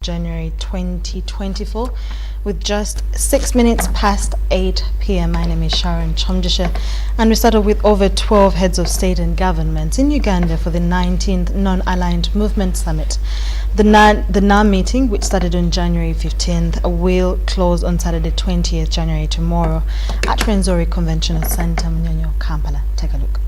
January 2024, with just 6 minutes past 8 p.m. My name is Sharon Chomdisha, and we started with over 12 heads of state and government in Uganda for the 19th Non-Aligned Movement Summit. The NAM meeting, which started on January 15th, will close on Saturday 20th January tomorrow at Rwenzori Conventional Center, Munyonyo, Kampala. Take a look.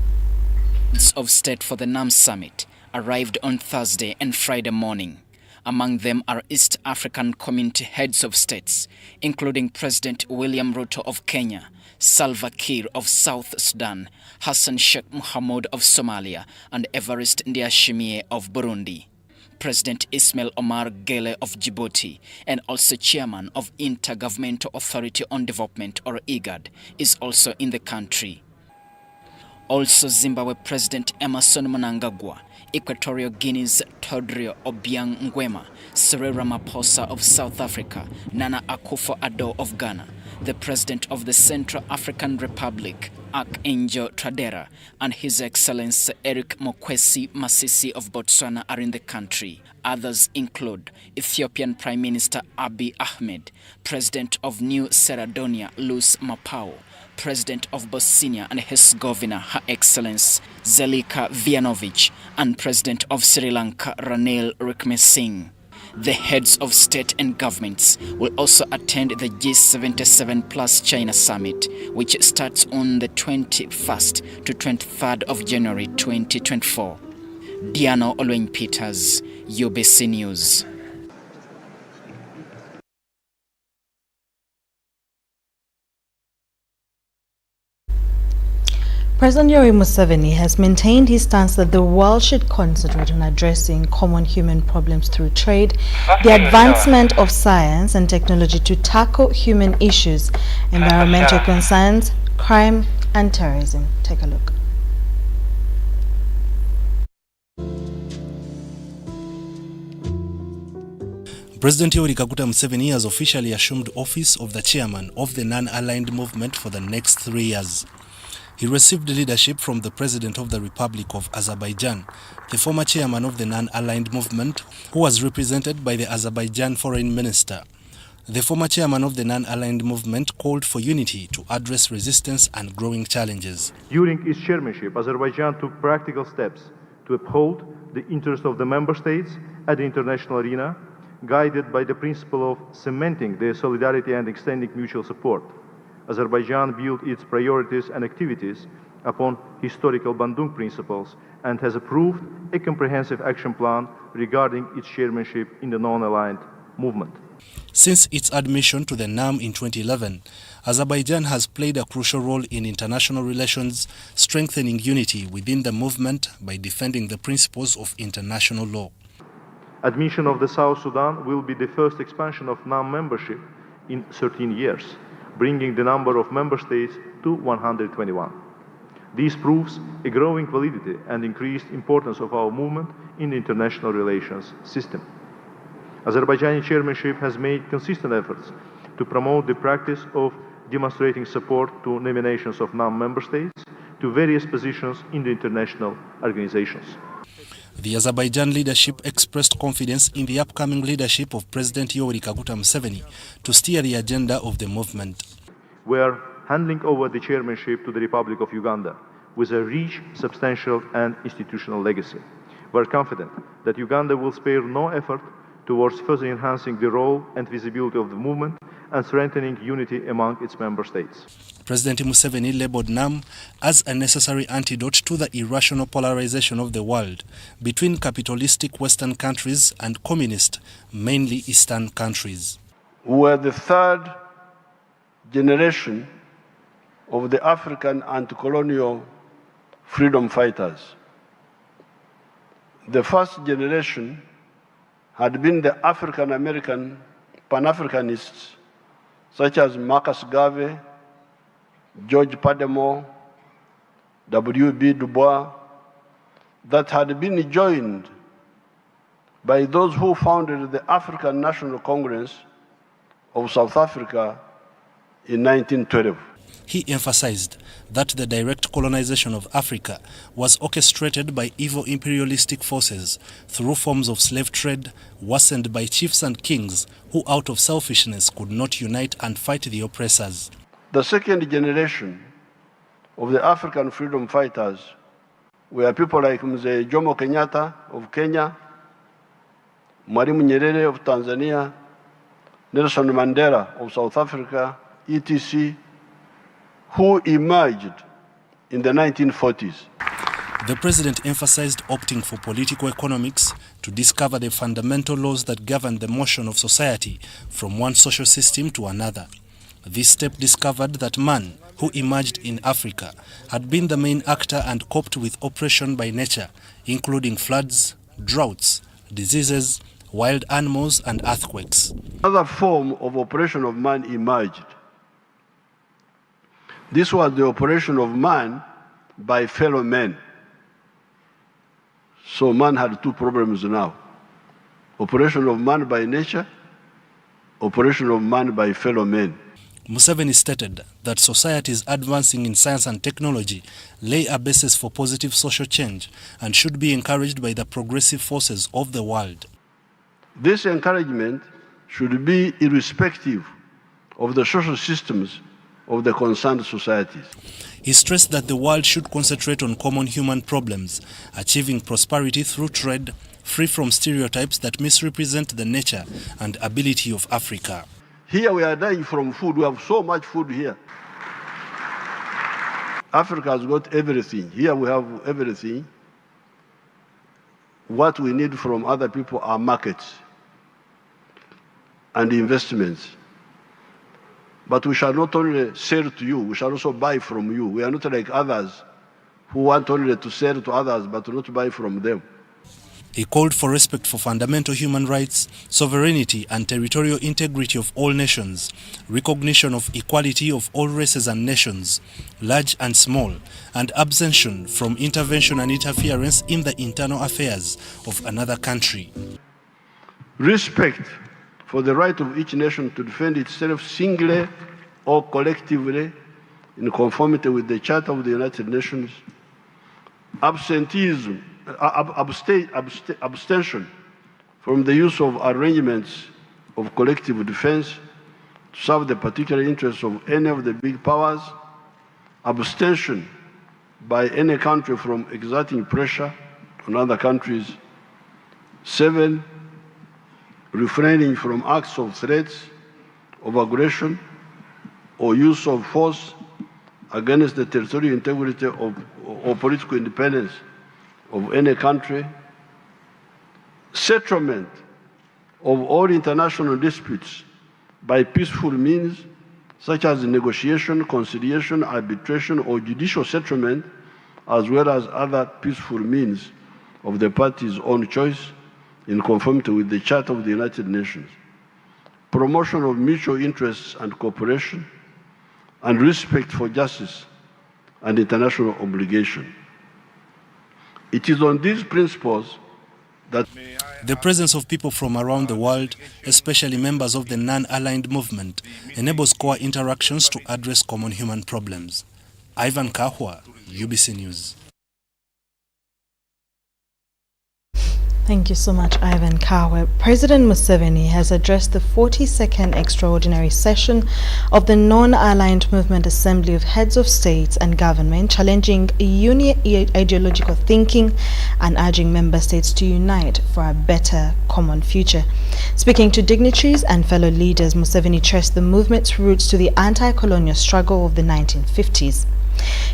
Heads of state for the NAM summit arrived on Thursday and Friday morning. Among them are East African Community heads of states, including President William Ruto of Kenya, Salva Kiir of South Sudan, Hassan Sheikh Mohamud of Somalia, and Evariste Ndayishimiye of Burundi. President Ismail Omar Gele of Djibouti, and also chairman of Intergovernmental Authority on Development, or IGAD, is also in the country. Also Zimbabwe President Emmerson Mnangagwa, Equatorial Guinea's Todrio Obiang Nguema, Cyril Ramaphosa of South Africa, Nana Akufo-Addo of Ghana, the President of the Central African Republic, Archangel Tradera, and His Excellency Eric Mokwesi Masisi of Botswana are in the country. Others include Ethiopian Prime Minister Abiy Ahmed, President of New Caledonia Luis Mapao, President of Bosnia and Herzegovina Her Excellency Zelika Vijanovic, and President of Sri Lanka Ranil Wickremesinghe. The heads of state and governments will also attend the G77 plus China Summit, which starts on the 21st to 23rd of January 2024. Diano Olweny Peters, UBC News. President Museveni has maintained his stance that the world should concentrate on addressing common human problems through trade, the advancement of science and technology to tackle human issues, environmental concerns, crime and terrorism. Take a look. President Museveni has officially assumed office of the chairman of the Non-Aligned Movement for the next 3 years. He received leadership from the President of the Republic of Azerbaijan, the former chairman of the Non-Aligned Movement, who was represented by the Azerbaijan Foreign Minister. The former chairman of the Non-Aligned Movement called for unity to address resistance and growing challenges. During its chairmanship, Azerbaijan took practical steps to uphold the interests of the member states at the international arena, guided by the principle of cementing their solidarity and extending mutual support. Azerbaijan built its priorities and activities upon historical Bandung principles and has approved a comprehensive action plan regarding its chairmanship in the non-aligned movement. Since its admission to the NAM in 2011, Azerbaijan has played a crucial role in international relations, strengthening unity within the movement by defending the principles of international law. Admission of the South Sudan will be the first expansion of NAM membership in 13 years. Bringing the number of member states to 121. This proves a growing validity and increased importance of our movement in the international relations system. Azerbaijani chairmanship has made consistent efforts to promote the practice of demonstrating support to nominations of NAM member states to various positions in the international organizations. The Azerbaijan leadership expressed confidence in the upcoming leadership of President Museveni to steer the agenda of the movement. We are handing over the chairmanship to the Republic of Uganda with a rich, substantial and institutional legacy. We are confident that Uganda will spare no effort towards further enhancing the role and visibility of the movement and strengthening unity among its member states. President Museveni labeled NAM as a necessary antidote to the irrational polarization of the world between capitalistic Western countries and communist, mainly Eastern countries. We were the third generation of the African anti-colonial freedom fighters. The first generation had been the African-American Pan-Africanists such as Marcus Garvey, George Padmore, W.B. Du Bois, that had been joined by those who founded the African National Congress of South Africa in 1912. He emphasized that the direct colonization of Africa was orchestrated by evil imperialistic forces through forms of slave trade, worsened by chiefs and kings who out of selfishness could not unite and fight the oppressors. The second generation of the African freedom fighters were people like Mzee Jomo Kenyatta of Kenya, Mwalimu Nyerere of Tanzania, Nelson Mandela of South Africa, etc., who emerged in the 1940s. The president emphasized opting for political economics to discover the fundamental laws that govern the motion of society from one social system to another. This step discovered that man, who emerged in Africa, had been the main actor and coped with oppression by nature, including floods, droughts, diseases, wild animals, and earthquakes. Another form of oppression of man emerged. This was the operation of man by fellow men. So man had two problems now. Operation of man by nature, operation of man by fellow men. Museveni stated that societies advancing in science and technology lay a basis for positive social change and should be encouraged by the progressive forces of the world. This encouragement should be irrespective of the social systems of the concerned societies. He stressed that the world should concentrate on common human problems, achieving prosperity through trade, free from stereotypes that misrepresent the nature and ability of Africa. Here we are dying from food. We have so much food here. Africa has got everything. Here we have everything. What we need from other people are markets and investments. But we shall not only sell to you, we shall also buy from you. We are not like others who want only to sell to others but not buy from them. He called for respect for fundamental human rights, sovereignty and territorial integrity of all nations, recognition of equality of all races and nations, large and small, and abstention from intervention and interference in the internal affairs of another country. Respect for the right of each nation to defend itself singly or collectively in conformity with the Charter of the United Nations. Abstention from the use of arrangements of collective defense to serve the particular interests of any of the big powers. Abstention by any country from exerting pressure on other countries. 7, refraining from acts of threats, of aggression, or use of force against the territorial integrity or political independence of any country. Settlement of all international disputes by peaceful means, such as negotiation, conciliation, arbitration, or judicial settlement, as well as other peaceful means of the parties' own choice, in conformity with the Charter of the United Nations. Promotion of mutual interests and cooperation, and respect for justice and international obligation. It is on these principles that the presence of people from around the world, especially members of the non-aligned movement, enables core interactions to address common human problems. Ivan Kahwa, UBC News. Thank you so much, Ivan Kawe. President Museveni has addressed the 42nd extraordinary session of the Non-Aligned Movement Assembly of Heads of States and Government, challenging ideological thinking and urging member states to unite for a better common future. Speaking to dignitaries and fellow leaders, Museveni traced the movement's roots to the anti-colonial struggle of the 1950s.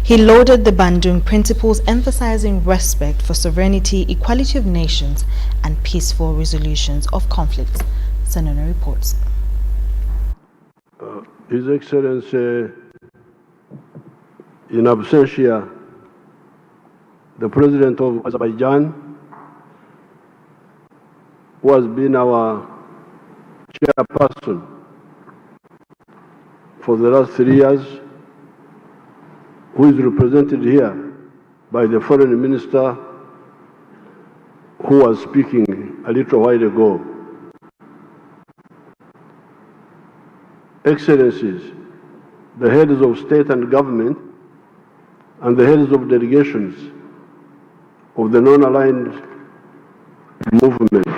He lauded the Bandung principles, emphasizing respect for sovereignty, equality of nations, and peaceful resolutions of conflicts. Senator reports. His Excellency, in absentia, the President of Azerbaijan, who has been our chairperson for the last 3 years, who is represented here by the Foreign Minister who was speaking a little while ago. Excellencies, the heads of state and government, and the heads of delegations of the non-aligned movement.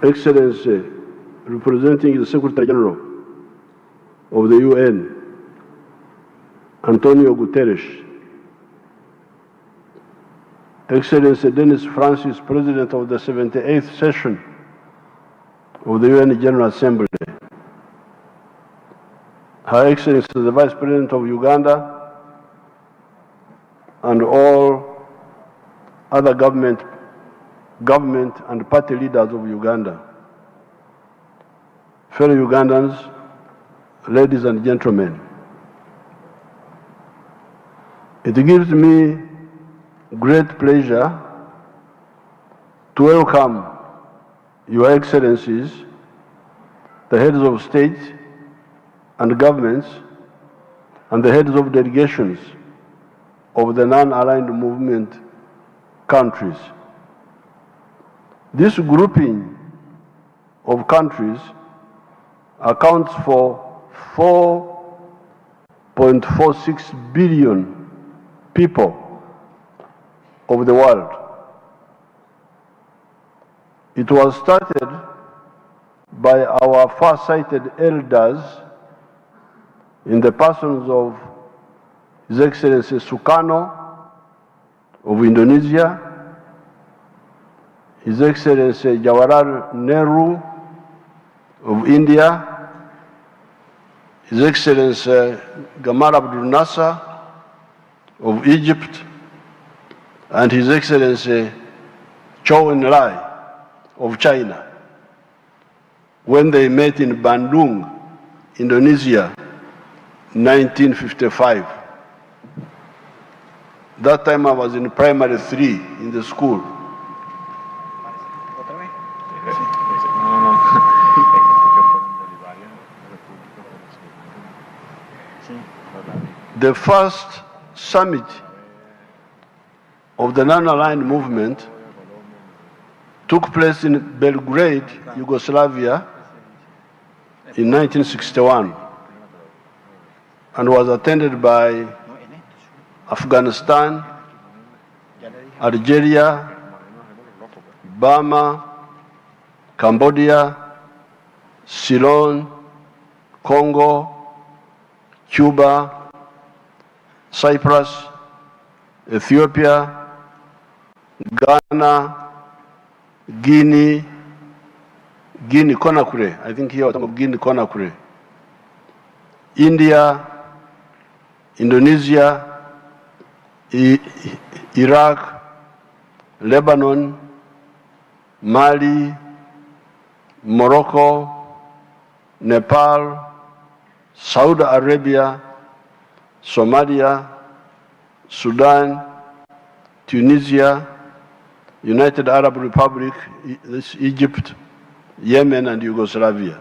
Excellency, representing the Secretary General of the UN, Antonio Guterres. Excellency Dennis Francis, President of the 78th session of the UN General Assembly. Her Excellency the Vice President of Uganda and all other government and party leaders of Uganda. Fellow Ugandans, ladies and gentlemen, it gives me great pleasure to welcome Your Excellencies, the heads of state and governments, and the heads of delegations of the non-aligned movement countries. This grouping of countries accounts for 4.46 billion people of the world. It was started by our far-sighted elders in the persons of His Excellency Sukarno of Indonesia, His Excellency Jawaharlal Nehru of India, His Excellency Gamal Abdel Nasser of Egypt, and His Excellency Zhou Enlai of China, when they met in Bandung, Indonesia, 1955. That time I was in primary 3 in the school. The first summit of the non-aligned movement took place in Belgrade, Yugoslavia, in 1961, and was attended by Afghanistan, Algeria, Burma, Cambodia, Ceylon, Congo, Cuba, Cyprus, Ethiopia, Ghana, Guinea Conakry, I think here we're talking of Guinea Conakry, India, Indonesia, Iraq, Lebanon, Mali, Morocco, Nepal, Saudi Arabia, Somalia, Sudan, Tunisia, United Arab Republic, Egypt, Yemen, and Yugoslavia.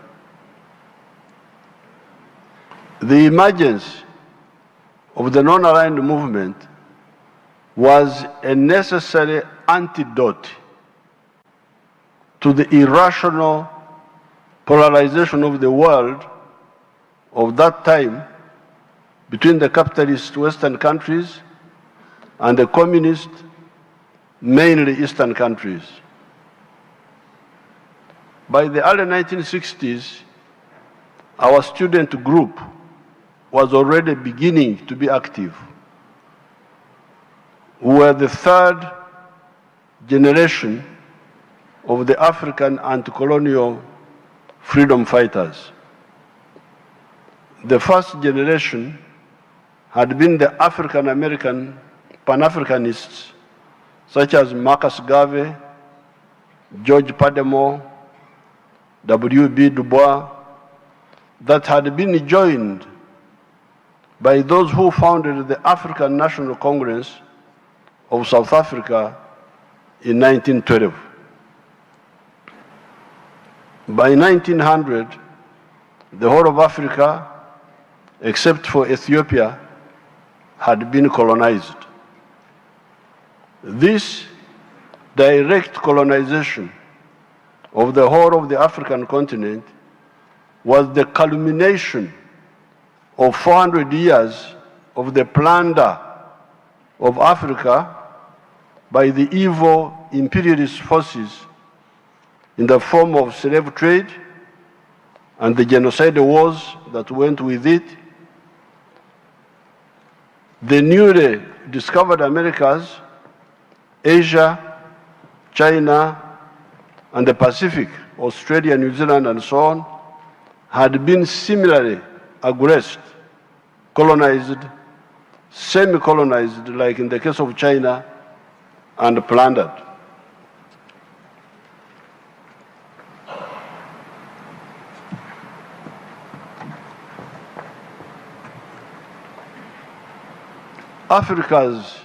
The emergence of the non-aligned movement was a necessary antidote to the irrational polarization of the world of that time between the capitalist Western countries and the communist, mainly Eastern countries. By the early 1960s, our student group was already beginning to be active. We were the third generation of the African anti-colonial freedom fighters. The first generation had been the African-American Pan-Africanists, such as Marcus Garvey, George Padmore, W.B. Du Bois, that had been joined by those who founded the African National Congress of South Africa in 1912. By 1900, the whole of Africa, except for Ethiopia, had been colonized. This direct colonization of the whole of the African continent was the culmination of 400 years of the plunder of Africa by the evil imperialist forces in the form of slave trade and the genocidal wars that went with it. The newly discovered Americas, Asia, China, and the Pacific, Australia, New Zealand, and so on, had been similarly aggressed, colonized, semi-colonized, like in the case of China, and plundered. Africa's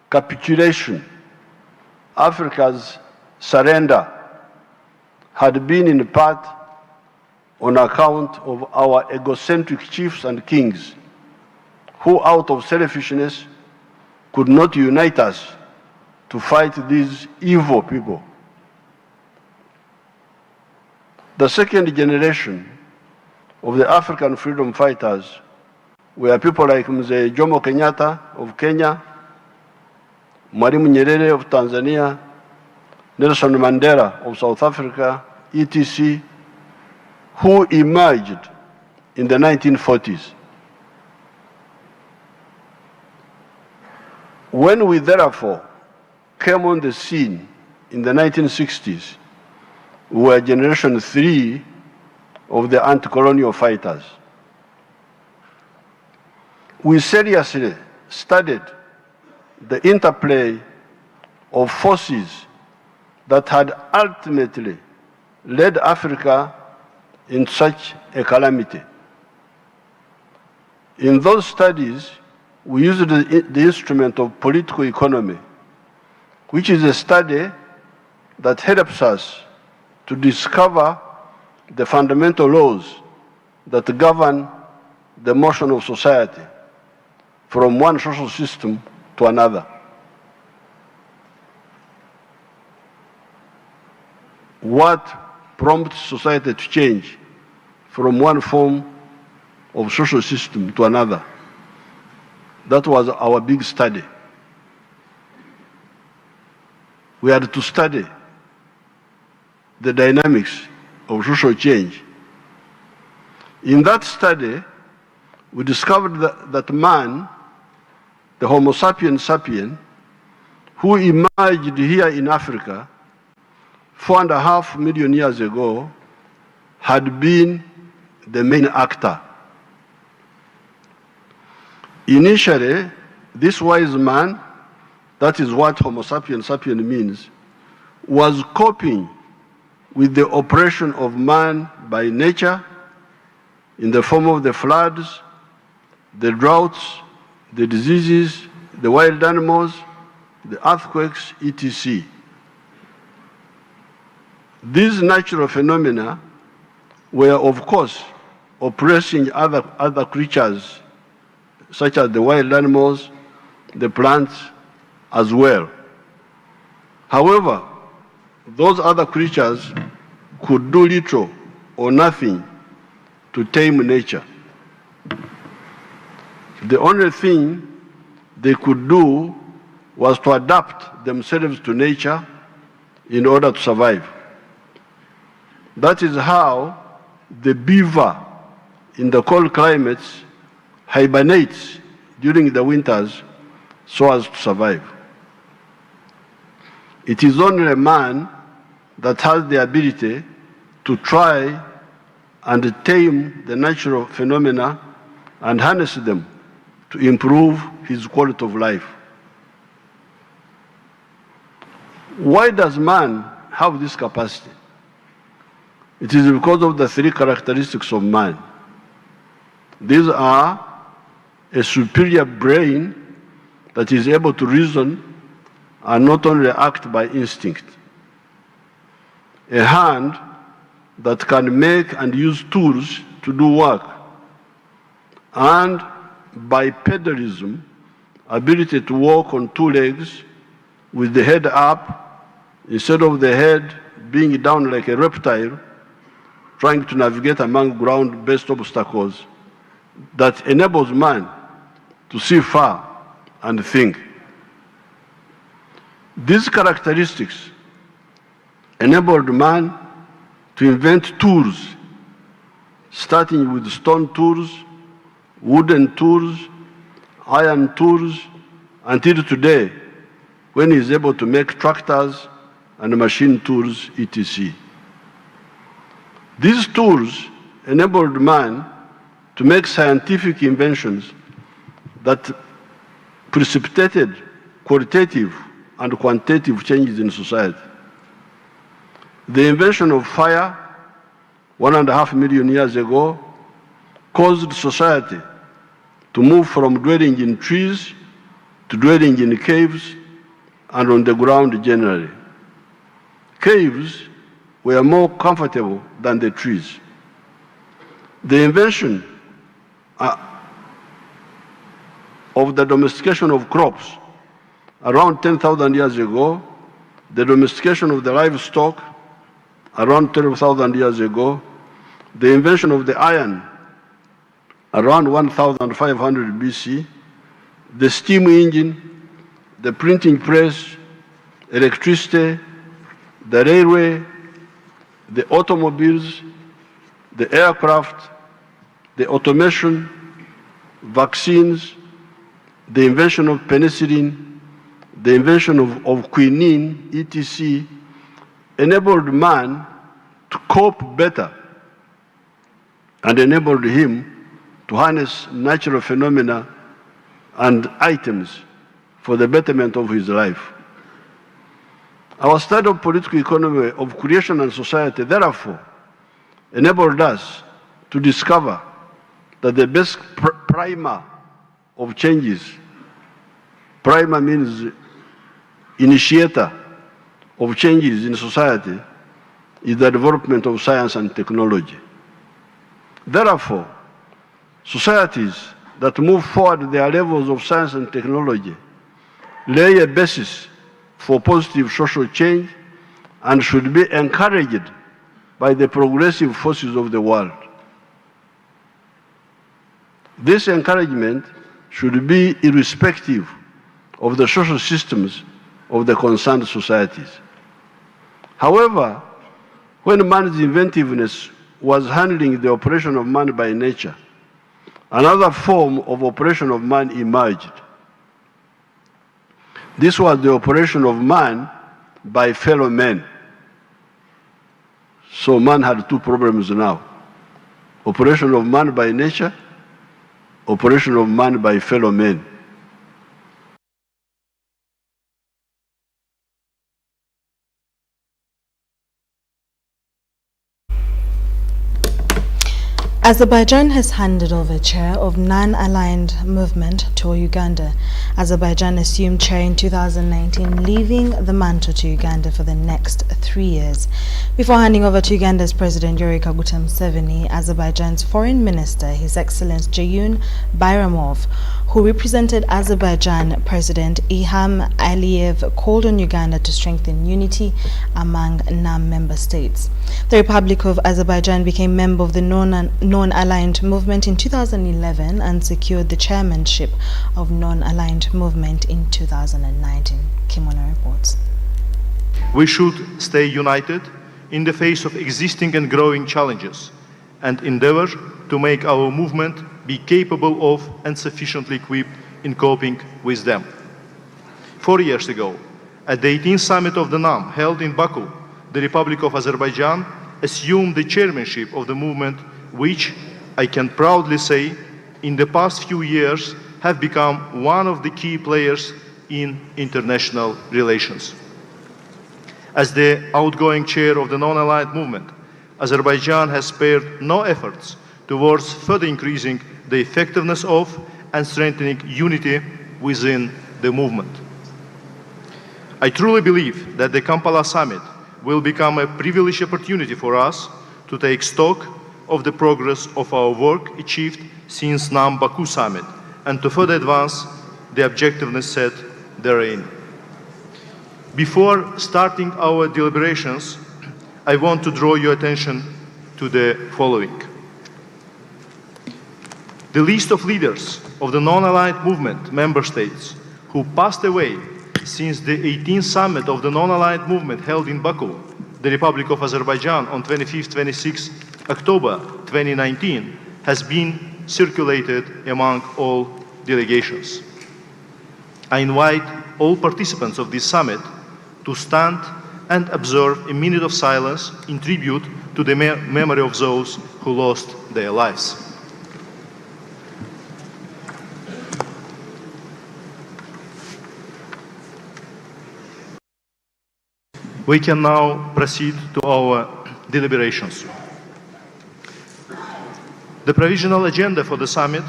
capitulation, Africa's surrender had been in part on account of our egocentric chiefs and kings who, out of selfishness, could not unite us to fight these evil people. The second generation of the African freedom fighters were people like Mzee Jomo Kenyatta of Kenya, Mwalimu Nyerere of Tanzania, Nelson Mandela of South Africa, etc., who emerged in the 1940s. When we therefore came on the scene in the 1960s, we were generation 3 of the anti-colonial fighters. We seriously studied the interplay of forces that had ultimately led Africa in such a calamity. In those studies, we used the instrument of political economy, which is a study that helps us to discover the fundamental laws that govern the motion of society from one social system to another. What prompts society to change from one form of social system to another? That was our big study. We had to study the dynamics of social change. In that study, we discovered that man, the Homo sapiens sapien, who emerged here in Africa 4.5 million years ago, had been the main actor. Initially, this wise man, that is what Homo sapiens sapien means, was coping with the oppression of man by nature in the form of the floods, the droughts, the diseases, the wild animals, the earthquakes, etc. These natural phenomena were, of course, oppressing other creatures, such as the wild animals, the plants, as well. However, those other creatures could do little or nothing to tame nature. The only thing they could do was to adapt themselves to nature in order to survive. That is how the beaver in the cold climates hibernates during the winters so as to survive. It is only man that has the ability to try and tame the natural phenomena and harness them to improve his quality of life. Why does man have this capacity? It is because of the 3 characteristics of man. These are a superior brain that is able to reason and not only act by instinct, a hand that can make and use tools to do work, and bipedalism, ability to walk on 2 legs with the head up instead of the head being down like a reptile, trying to navigate among ground-based obstacles that enables man to see far and think. These characteristics enabled man to invent tools, starting with stone tools, wooden tools, iron tools, until today, when he is able to make tractors and machine tools, etc. These tools enabled man to make scientific inventions that precipitated qualitative and quantitative changes in society. The invention of fire 1.5 million years ago caused society to move from dwelling in trees to dwelling in caves and on the ground generally. Caves were more comfortable than the trees. The invention of the domestication of crops around 10,000 years ago, the domestication of the livestock around 12,000 years ago, the invention of the iron around 1,500 BC, the steam engine, the printing press, electricity, the railway, the automobiles, the aircraft, the automation, vaccines, the invention of penicillin, the invention of quinine, etc., enabled man to cope better and enabled him to harness natural phenomena and items for the betterment of his life. Our study of political economy of creation and society, therefore, enabled us to discover that the best primer of changes, primer means initiator of changes in society, is the development of science and technology. Therefore, societies that move forward their levels of science and technology lay a basis for positive social change and should be encouraged by the progressive forces of the world. This encouragement should be irrespective of the social systems of the concerned societies. However, when man's inventiveness was handling the operation of man by nature, another form of operation of man emerged. This was the operation of man by fellow men. So man had two problems now: operation of man by nature, operation of man by fellow men. Azerbaijan has handed over chair of non-aligned movement to Uganda. Azerbaijan assumed chair in 2019, leaving the mantle to Uganda for the next 3 years. Before handing over to Uganda's President Yoweri Kaguta Museveni, Azerbaijan's Foreign Minister, His Excellency Ceyhun Bayramov, who represented Azerbaijan President Ilham Aliyev, called on Uganda to strengthen unity among NAM member states. The Republic of Azerbaijan became member of the non-aligned movement in 2011 and secured the chairmanship of non-aligned movement in 2019. Kimono reports. We should stay united in the face of existing and growing challenges and endeavor to make our movement be capable of and sufficiently equipped in coping with them. 4 years ago, at the 18th summit of the NAM held in Baku, the Republic of Azerbaijan assumed the chairmanship of the movement, which I can proudly say in the past few years have become one of the key players in international relations. As the outgoing chair of the non-aligned movement, Azerbaijan has spared no efforts towards further increasing the effectiveness of and strengthening unity within the movement. I truly believe that the Kampala summit will become a privileged opportunity for us to take stock of the progress of our work achieved since NAM Baku summit and to further advance the objectiveness set therein. Before starting our deliberations, I want to draw your attention to the following. The list of leaders of the non-aligned movement member states who passed away since the 18th summit of the non-aligned movement held in Baku, the Republic of Azerbaijan, on 25-26 October 2019, has been circulated among all delegations. I invite all participants of this summit to stand and observe a minute of silence in tribute to the memory of those who lost their lives. We can now proceed to our deliberations. The provisional agenda for the summit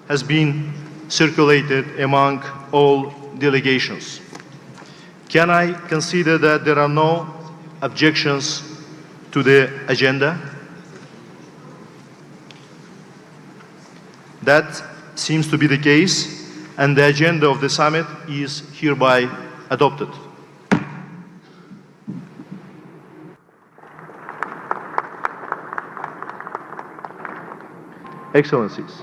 has been circulated among all delegations. Can I consider that there are no objections to the agenda? That seems to be the case, and the agenda of the summit is hereby adopted. Excellencies,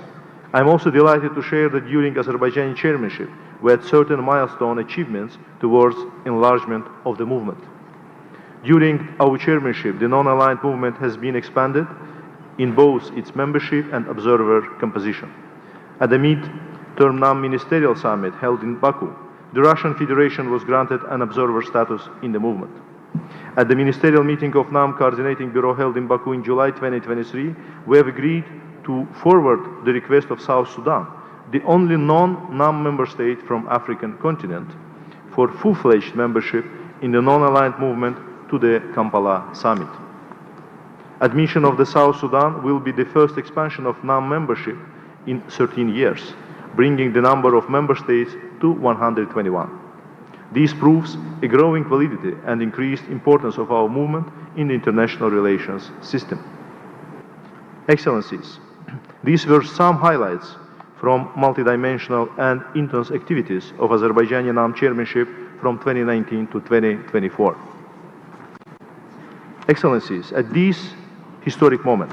I am also delighted to share that during Azerbaijani chairmanship, we had certain milestone achievements towards enlargement of the movement. During our chairmanship, the non-aligned movement has been expanded in both its membership and observer composition. At the mid-term NAM ministerial summit held in Baku, the Russian Federation was granted an observer status in the movement. At the ministerial meeting of NAM Coordinating Bureau held in Baku in July 2023, we have agreed to forward the request of South Sudan, the only non-NAM member state from African continent, for full-fledged membership in the non-aligned movement to the Kampala summit. Admission of the South Sudan will be the first expansion of NAM membership in 13 years, bringing the number of member states to 121. This proves a growing validity and increased importance of our movement in the international relations system. Excellencies, these were some highlights from multidimensional and intense activities of Azerbaijani NAM chairmanship from 2019 to 2024. Excellencies, at this historic moment,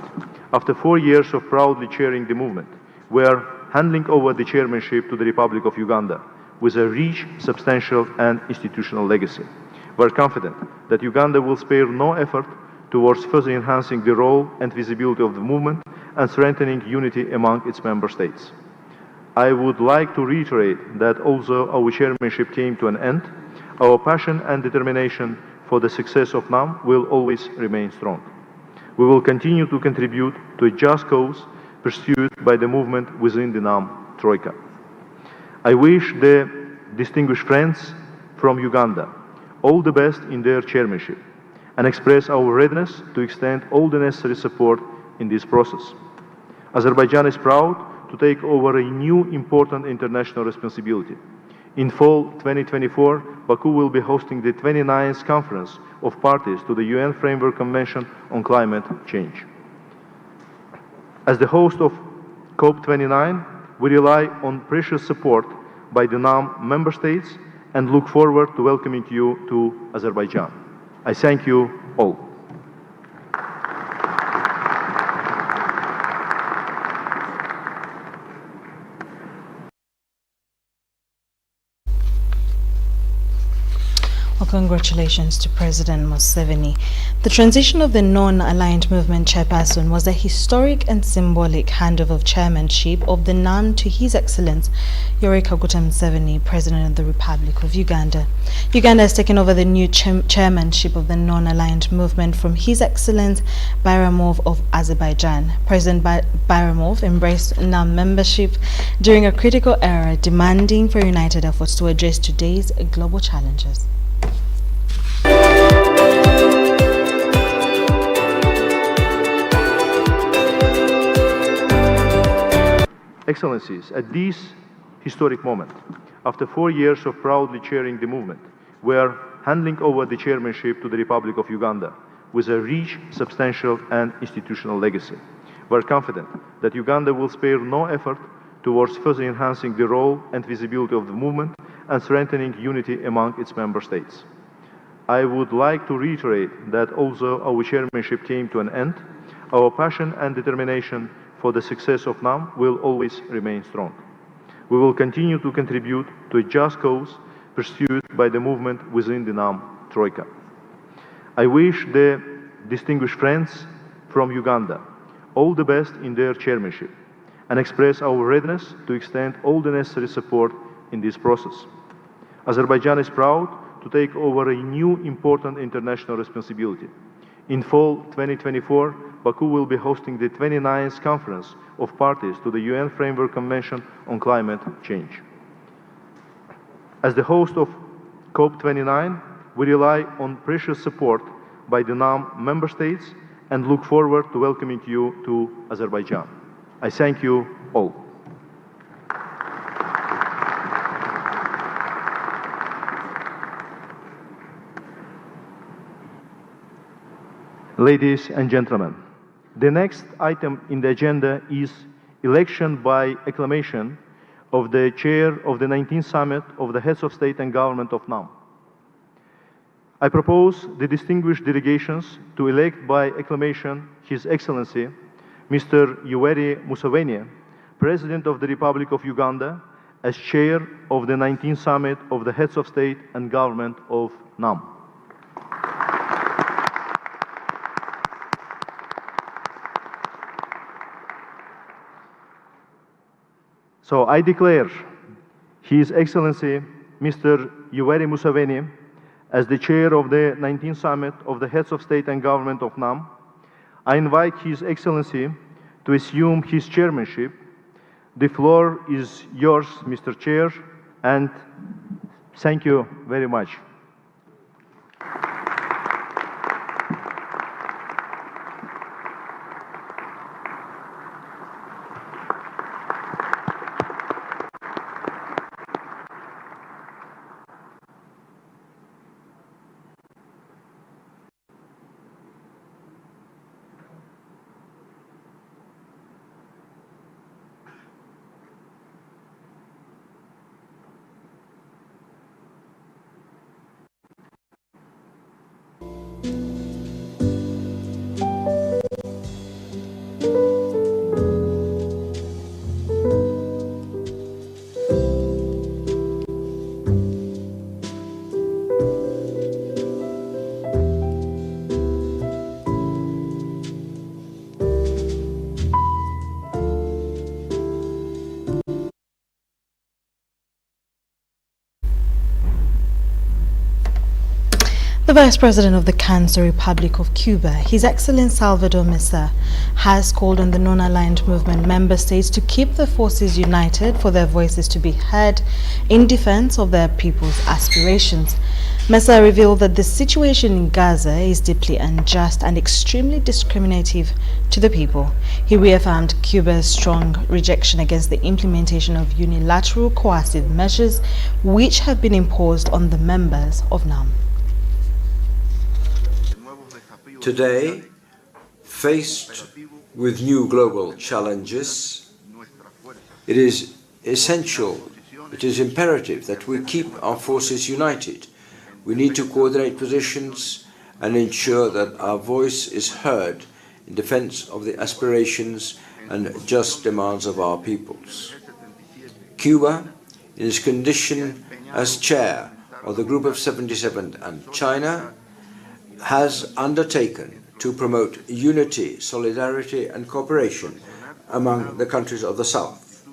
after 4 years of proudly chairing the movement, we are handing over the chairmanship to the Republic of Uganda with a rich, substantial and institutional legacy. We are confident that Uganda will spare no effort towards further enhancing the role and visibility of the movement and strengthening unity among its member states. I would like to reiterate that although our chairmanship came to an end, our passion and determination for the success of NAM will always remain strong. We will continue to contribute to a just cause pursued by the movement within the NAM Troika. I wish the distinguished friends from Uganda all the best in their chairmanship and express our readiness to extend all the necessary support in this process. Azerbaijan is proud to take over a new important international responsibility. In fall 2024, Baku will be hosting the 29th Conference of Parties to the UN Framework Convention on Climate Change. As the host of COP29, we rely on precious support by the NAM member states and look forward to welcoming you to Azerbaijan. I thank you all. Well, congratulations to President Museveni. The transition of the non-aligned movement chairperson was a historic and symbolic handover of chairmanship of the NAM to His Excellency Yoweri Kaguta Museveni, President of the Republic of Uganda. Uganda has taken over the new chairmanship of the non-aligned movement from His Excellency Bayramov of Azerbaijan. President Bayramov embraced NAM membership during a critical era, demanding for united efforts to address today's global challenges. Excellencies, at this historic moment, after 4 years of proudly chairing the movement, we are handing over the chairmanship to the Republic of Uganda with a rich, substantial and institutional legacy. We are confident that Uganda will spare no effort towards further enhancing the role and visibility of the movement and strengthening unity among its member states. I would like to reiterate that although our chairmanship came to an end, our passion and determination for the success of NAM will always remain strong. We will continue to contribute to a just cause pursued by the movement within the NAM Troika. I wish the distinguished friends from Uganda all the best in their chairmanship and express our readiness to extend all the necessary support in this process. Azerbaijan is proud to take over a new important international responsibility. In fall 2024, Baku will be hosting the 29th Conference of Parties to the UN Framework Convention on Climate Change. As the host of COP29, we rely on precious support by the NAM member states and look forward to welcoming you to Azerbaijan. I thank you all. Ladies and gentlemen, the next item in the agenda is election by acclamation of the chair of the 19th Summit of the Heads of State and Government of NAM. I propose the distinguished delegations to elect by acclamation His Excellency, Mr. Yoweri Museveni, President of the Republic of Uganda, as chair of the 19th Summit of the Heads of State and Government of NAM. So I declare His Excellency, Mr. Yoweri Museveni, as the chair of the 19th Summit of the Heads of State and Government of NAM. I invite His Excellency to assume his chairmanship. The floor is yours, Mr. Chair, and thank you very much. The Vice President of the Cancer Republic of Cuba, His Excellency Salvador Mesa, has called on the non-aligned movement member states to keep their forces united for their voices to be heard in defense of their people's aspirations. Mesa revealed that the situation in Gaza is deeply unjust and extremely discriminative to the people. He reaffirmed Cuba's strong rejection against the implementation of unilateral coercive measures which have been imposed on the members of NAM. Today, faced with new global challenges, it is essential, it is imperative that we keep our forces united. We need to coordinate positions and ensure that our voice is heard in defense of the aspirations and just demands of our peoples. Cuba, in its condition as chair of the Group of 77 and China, has undertaken to promote unity, solidarity and cooperation among the countries of the South.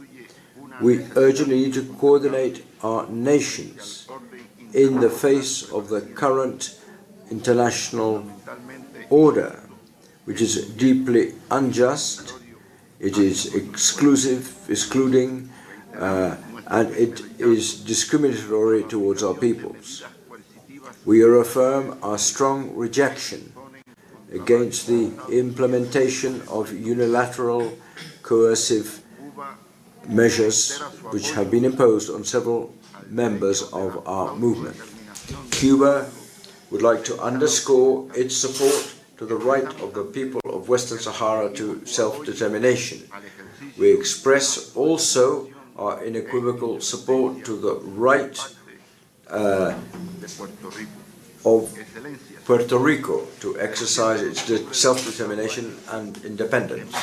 We urgently need to coordinate our nations in the face of the current international order, which is deeply unjust, it is excluding, and it is discriminatory towards our peoples. We reaffirm our strong rejection against the implementation of unilateral coercive measures which have been imposed on several members of our movement. Cuba would like to underscore its support to the right of the people of Western Sahara to self-determination. We express also our unequivocal support to the right of Puerto Rico to exercise its self-determination and independence.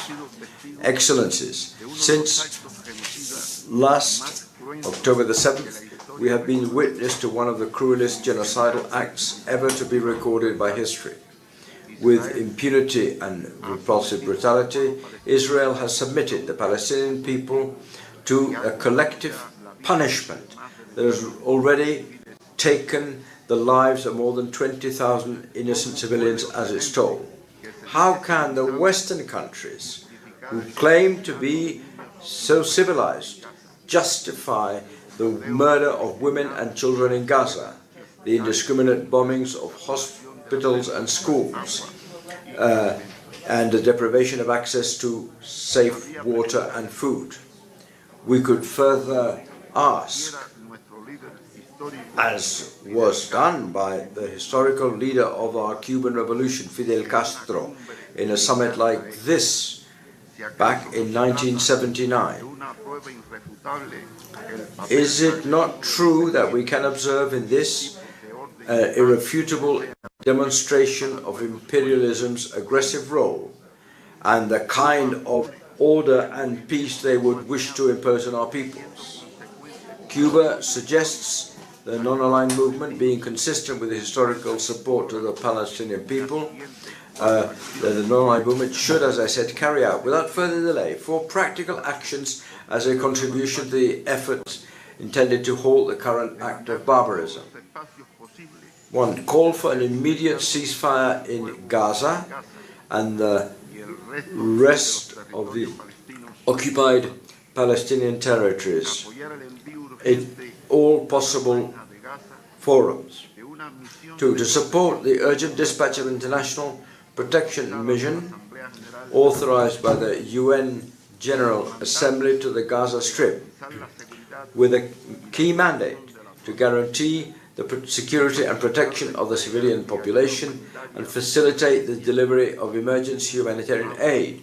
Excellencies, since last October the 7th, we have been witness to one of the cruelest genocidal acts ever to be recorded by history. With impunity and repulsive brutality, Israel has submitted the Palestinian people to a collective punishment that has already taken the lives of more than 20,000 innocent civilians as its toll. How can the Western countries, who claim to be so civilized, justify the murder of women and children in Gaza, the indiscriminate bombings of hospitals and schools, and the deprivation of access to safe water and food? We could further ask, as was done by the historical leader of our Cuban Revolution, Fidel Castro, in a summit like this back in 1979. Is it not true that we can observe in this irrefutable demonstration of imperialism's aggressive role and the kind of order and peace they would wish to impose on our peoples? Cuba suggests the non-aligned movement being consistent with the historical support to the Palestinian people, that the non-aligned movement should, as I said, carry out without further delay 4 practical actions as a contribution to the efforts intended to halt the current act of barbarism. 1. Call for an immediate ceasefire in Gaza and the rest of the occupied Palestinian territories in all possible forums. 2. To support the urgent dispatch of international protection mission authorized by the UN General Assembly to the Gaza Strip, with a key mandate to guarantee the security and protection of the civilian population and facilitate the delivery of emergency humanitarian aid.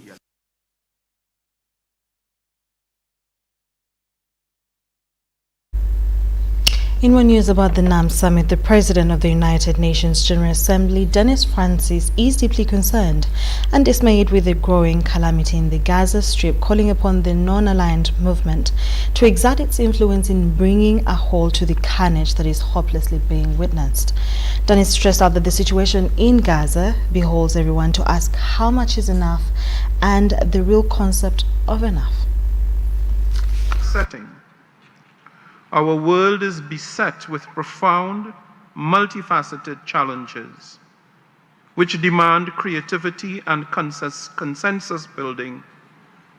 In more news about the NAM summit, the President of the United Nations General Assembly, Dennis Francis, is deeply concerned and dismayed with the growing calamity in the Gaza Strip, calling upon the non-aligned movement to exert its influence in bringing a halt to the carnage that is hopelessly being witnessed. Dennis stressed out that the situation in Gaza beholds everyone to ask how much is enough and the real concept of enough. Setting. Our world is beset with profound, multifaceted challenges, which demand creativity and consensus building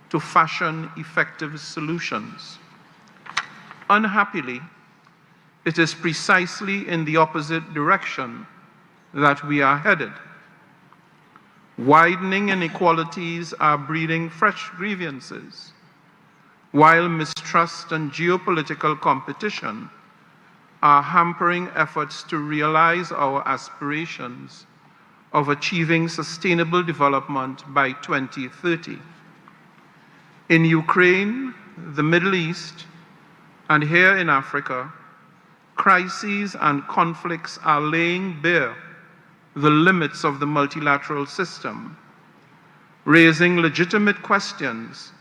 to fashion effective solutions. Unhappily, it is precisely in the opposite direction that we are headed. Widening inequalities are breeding fresh grievances, while mistrust and geopolitical competition are hampering efforts to realize our aspirations of achieving sustainable development by 2030. In Ukraine, the Middle East, and here in Africa, crises and conflicts are laying bare the limits of the multilateral system, raising legitimate questions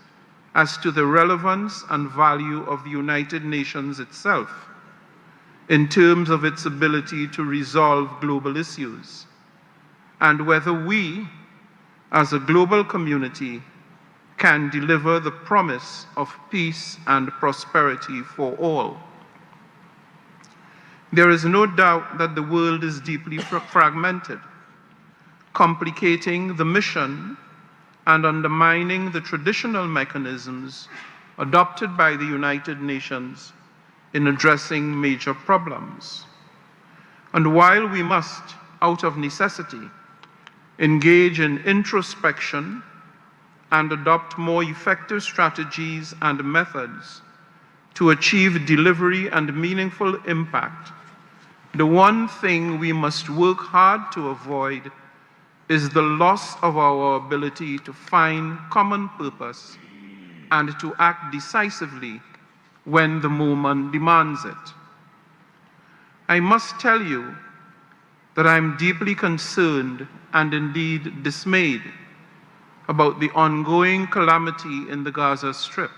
as to the relevance and value of the United Nations itself in terms of its ability to resolve global issues, and whether we, as a global community, can deliver the promise of peace and prosperity for all. There is no doubt that the world is deeply fragmented, complicating the mission and undermining the traditional mechanisms adopted by the United Nations in addressing major problems. And while we must, out of necessity, engage in introspection and adopt more effective strategies and methods to achieve delivery and meaningful impact, the one thing we must work hard to avoid is the loss of our ability to find common purpose and to act decisively when the moment demands it. I must tell you that I'm deeply concerned and indeed dismayed about the ongoing calamity in the Gaza Strip.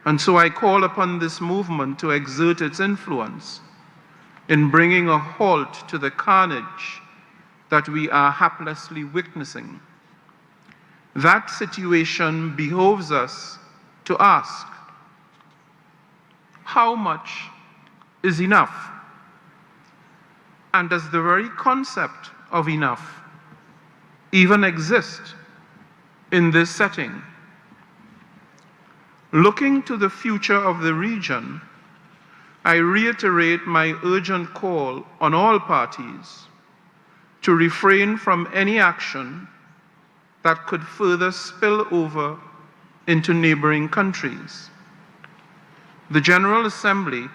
And so I call upon this movement to exert its influence in bringing a halt to the carnage that we are haplessly witnessing. That situation behoves us to ask, how much is enough? And does the very concept of enough even exist in this setting? Looking to the future of the region, I reiterate my urgent call on all parties to refrain from any action that could further spill over into neighboring countries. The General Assembly,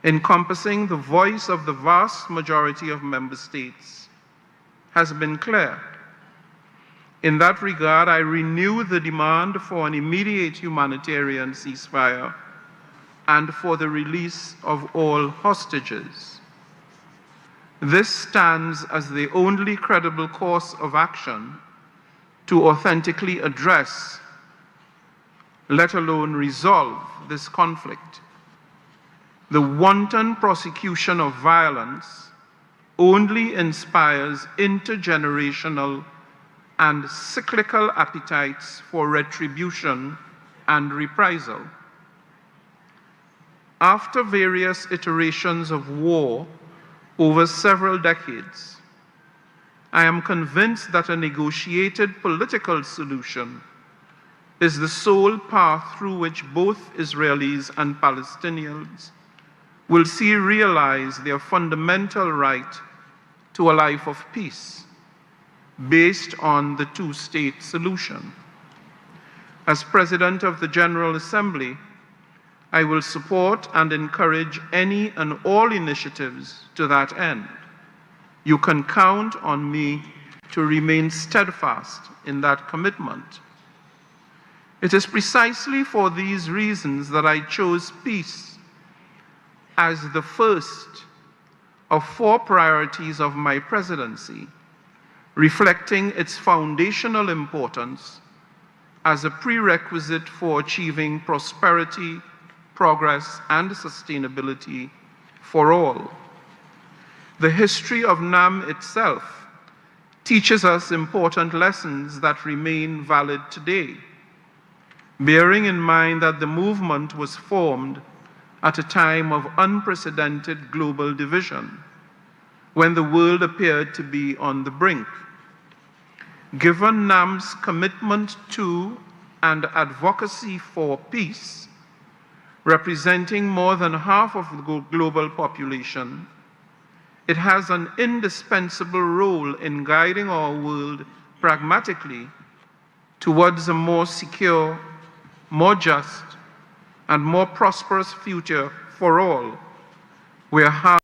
encompassing the voice of the vast majority of member states, has been clear. In that regard, I renew the demand for an immediate humanitarian ceasefire and for the release of all hostages. This stands as the only credible course of action to authentically address, let alone resolve, this conflict. The wanton prosecution of violence only inspires intergenerational and cyclical appetites for retribution and reprisal. After various iterations of war over several decades, I am convinced that a negotiated political solution is the sole path through which both Israelis and Palestinians will see realized their fundamental right to a life of peace based on the two-state solution. As President of the General Assembly, I will support and encourage any and all initiatives to that end. You can count on me to remain steadfast in that commitment. It is precisely for these reasons that I chose peace as the first of 4 priorities of my presidency, reflecting its foundational importance as a prerequisite for achieving prosperity, progress, and sustainability for all. The history of NAM itself teaches us important lessons that remain valid today, bearing in mind that the movement was formed at a time of unprecedented global division, when the world appeared to be on the brink. Given NAM's commitment to and advocacy for peace, representing more than half of the global population, it has an indispensable role in guiding our world pragmatically towards a more secure, more just, and more prosperous future for all, where harm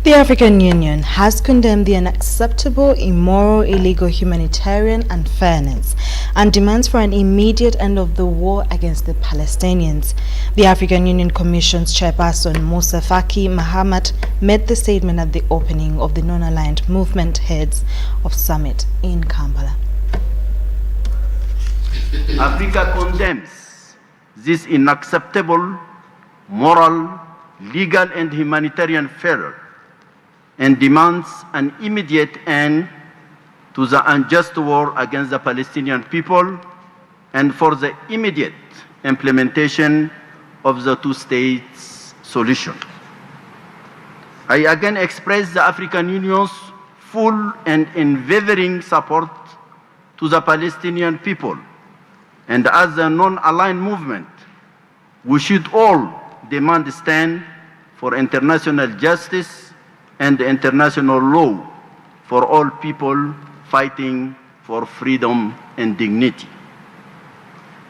The African Union has condemned the unacceptable, immoral, illegal, humanitarian, unfairness and demands for an immediate end of the war against the Palestinians. The African Union Commission's chairperson, Musa Faki Mahamat, made the statement at the opening of the Non-Aligned Movement Heads of Summit in Kampala. Africa condemns this unacceptable, moral, legal, and humanitarian failure and demands an immediate end to the unjust war against the Palestinian people and for the immediate implementation of the two-state solution. I again express the African Union's full and unwavering support to the Palestinian people, and as a non-aligned movement, we should all demand a stand for international justice and international law for all people fighting for freedom and dignity.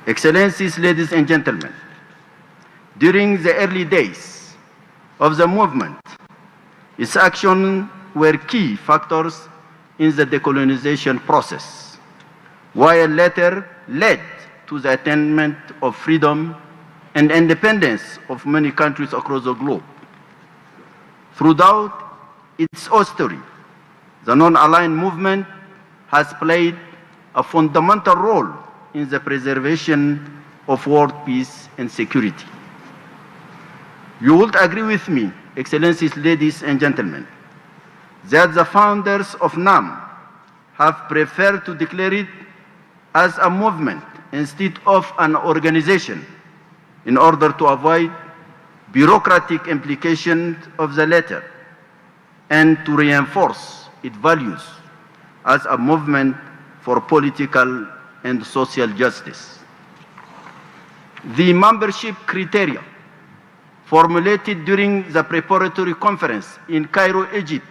Excellencies, ladies and gentlemen, during the early days of the movement, its actions were key factors in the decolonization process, while later led to the attainment of freedom and independence of many countries across the globe. Throughout its history, the non-aligned movement has played a fundamental role in the preservation of world peace and security. You would agree with me, Excellencies, ladies and gentlemen, that the founders of NAM have preferred to declare it as a movement instead of an organization in order to avoid bureaucratic implications of the latter and to reinforce its values as a movement for political and social justice. The membership criteria formulated during the preparatory conference in Cairo, Egypt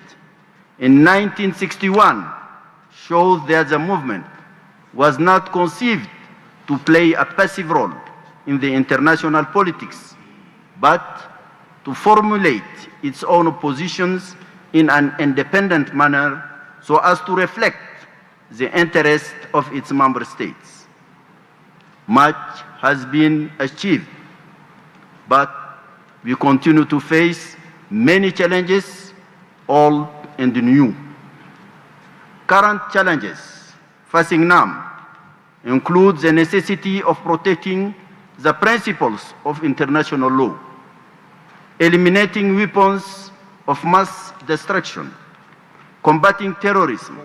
in 1961 shows that the movement was not conceived to play a passive role in the international politics, but to formulate its own positions in an independent manner so as to reflect the interests of its member states. Much has been achieved, but we continue to face many challenges, old and new. Current challenges facing NAM include the necessity of protecting the principles of international law, eliminating weapons of mass destruction, combating terrorism,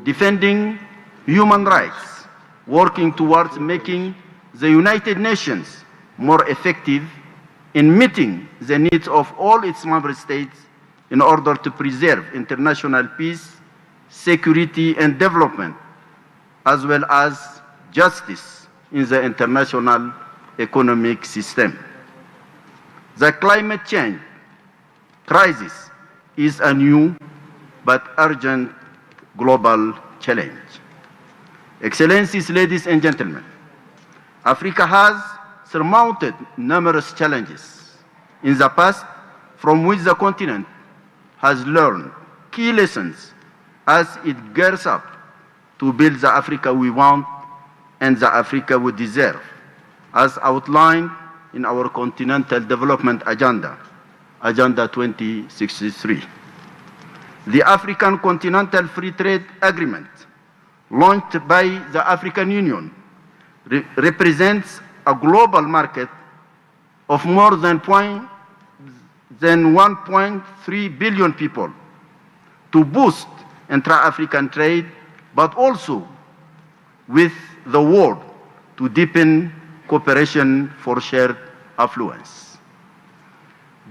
defending human rights, working towards making the United Nations more effective in meeting the needs of all its member states in order to preserve international peace, security, and development, as well as justice in the international economic system. The climate change crisis is a new but urgent global challenge. Excellencies, ladies and gentlemen, Africa has surmounted numerous challenges in the past from which the continent has learned key lessons as it gears up to build the Africa we want and the Africa we deserve, as outlined in our Continental Development Agenda, Agenda 2063. The African Continental Free Trade Agreement, launched by the African Union, represents a global market of more than 1.3 billion people to boost intra-African trade, but also with the world to deepen cooperation for shared affluence.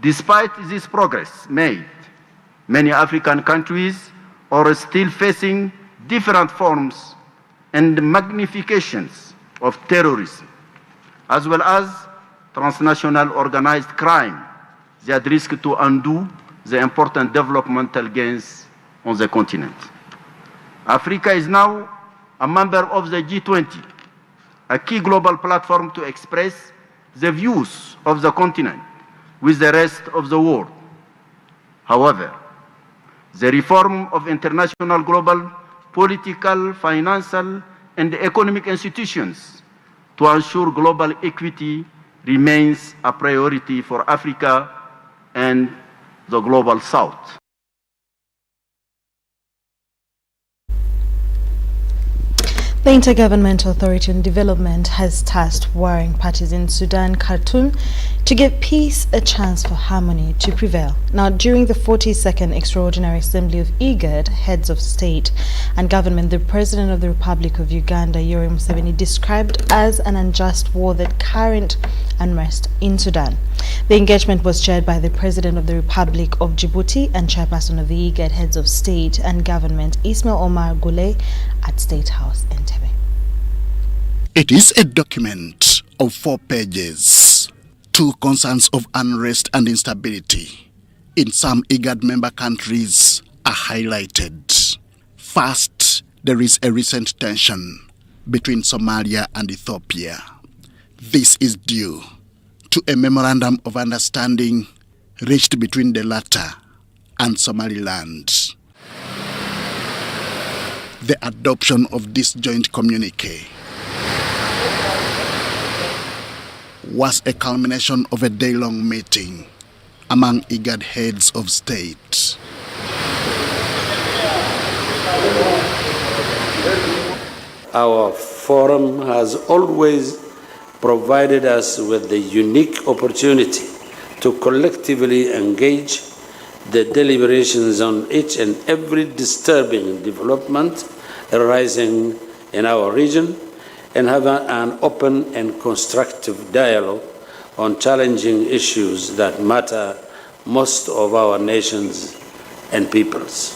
Despite this progress made, many African countries are still facing different forms and magnifications of terrorism, as well as transnational organized crime that risk to undo the important developmental gains on the continent. Africa is now a member of the G20, a key global platform to express the views of the continent with the rest of the world. However, the reform of international global political, financial, and economic institutions to ensure global equity remains a priority for Africa and the global South. The Intergovernmental Authority on Development has tasked warring parties in Sudan, Khartoum, to give peace a chance for harmony to prevail. Now, during the 42nd Extraordinary Assembly of IGAD, heads of state and government, the President of the Republic of Uganda, Museveni, described as an unjust war the current unrest in Sudan. The engagement was chaired by the President of the Republic of Djibouti and Chairperson of the IGAD heads of state and government, Ismail Omar Gule, at State House in Entebbe. It is a document of 4 pages. 2 concerns of unrest and instability in some IGAD member countries are highlighted. First, there is a recent tension between Somalia and Ethiopia. This is due to a memorandum of understanding reached between the latter and Somaliland. The adoption of this joint communique was a culmination of a day-long meeting among IGAD heads of state. Our forum has always provided us with the unique opportunity to collectively engage the deliberations on each and every disturbing development arising in our region and have an open and constructive dialogue on challenging issues that matter most of our nations and peoples.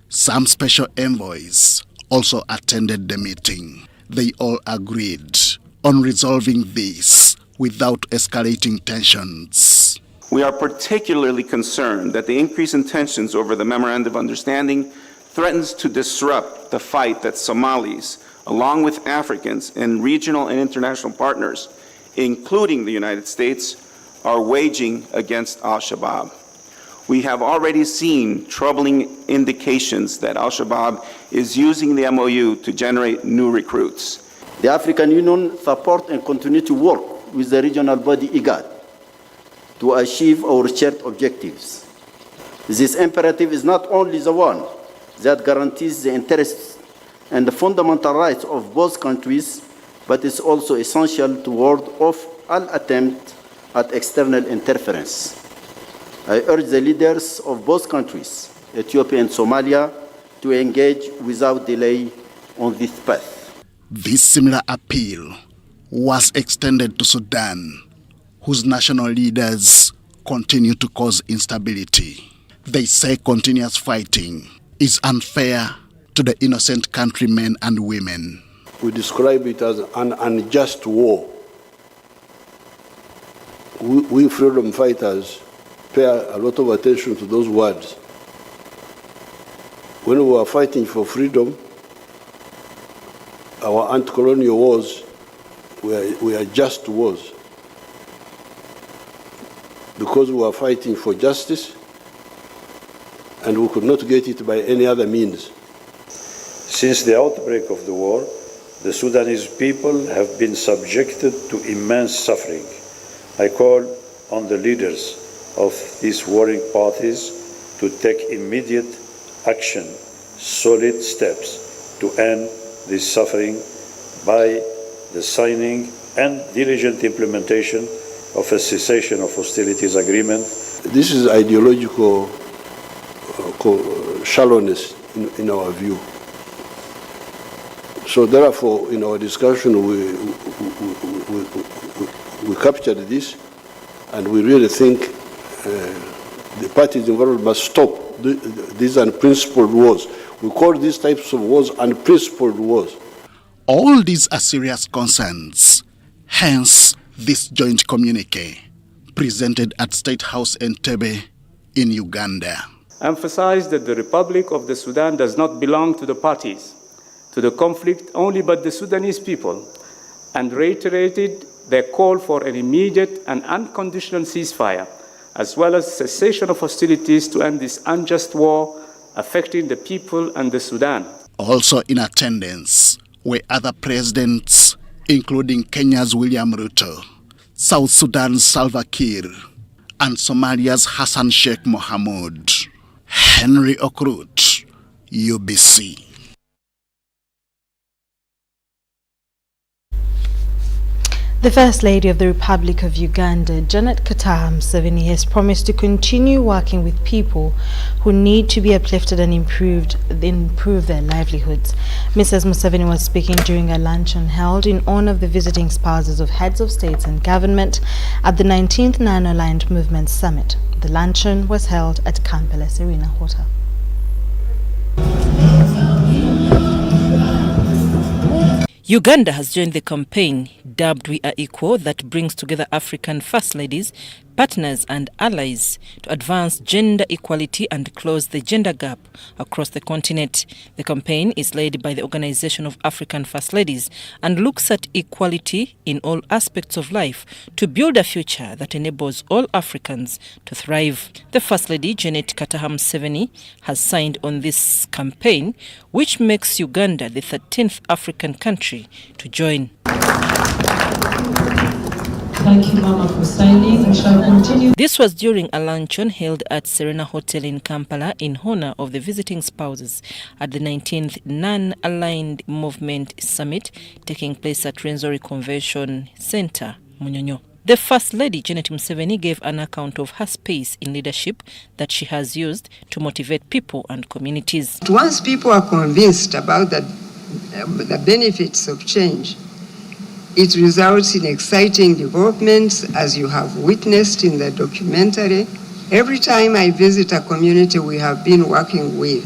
Some special envoys also attended the meeting. They all agreed on resolving this without escalating tensions. We are particularly concerned that the increase in tensions over the Memorandum of Understanding threatens to disrupt the fight that Somalis, along with Africans and regional and international partners, including the United States, are waging against al-Shabaab. We have already seen troubling indications that al-Shabaab is using the MOU to generate new recruits. The African Union support and continue to work with the regional body IGAD to achieve our shared objectives. This imperative is not only the one that guarantees the interests and the fundamental rights of both countries, but is also essential to ward off all attempt at external interference. I urge the leaders of both countries, Ethiopia and Somalia, to engage without delay on this path. This similar appeal was extended to Sudan, whose national leaders continue to cause instability. They say continuous fighting is unfair to the innocent countrymen and women. We describe it as an unjust war. We freedom fighters pay a lot of attention to those words. When we were fighting for freedom, our anti-colonial wars were just wars, because we were fighting for justice and we could not get it by any other means. Since the outbreak of the war, the Sudanese people have been subjected to immense suffering. I call on the leaders of these warring parties to take immediate action, solid steps to end this suffering by the signing and diligent implementation of a cessation of hostilities agreement. This is ideological shallowness in our view. So therefore, in our discussion, we captured this, and we really think the parties involved must stop these unprincipled wars. We call these types of wars unprincipled wars. All these are serious concerns. Hence, this joint communique presented at State House Entebbe in Uganda emphasized that the Republic of the Sudan does not belong to the parties to the conflict only but the Sudanese people, and reiterated their call for an immediate and unconditional ceasefire, as well as cessation of hostilities to end this unjust war affecting the people and the Sudan. Also in attendance were other presidents, including Kenya's William Ruto, South Sudan's Salva Kiir, and Somalia's Hassan Sheikh Mohamud. Henry Okrut, UBC. The First Lady of the Republic of Uganda, Janet Kataha Museveni, has promised to continue working with people who need to be uplifted and improve their livelihoods. Mrs. Museveni was speaking during a luncheon held in honor of the visiting spouses of heads of states and government at the 19th Non-Aligned Movement Summit. The luncheon was held at Kampala Serena Hotel. Uganda has joined the campaign dubbed We Are Equal that brings together African First Ladies, partners and allies to advance gender equality and close the gender gap across the continent. The campaign is led by the Organization of African First Ladies and looks at equality in all aspects of life to build a future that enables all Africans to thrive. The First Lady, Janet Kataha Museveni, has signed on this campaign, which makes Uganda the 13th African country to join. Thank you, Mama, for signing. We shall continue. This was during a luncheon held at Serena Hotel in Kampala in honor of the visiting spouses at the 19th Non-Aligned Movement Summit taking place at Rotary Convention Center, Munyonyo. The First Lady, Janet Museveni, gave an account of her space in leadership that she has used to motivate people and communities. Once people are convinced about the benefits of change, it results in exciting developments, as you have witnessed in the documentary. Every time I visit a community we have been working with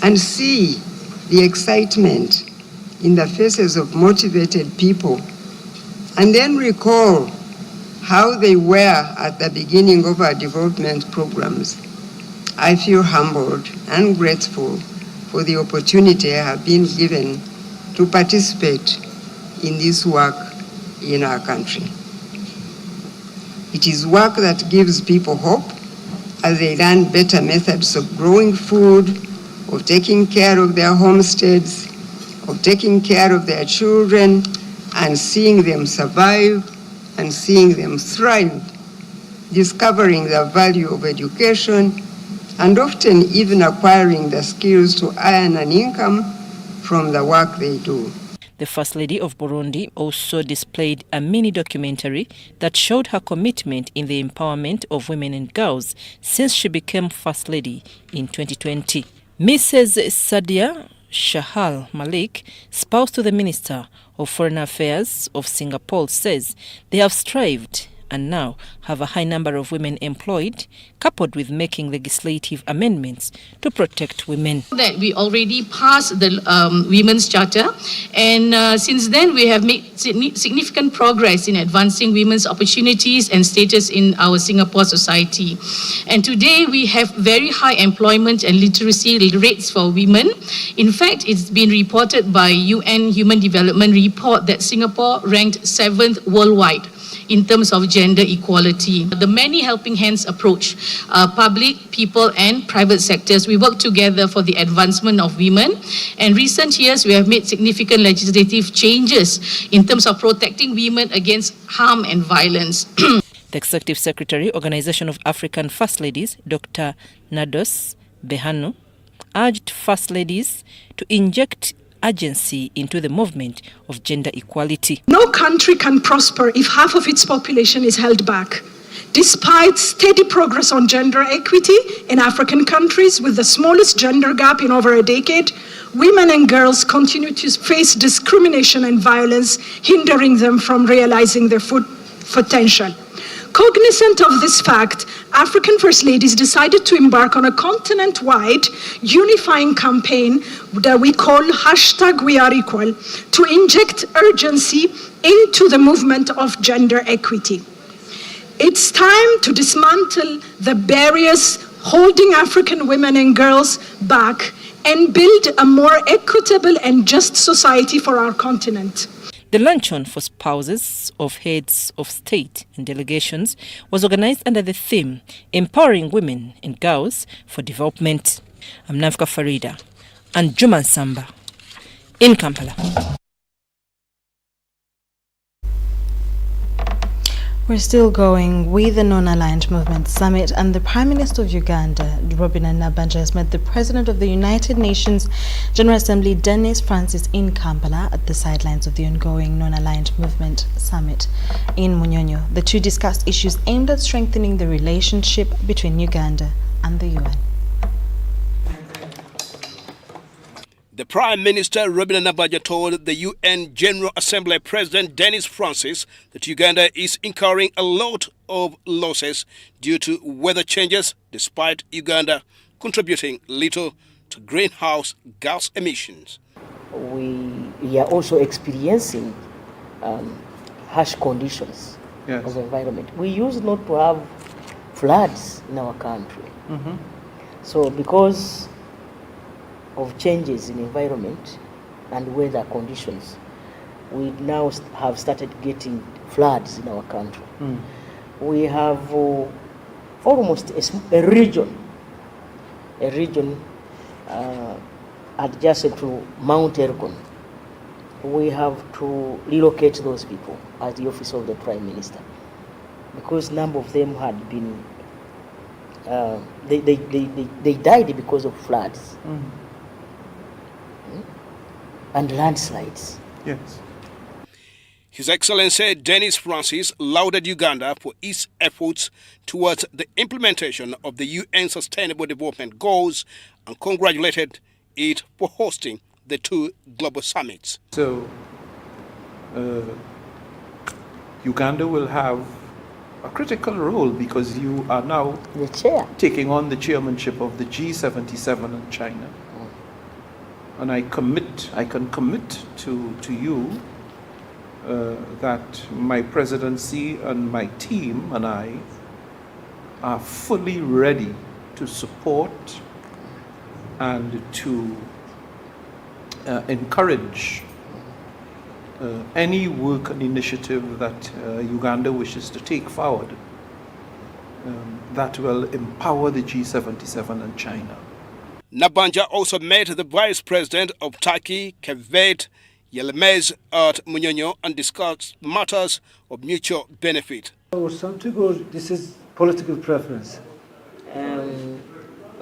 and see the excitement in the faces of motivated people, and then recall how they were at the beginning of our development programs, I feel humbled and grateful for the opportunity I have been given to participate in this work in our country. It is work that gives people hope as they learn better methods of growing food, of taking care of their homesteads, of taking care of their children, and seeing them survive and seeing them thrive, discovering the value of education, and often even acquiring the skills to earn an income from the work they do. The First Lady of Burundi also displayed a mini documentary that showed her commitment in the empowerment of women and girls since she became First Lady in 2020. Mrs. Sadia Shahal Malik, spouse to the Minister of Foreign Affairs of Singapore, says they have strived and now have a high number of women employed, coupled with making legislative amendments to protect women. That we already passed the Women's Charter, and since then we have made significant progress in advancing women's opportunities and status in our Singapore society. And today we have very high employment and literacy rates for women. In fact, it's been reported by UN Human Development Report that Singapore ranked 7th worldwide in terms of gender equality. The many helping hands approach, public, people and private sectors, we work together for the advancement of women. And recent years, we have made significant legislative changes in terms of protecting women against harm and violence. The Executive Secretary, Organization of African First Ladies, Dr. Nados Behanu, urged First Ladies to inject urgency into the movement of gender equality. No country can prosper if half of its population is held back. Despite steady progress on gender equity in African countries with the smallest gender gap in over a decade, women and girls continue to face discrimination and violence, hindering them from realizing their full potential. Cognizant of this fact, African First Ladies decided to embark on a continent-wide unifying campaign that we call #WeAreEqual to inject urgency into the movement of gender equity. It's time to dismantle the barriers holding African women and girls back and build a more equitable and just society for our continent. The luncheon for spouses of heads of state and delegations was organized under the theme Empowering Women and Girls for Development. I'm Navka Farida and Juma Samba in Kampala. We're still going with the Non-Aligned Movement Summit, and the Prime Minister of Uganda, Robin Nabanja, has met the President of the United Nations General Assembly, Denis Francis, in Kampala at the sidelines of the ongoing Non-Aligned Movement Summit in Munyonyo. The two discussed issues aimed at strengthening the relationship between Uganda and the UN. The Prime Minister, Robin Nabanja, told the UN General Assembly President Denis Francis that Uganda is incurring a lot of losses due to weather changes, despite Uganda contributing little to greenhouse gas emissions. We are also experiencing harsh conditions of the environment. We used not to have floods in our country. So because of changes in environment and weather conditions, we now have started getting floods in our country. We have almost a region adjacent to Mount Elgon. We have to relocate those people at the office of the Prime Minister. because a number of them had been, they died because of floods and landslides. Yes. His Excellency Denis Francis lauded Uganda for its efforts towards the implementation of the UN Sustainable Development Goals and congratulated it for hosting the two global summits. So, Uganda will have a critical role because you are now the chair, taking on the chairmanship of the G77 in China. And I can commit to you that my presidency and my team and I are fully ready to support and to encourage any work and initiative that Uganda wishes to take forward that will empower the G77 and China. Nabanja also met the Vice President of Turkey, Kevet Yilmaz, at Munyonyo and discussed matters of mutual benefit. Something, or this is political preference?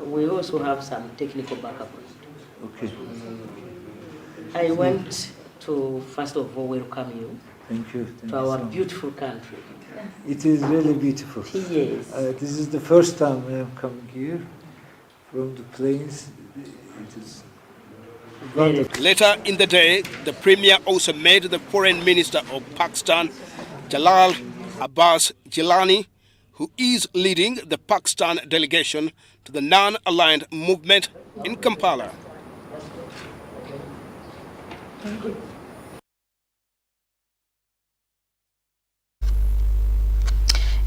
We also have some technical backup. Okay. I want to first of all welcome you. Thank you. To our beautiful country. It is really beautiful. Yes. This is the first time I am coming here from the plains. It is wonderful. Later in the day, the Premier also met the Foreign Minister of Pakistan, Jalal Abbas Jilani, who is leading the Pakistan delegation to the non-aligned movement in Kampala.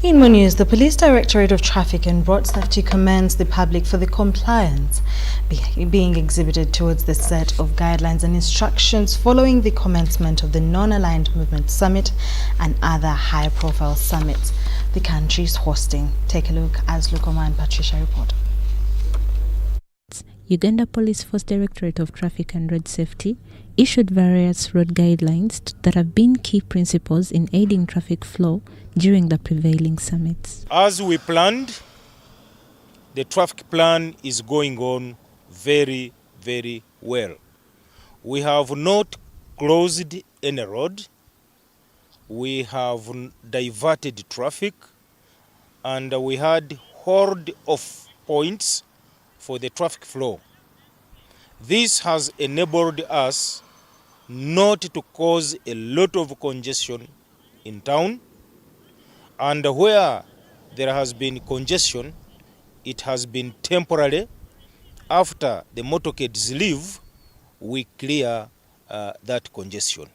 In more news, the Police Directorate of Traffic and Road Safety commends the public for the compliance being exhibited towards the set of guidelines and instructions following the commencement of the Non-Aligned Movement Summit and other high-profile summits the country is hosting. Take a look as Lukoma and Patricia report. Uganda Police Force Directorate of Traffic and Road Safety issued various road guidelines that have been key principles in aiding traffic flow during the prevailing summits. As we planned, the traffic plan is going on very, very well. We have not closed any road. We have diverted traffic, and we had horde of points for the traffic flow. This has enabled us not to cause a lot of congestion in town, and where there has been congestion, it has been temporary. After the motorcades leave, we clear that congestion.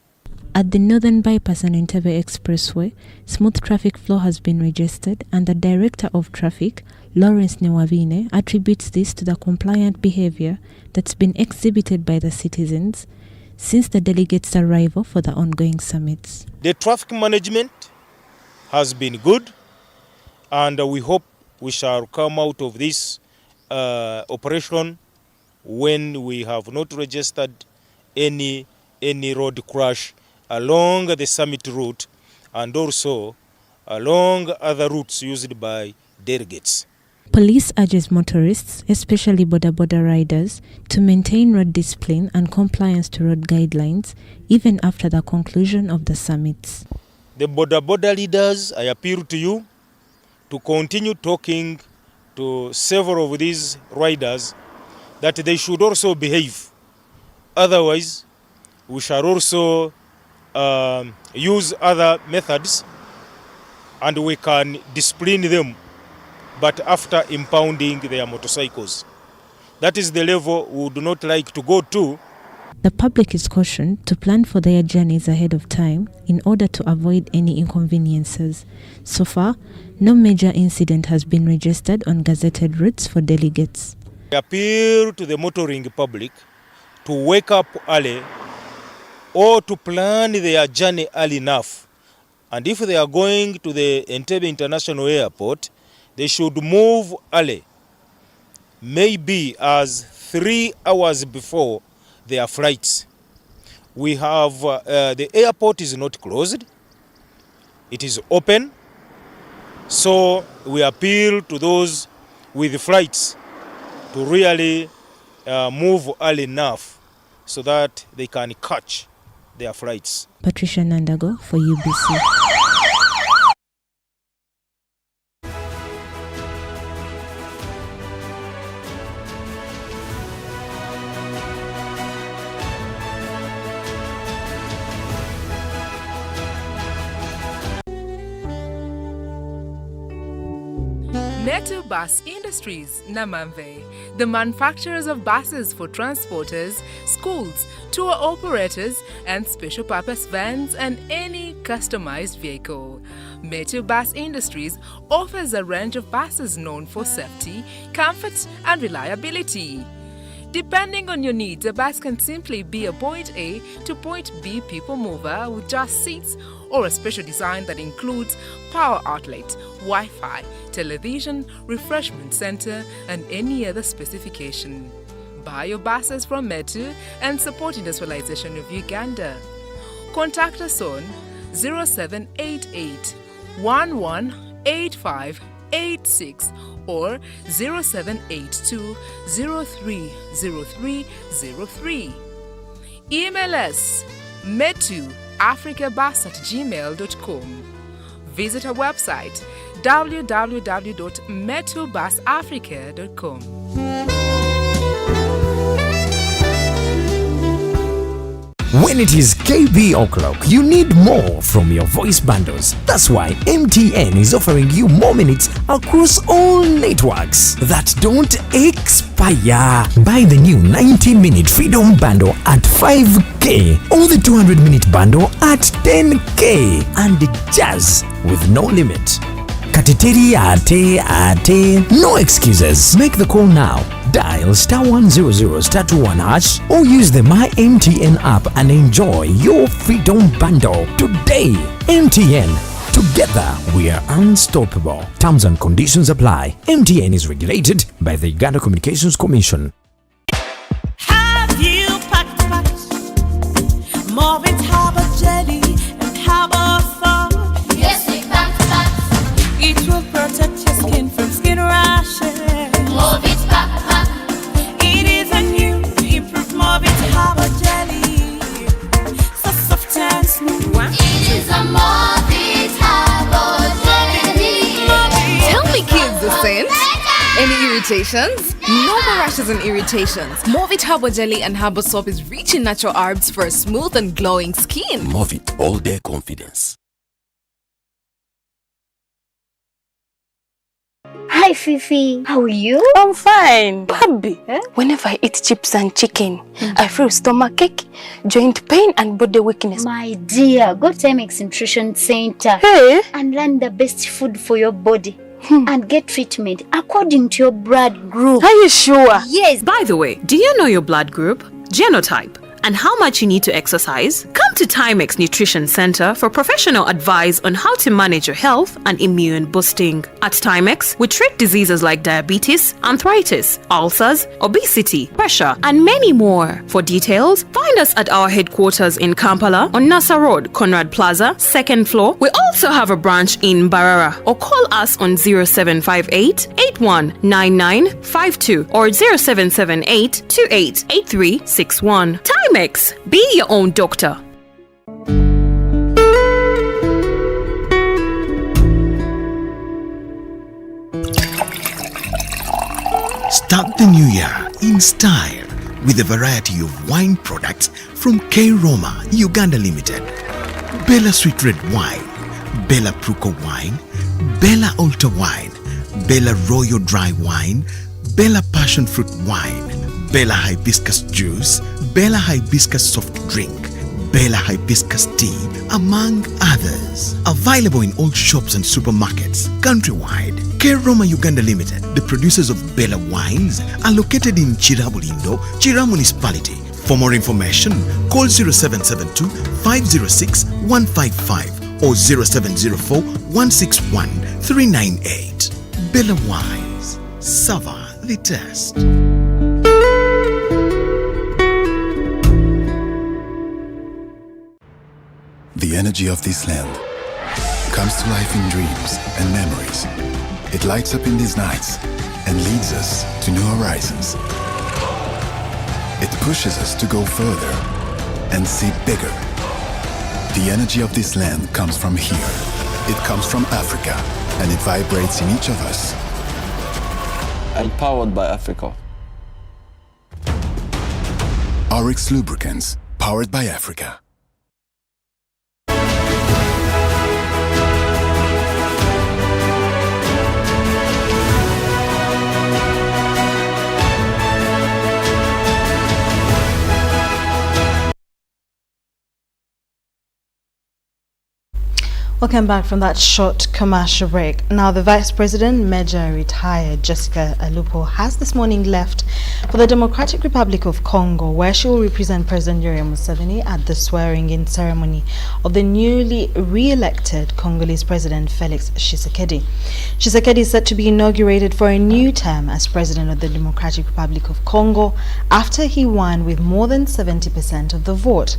At the Northern Bypass and Entebbe Expressway, smooth traffic flow has been registered, and the Director of Traffic, Lawrence Newabine, attributes this to the compliant behavior that's been exhibited by the citizens since the delegates' arrival for the ongoing summits. The traffic management has been good, and we hope we shall come out of this operation when we have not registered any road crash along the summit route and also along other routes used by delegates. Police urges motorists, especially border riders, to maintain road discipline and compliance to road guidelines even after the conclusion of the summits. The border leaders, I appeal to you to continue talking to several of these riders that they should also behave. Otherwise, we shall also use other methods and we can discipline them, but after impounding their motorcycles. That is the level we would not like to go to. The public is cautioned to plan for their journeys ahead of time in order to avoid any inconveniences. So far, no major incident has been registered on gazetted routes for delegates. I appeal to the motoring public to wake up early or to plan their journey early enough. And if they are going to the Entebbe International Airport, they should move early, maybe as 3 hours before their flights. We have, the airport is not closed, it is open, So we appeal to those with flights to really move early enough so that they can catch their flights. Patricia Nandago for UBC. Metu Bus Industries, Namamve, the manufacturers of buses for transporters, schools, tour operators, and special purpose vans and any customized vehicle. Metu Bus Industries offers a range of buses known for safety, comfort, and reliability. Depending on your needs, a bus can simply be a point A to point B people mover with just seats, or a special design that includes power outlet, Wi-Fi, television, refreshment center, and any other specification. Buy your buses from Metu and support industrialization of Uganda. Contact us on 0788 118586 or 0782 030303. Email us metuafricabus@gmail.com. Visit our website www.metubusafrica.com. When it is KB o'clock, you need more from your voice bundles. That's why MTN is offering you more minutes across all networks that don't expire. Buy the new 90-minute Freedom Bundle at 5K or the 200-minute bundle at 10K and just with no limit. Kateteri ate, no excuses. Make the call now. Dial *100*21# or use the My MTN app and enjoy your Freedom Bundle today. MTN. Together we are unstoppable. Terms and conditions apply. MTN is regulated by the Uganda Communications Commission. Have you packed more with Harbour jelly and Harbour foam? Yes, we packed. It will protect your skin from skin rashes. More with pack. It is a new improved more with Harbour jelly. So soft and smooth. It is a more with Harbour jelly. Tell me, kids, the sense. Any irritations? No more rashes and irritations. Movit Herbal Jelly and Herbal Soap is rich in natural herbs for a smooth and glowing skin. Movit all day confidence. Hi Fifi, how are you? I'm fine. Baby, whenever I eat chips and chicken, I feel stomachache, joint pain and body weakness. My dear, go to Timex Nutrition Center and learn the best food for your body. And get treatment according to your blood group. Are you sure? Yes. By the way, do you know your blood group, genotype, and how much you need to exercise? Come to Timex Nutrition Center for professional advice on how to manage your health and immune boosting. At Timex, we treat diseases like diabetes, arthritis, ulcers, obesity, pressure, and many more. For details, find us at our headquarters in Kampala on Nasa Road, Conrad Plaza, 2nd floor. We also have a branch in Barara, or call us on 0758 819952 or 0778 288361. Timex, be your own doctor. Start the new year in style with a variety of wine products from K Roma Uganda Limited. Bella Sweet Red Wine, Bella Pruko Wine, Bella Alta Wine, Bella Royal Dry Wine, Bella Passion Fruit Wine, Bella Hibiscus Juice, Bella Hibiscus Soft Drink, Bella Hibiscus Tea, among others. Available in all shops and supermarkets countrywide. K Roma Uganda Limited, the producers of Bella Wines, are located in Chirabulindo, Chira Municipality. For more information, call 0772 506 155 or 0704 161 398. Bella Wines, savor the taste. The energy of this land comes to life in dreams and memories. It lights up in these nights and leads us to new horizons. It pushes us to go further and see bigger. The energy of this land comes from here. It comes from Africa, and it vibrates in each of us. Empowered by Africa. Oryx Lubricants, powered by Africa. Welcome back from that short commercial break. Now, the Vice President, Major retired Jessica Alupo, has this morning left for the Democratic Republic of Congo, where she will represent President Museveni at the swearing-in ceremony of the newly re-elected Congolese President Felix Tshisekedi. Tshisekedi is set to be inaugurated for a new term as President of the Democratic Republic of Congo after he won with more than 70% of the vote.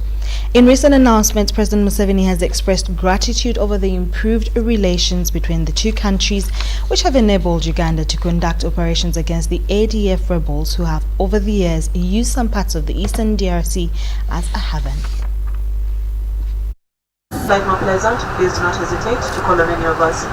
In recent announcements, President Museveni has expressed gratitude over the improved relations between the two countries, which have enabled Uganda to conduct operations against the ADF rebels who have over the years used some parts of the eastern DRC as a haven. Like more pleasant, please do not hesitate to call on any of us.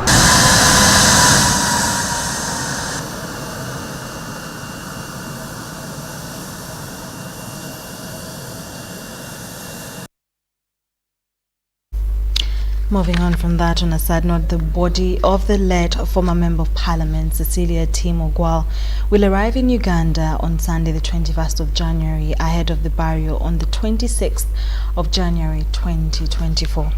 Moving on from that, on a sad note, the body of the late former Member of Parliament, Cecilia Ogwal, will arrive in Uganda on Sunday, the 21st of January, ahead of the burial on the 26th of January 2024.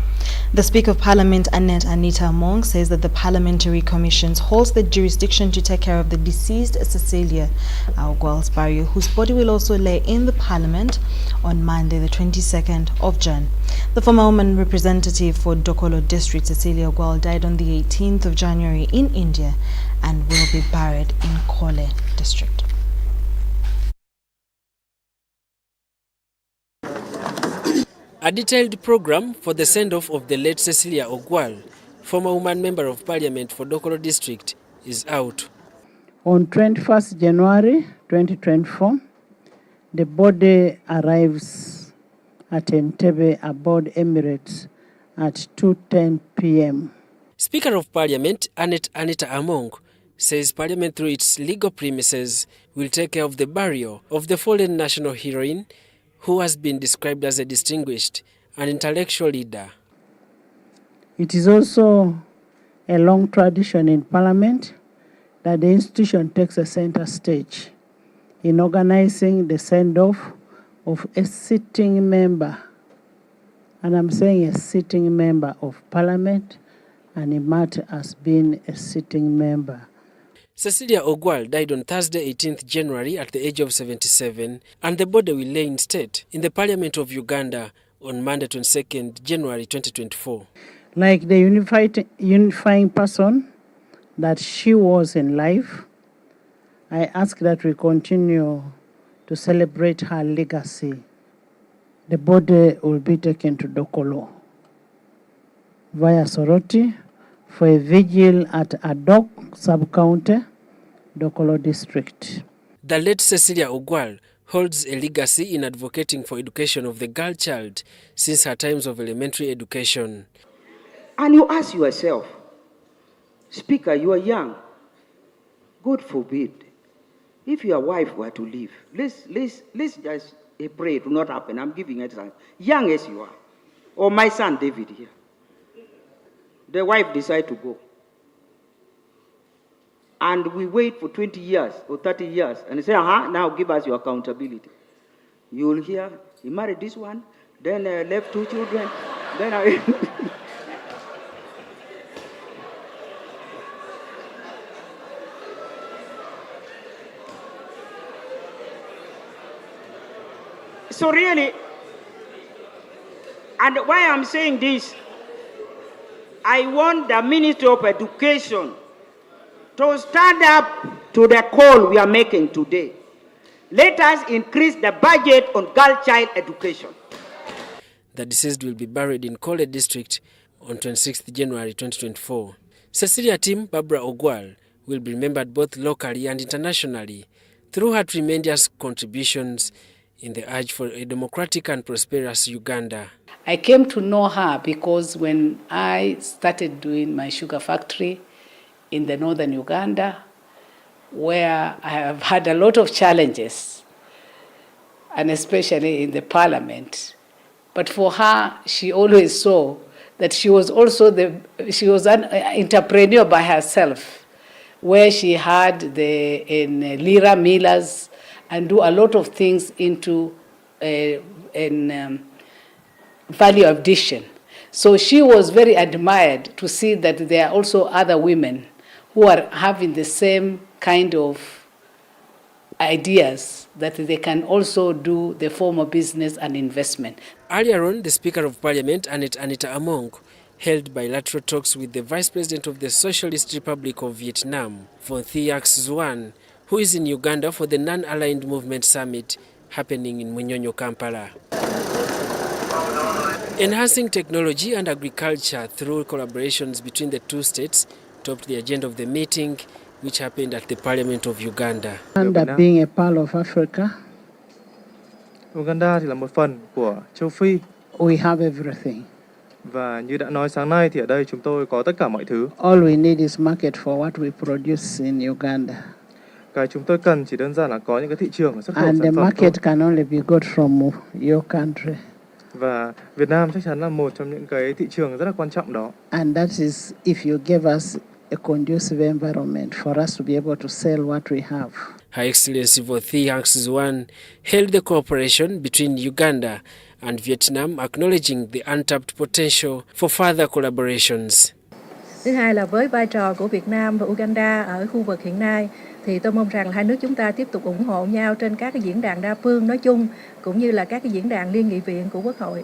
The Speaker of Parliament, Annette Anita Among, says that the Parliamentary Commission holds the jurisdiction to take care of the deceased Cecilia Ogwal's burial, whose body will also lay in the Parliament on Monday, the 22nd of Jan. The former woman representative for Dokolo District, Cecilia Ogwal, died on the 18th of January in India and will be buried in Kole District. A detailed program for the send-off of the late Cecilia Ogwal, former woman member of parliament for Dokolo District, is out. On 21st January 2024, the body arrives at Entebbe aboard Emirates at 2:10 p.m. Speaker of Parliament, Annette Anita Among, says Parliament through its legal premises will take care of the burial of the fallen national heroine who has been described as a distinguished and intellectual leader. It is also a long tradition in Parliament that the institution takes a center stage in organizing the send-off of a sitting member, and I'm saying a sitting member of Parliament, and it might has been a sitting member. Cecilia Ogwal died on Thursday, 18th January at the age of 77, and the body will lay in state in the Parliament of Uganda on Monday, 22nd January 2024. Like the unifying person that she was in life, I ask that we continue to celebrate her legacy. The body will be taken to Dokolo via Soroti for a vigil at Adok sub-county, Dokolo District. The late Cecilia Ogwal holds a legacy in advocating for education of the girl child since her times of elementary education. And you ask yourself, Speaker, you are young. God forbid, if your wife were to leave, let's just pray it will not happen. I'm giving it time. Young as you are, or my son David here. The wife decide to go. And we wait for 20 years or 30 years and say, now give us your accountability. You will hear, he married this one, then left 2 children, then I... So really, and why I'm saying this, I want the Ministry of Education to stand up to the call we are making today. Let us increase the budget on girl child education. The deceased will be buried in Kole District on 26th January 2024. Cecilia team Barbara Ogwal will be remembered both locally and internationally through her tremendous contributions in the urge for a democratic and prosperous Uganda. I came to know her because when I started doing my sugar factory in the northern Uganda, where I have had a lot of challenges, and especially in the parliament. But for her, she always saw that she was an entrepreneur by herself, where she had in lira millers and do a lot of things into value addition. So she was very admired to see that there are also other women who are having the same kind of ideas, that they can also do the form of business and investment. Earlier on, the Speaker of Parliament, Anita Among, held bilateral talks with the Vice President of the Socialist Republic of Vietnam, Von Thiac Xuan, who is in Uganda for the Non-Aligned Movement Summit happening in Munyonyo, Kampala. Enhancing technology and agriculture through collaborations between the two states topped the agenda of the meeting, which happened at the Parliament of Uganda. Uganda being a part of Africa, Uganda thì là một phần của châu Phi. We have everything. Và như đã nói sáng nay thì ở đây chúng tôi có tất cả mọi thứ. All we need is market for what we produce in Uganda. Cái chúng tôi cần chỉ đơn giản là có những cái thị trường xuất khẩu And sản the phẩm market tốt. can only be good from your country. Và Việt Nam chắc chắn là một trong những cái thị trường rất là quan trọng đó. And that is if you give us a conducive environment for us to be able to sell what we have. Her Excellency Von Thiac Xuan held the cooperation between Uganda and Vietnam, acknowledging the untapped potential for further collaborations. Thứ hai là với vai trò của Việt Nam và Uganda ở khu vực hiện nay, thì tôi mong rằng hai nước chúng ta tiếp tục ủng hộ nhau trên các cái diễn đàn đa phương nói chung, cũng như là các cái diễn đàn liên nghị viện của Quốc hội.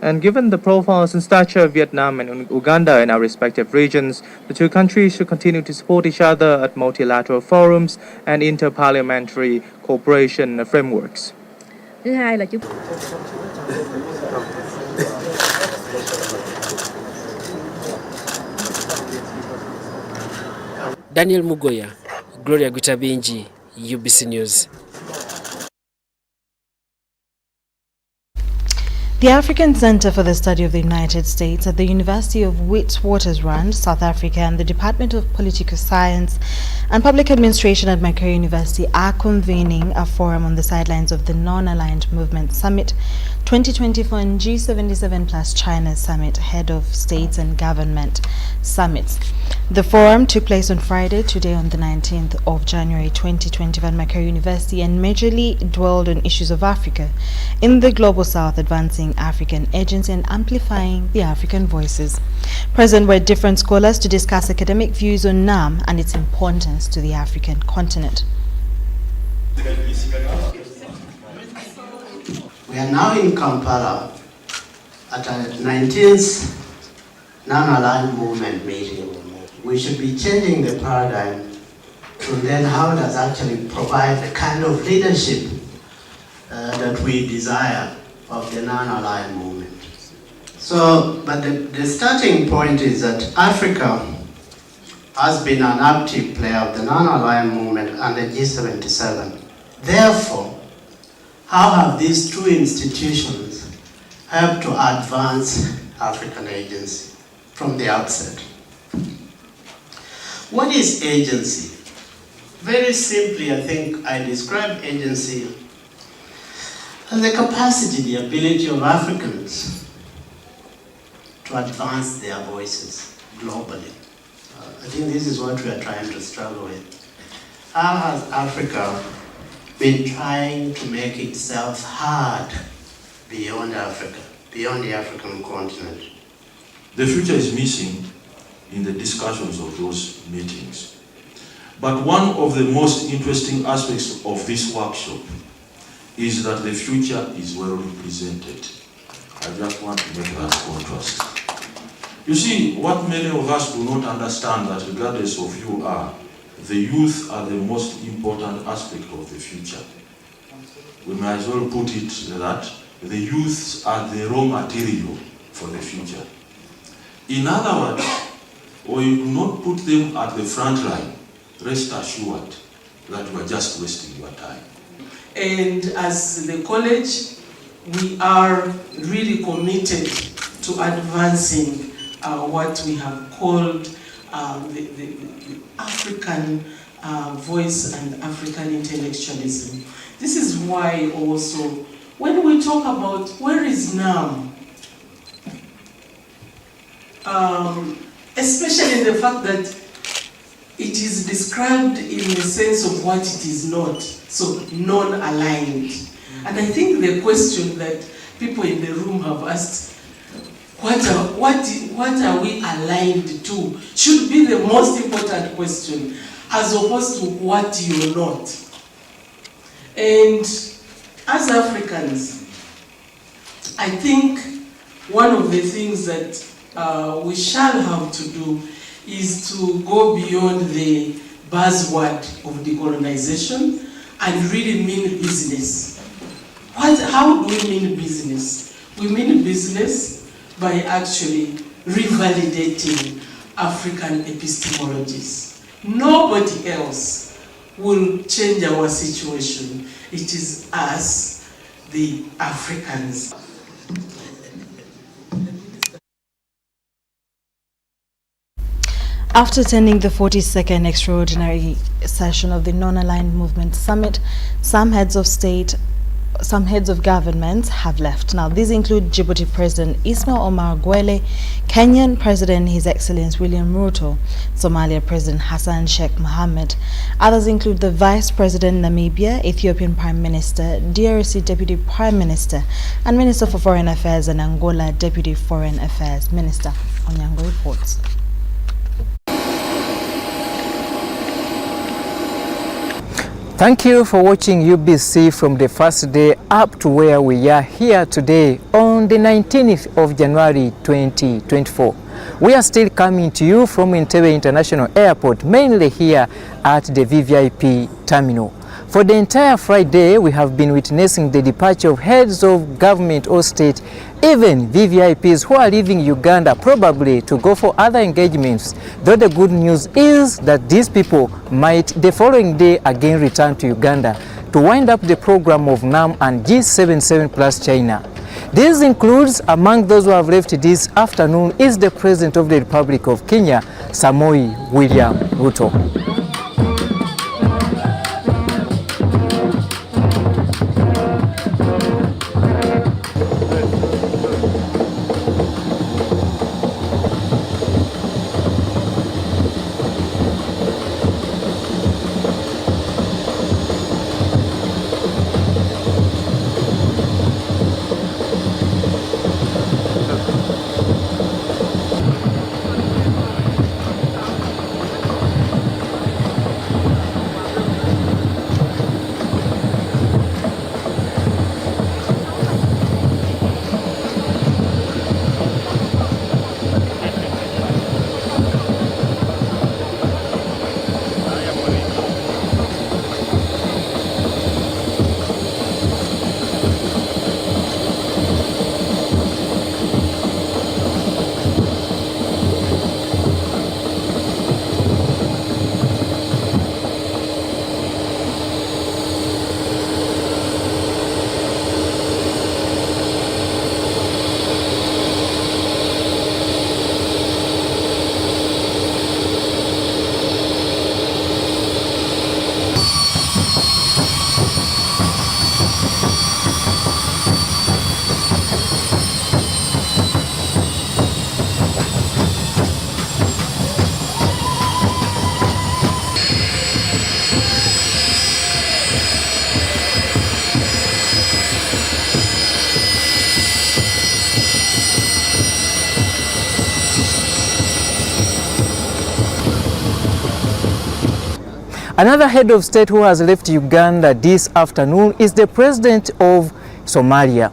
And given the profiles and stature of Vietnam and Uganda in our respective regions, the two countries should continue to support each other at multilateral forums and interparliamentary cooperation frameworks. Thứ hai là chúng Daniel Mugoya, Gloria Gutabinji, UBC News. The African Center for the Study of the United States at the University of Witwatersrand, South Africa, and the Department of Political Science and Public Administration at Macquarie University are convening a forum on the sidelines of the Non-Aligned Movement Summit 2024 and G77 plus China Summit, Head of States and Government Summits. The forum took place on Friday, today on the 19th of January 2025 at Macquarie University, and majorly dwelled on issues of Africa in the Global South, advancing African agency and amplifying the African voices. Present were different scholars to discuss academic views on NAM and its importance to the African continent. We are now in Kampala at a 19th Non-Aligned Movement meeting. We should be changing the paradigm to then how does actually provide the kind of leadership that we desire of the non-aligned movement. So, but the starting point is that Africa has been an active player of the non-aligned movement and the G77. Therefore, how have these two institutions helped to advance African agency from the outset? What is agency? Very simply, I think I describe agency as the capacity, the ability of Africans to advance their voices globally. I think this is what we are trying to struggle with. How has Africa been trying to make itself heard beyond Africa, beyond the African continent? The future is missing in the discussions of those meetings. But one of the most interesting aspects of this workshop is that the future is well represented. I just want to make that contrast. You see, what many of us do not understand, that regardless of who you are, the youth are the most important aspect of the future. We might as well put it that the youths are the raw material for the future. In other words, or you do not put them at the front line, rest assured that you are just wasting your time. And as the college, we are really committed to advancing what we have called the African voice and African intellectualism. This is why also, when we talk about where is NAM, especially the fact that it is described in the sense of what it is not, so non-aligned. And I think the question that people in the room have asked, what are we aligned to, should be the most important question, as opposed to what you're not. And as Africans, I think one of the things that we shall have to do is to go beyond the buzzword of decolonization and really mean business. How do we mean business? We mean business by actually revalidating African epistemologies. Nobody else will change our situation. It is us, the Africans. After attending the 42nd extraordinary session of the Non-Aligned Movement Summit, some heads of governments have left. Now, these include Djibouti President Ismail Omar Gwele, Kenyan President His Excellency William Ruto, Somalia President Hassan Sheikh Mohammed. Others include the Vice President Namibia, Ethiopian Prime Minister, DRC Deputy Prime Minister, and Minister for Foreign Affairs, and Angola Deputy Foreign Affairs Minister. Onyango reports. Thank you for watching UBC from the first day up to where we are here today on the 19th of January 2024. We are still coming to you from Entebbe International Airport, mainly here at the VVIP terminal. For the entire Friday, we have been witnessing the departure of heads of government or state, even VVIPs who are leaving Uganda probably to go for other engagements. Though the good news is that these people might the following day again return to Uganda to wind up the program of NAM and G77 plus China. This includes, among those who have left this afternoon, is the President of the Republic of Kenya, Samoei William Ruto. Another head of state who has left Uganda this afternoon is the President of Somalia.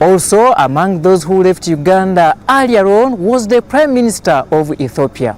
Also, among those who left Uganda earlier on was the Prime Minister of Ethiopia.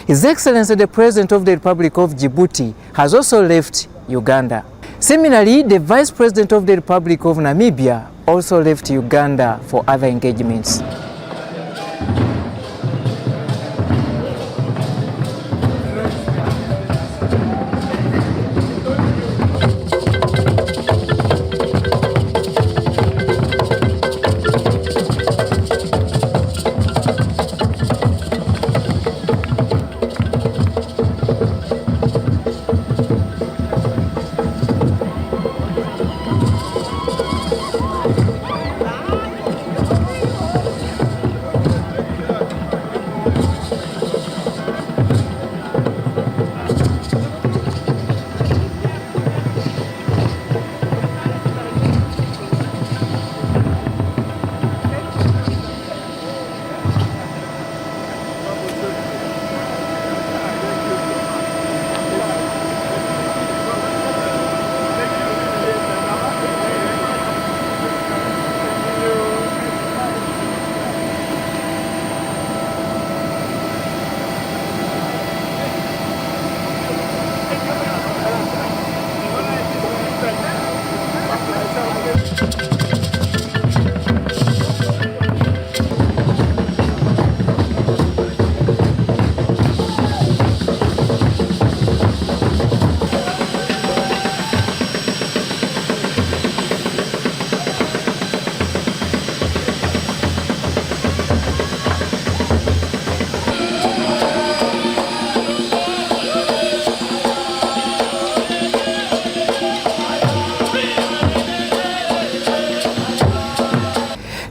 His Excellency the President of the Republic of Djibouti has also left Uganda. Similarly, the Vice President of the Republic of Namibia also left Uganda for other engagements.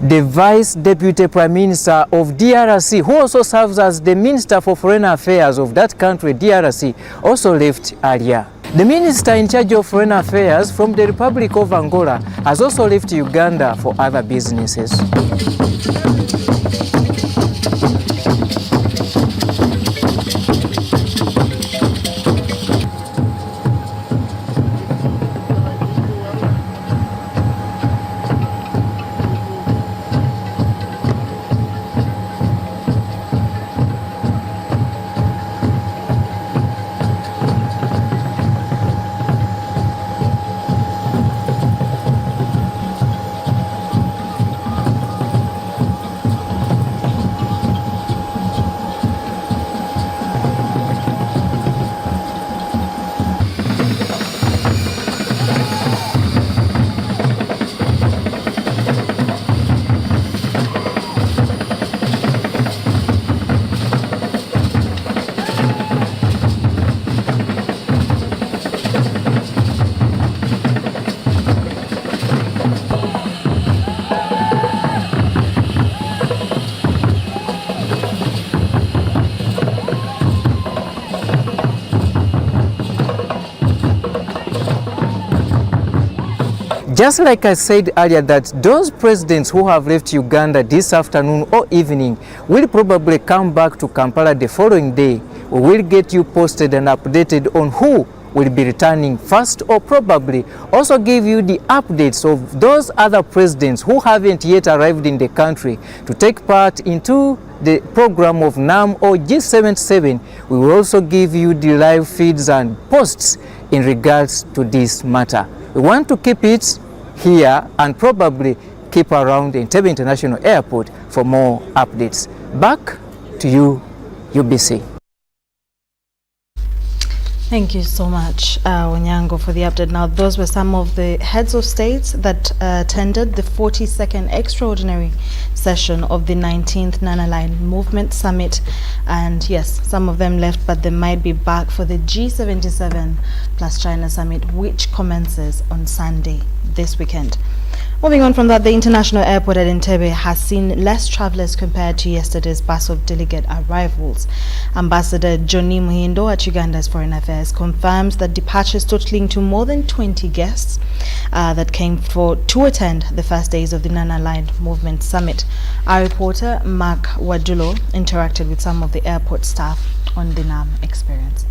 The Vice Deputy Prime Minister of DRC, who also serves as the Minister for Foreign Affairs of that country, DRC, also left earlier. The Minister in charge of Foreign Affairs from the Republic of Angola has also left Uganda for other businesses. Just like I said earlier, that those presidents who have left Uganda this afternoon or evening will probably come back to Kampala the following day. We will get you posted and updated on who will be returning first, or probably also give you the updates of those other presidents who haven't yet arrived in the country to take part into the program of NAM or G77. We will also give you the live feeds and posts in regards to this matter. We want to keep it here and probably keep around Entebbe International Airport for more updates. Back to you, UBC. Thank you so much, Onyango, for the update. Now, those were some of the heads of states that attended the 42nd extraordinary session of the 19th Non-Aligned Movement Summit. And yes, some of them left, but they might be back for the G77 plus China Summit, which commences on Sunday this weekend. Moving on from that, the international airport at Entebbe has seen less travelers compared to yesterday's bus of delegate arrivals. Ambassador Johnny Muhindo at Uganda's Foreign Affairs confirms that departures totaling to more than 20 guests that came to attend the first days of the Non-Aligned Movement Summit. Our reporter Mark Wadulo interacted with some of the airport staff on the NAM experience.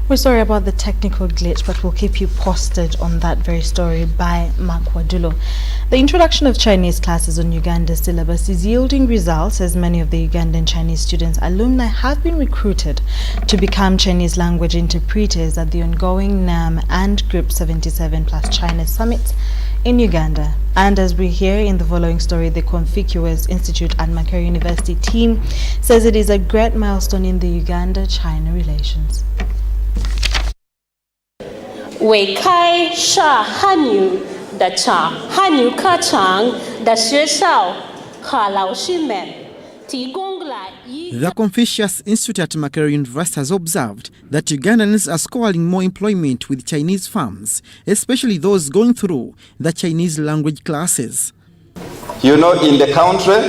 We're sorry about the technical glitch, but we'll keep you posted on that very story by Mark Wadulo. The introduction of Chinese classes on Uganda's syllabus is yielding results, as many of the Ugandan Chinese students alumni have been recruited to become Chinese language interpreters at the ongoing NAM and Group 77 plus China summits in Uganda. And as we hear in the following story, the Confucius Institute and Makerere University team says it is a great milestone in the Uganda-China relations. 为开设汉语的场汉语课程的学校和老师们提供了 The Confucius Institute at Makerere University has observed that Ugandans are scoring more employment with Chinese firms, especially those going through the Chinese language classes. You know, in the country,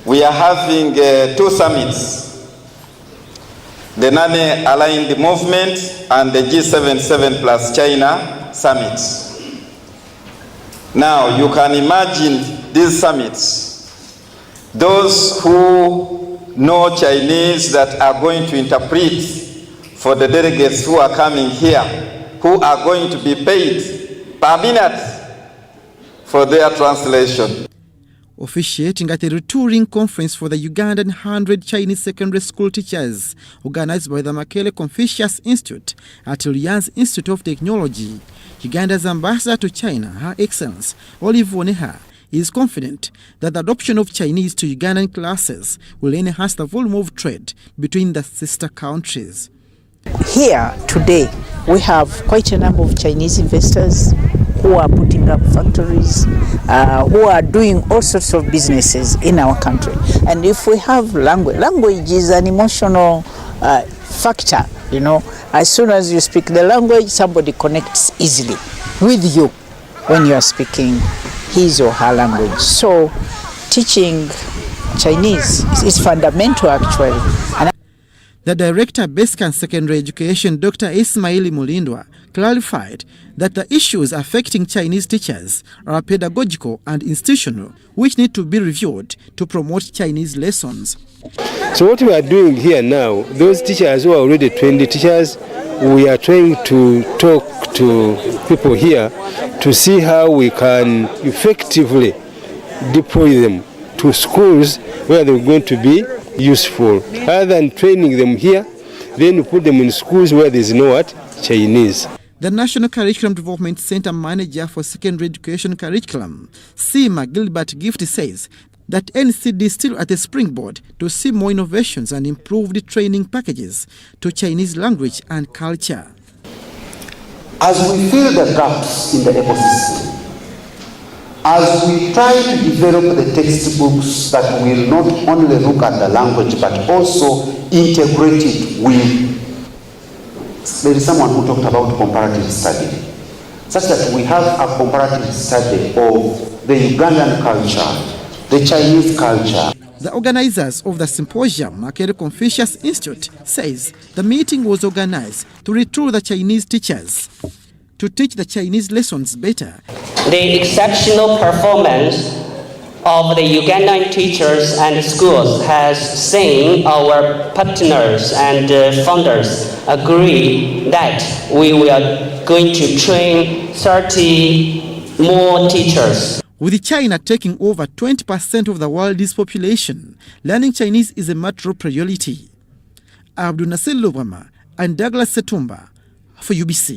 we are having 2 summits. The Non-Aligned Movement and the G77 plus China Summit. Now, you can imagine these summits. Those who know Chinese that are going to interpret for the delegates who are coming here, who are going to be paid per minute for their translation. Officiating at the retouring conference for the Ugandan 100 Chinese secondary school teachers, organized by the Makele Confucius Institute at Lian's Institute of Technology, Uganda's ambassador to China, Her Excellency Olive Woneha, is confident that the adoption of Chinese to Ugandan classes will enhance the volume of trade between the sister countries. Here today, we have quite a number of Chinese investors who are putting up factories, who are doing all sorts of businesses in our country. And if we have language is an emotional factor, you know. As soon as you speak the language, somebody connects easily with you when you are speaking his or her language. So teaching Chinese is fundamental actually. And the Director of Basic and Secondary Education, Dr. Ismaili Mulindwa, clarified that the issues affecting Chinese teachers are pedagogical and institutional, which need to be reviewed to promote Chinese lessons. So what we are doing here now, those teachers who are already trained teachers, we are trying to talk to people here to see how we can effectively deploy them to schools where they're going to be useful. Rather than training them here, then you put them in schools where there's no what? Chinese. The National Curriculum Development Center Manager for Secondary Education Curriculum, Sima Gilbert Gift, says that NCD is still at the springboard to see more innovations and improved training packages to Chinese language and culture. As we fill the gaps in the ecosystem, as we try to develop the textbooks that will not only look at the language but also integrate it with, there is someone who talked about comparative study, such that we have a comparative study of the Ugandan culture, the Chinese culture. The organizers of the symposium, Makere Confucius Institute, says the meeting was organized to retool the Chinese teachers to teach the Chinese lessons better. The exceptional performance of the Ugandan teachers and schools has seen our partners and funders agree that we were going to train 30 more teachers. With China taking over 20% of the world's population, learning Chinese is a matter of priority. Abdul Nasir Lubama and Douglas Setumba for UBC.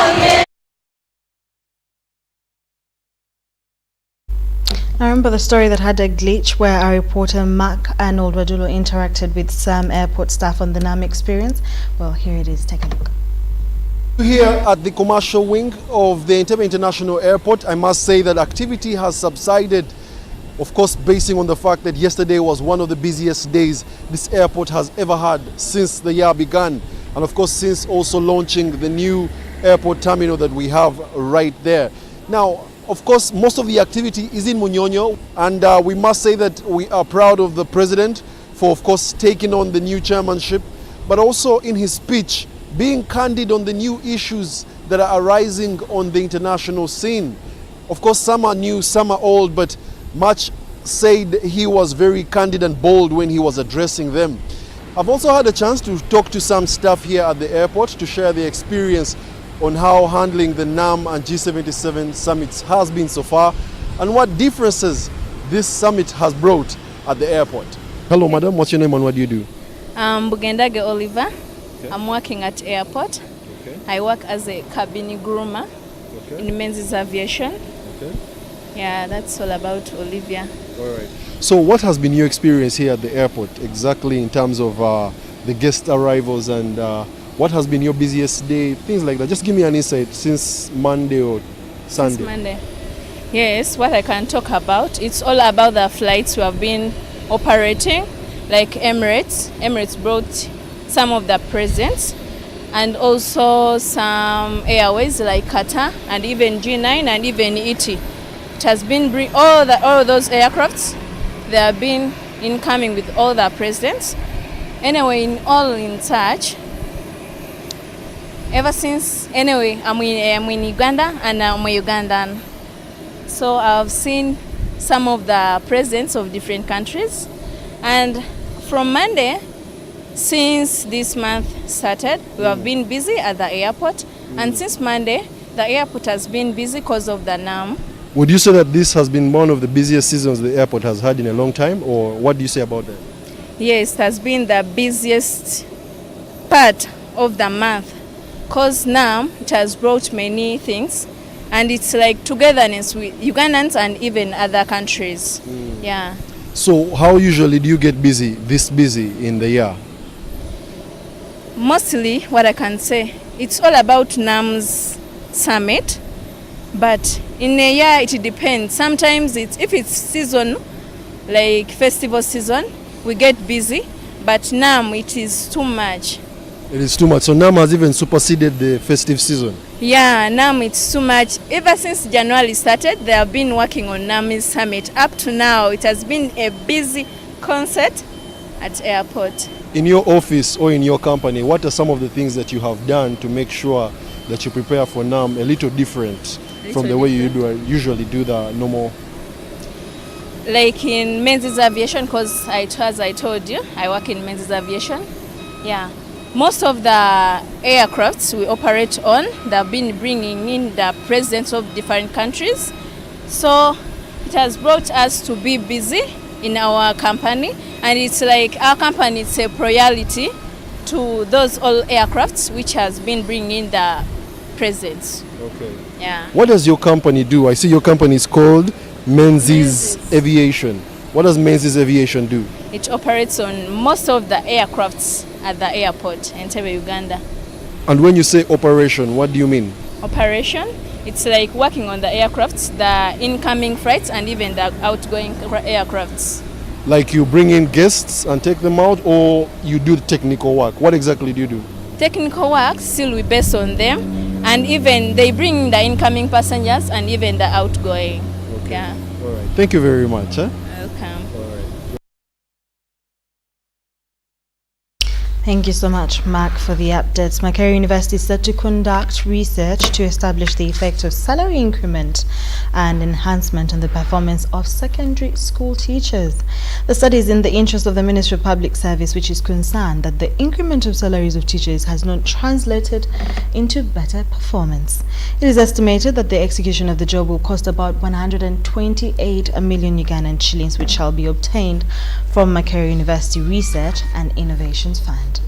I remember the story that had a glitch where our reporter Mark Arnold Wadulo interacted with some airport staff on the NAM experience. Well, here it is. Take a look. Here at the commercial wing of the Entebbe International Airport, I must say that activity has subsided, of course, basing on the fact that yesterday was one of the busiest days this airport has ever had since the year began. And of course, since also launching the new airport terminal that we have right there. Now, of course, most of the activity is in Munyonyo, and we must say that we are proud of the president for, of course, taking on the new chairmanship, but also in his speech, being candid on the new issues that are arising on the international scene. Of course, some are new, some are old, but much said he was very candid and bold when he was addressing them. I've also had a chance to talk to some staff here at the airport to share their experience on how handling the NAM and G77 summits has been so far and what differences this summit has brought at the airport. Hello, madam. What's your name and what do you do? Bugendage Oliver. Okay. I'm working at airport. Okay. I work as a cabin groomer in Menzies Aviation. Okay. Yeah, that's all about Olivia. All right. So what has been your experience here at the airport exactly in terms of the guest arrivals and what has been your busiest day, things like that? Just give me an insight since Monday or Sunday. Since Monday. Yes, what I can talk about, it's all about the flights we have been operating, like Emirates. Emirates brought some of the presents, and also some airways like Qatar and even G9 and even ET. It has been all those aircrafts. They have been incoming with all the presents. Anyway, in such. Ever since, anyway, I'm in Uganda and I'm a Ugandan. So I've seen some of the presidents of different countries. And from Monday, since this month started, we have been busy at the airport. And since Monday, the airport has been busy because of the NAM. Would you say that this has been one of the busiest seasons the airport has had in a long time, or what do you say about that? Yes, it has been the busiest part of the month because NAM, it has brought many things, and it's like togetherness with Ugandans and even other countries. Yeah. So how usually do you get this busy in the year? Mostly what I can say, it's all about NAM's summit, but in a year it depends. Sometimes if it's season, like festival season, we get busy, but NAM it is too much. It is too much. So NAM has even superseded the festive season. Yeah, NAM it's too much. Ever since January started, they have been working on NAM's summit. Up to now, it has been a busy concert at airport. In your office or in your company, what are some of the things that you have done to make sure that you prepare for NAM a little different from the way you usually do the normal? Like in men's aviation, because as I told you, I work in men's aviation. Yeah. Most of the aircrafts we operate on, they've been bringing in the presidents of different countries. So it has brought us to be busy in our company. And it's like our company, it's a priority to those all aircrafts which has been bringing in the presidents. Okay. Yeah. What does your company do? I see your company is called Menzies Aviation. What does Menzies Aviation do? It operates on most of the aircrafts at the airport in Entebbe, Uganda. And when you say operation, what do you mean? Operation, it's like working on the aircrafts, the incoming flights and even the outgoing aircrafts. Like you bring in guests and take them out, or you do the technical work? What exactly do you do? Technical work, still we base on them, and even they bring the incoming passengers and even the outgoing. Okay. Yeah. All right. Thank you very much. Welcome. Thank you so much, Mark, for the updates. Makerere University is set to conduct research to establish the effect of salary increment and enhancement on the performance of secondary school teachers. The study is in the interest of the Ministry of Public Service, which is concerned that the increment of salaries of teachers has not translated into better performance. It is estimated that the execution of the job will cost about 128 million Ugandan shillings, which shall be obtained from Makerere University Research and Innovations Fund.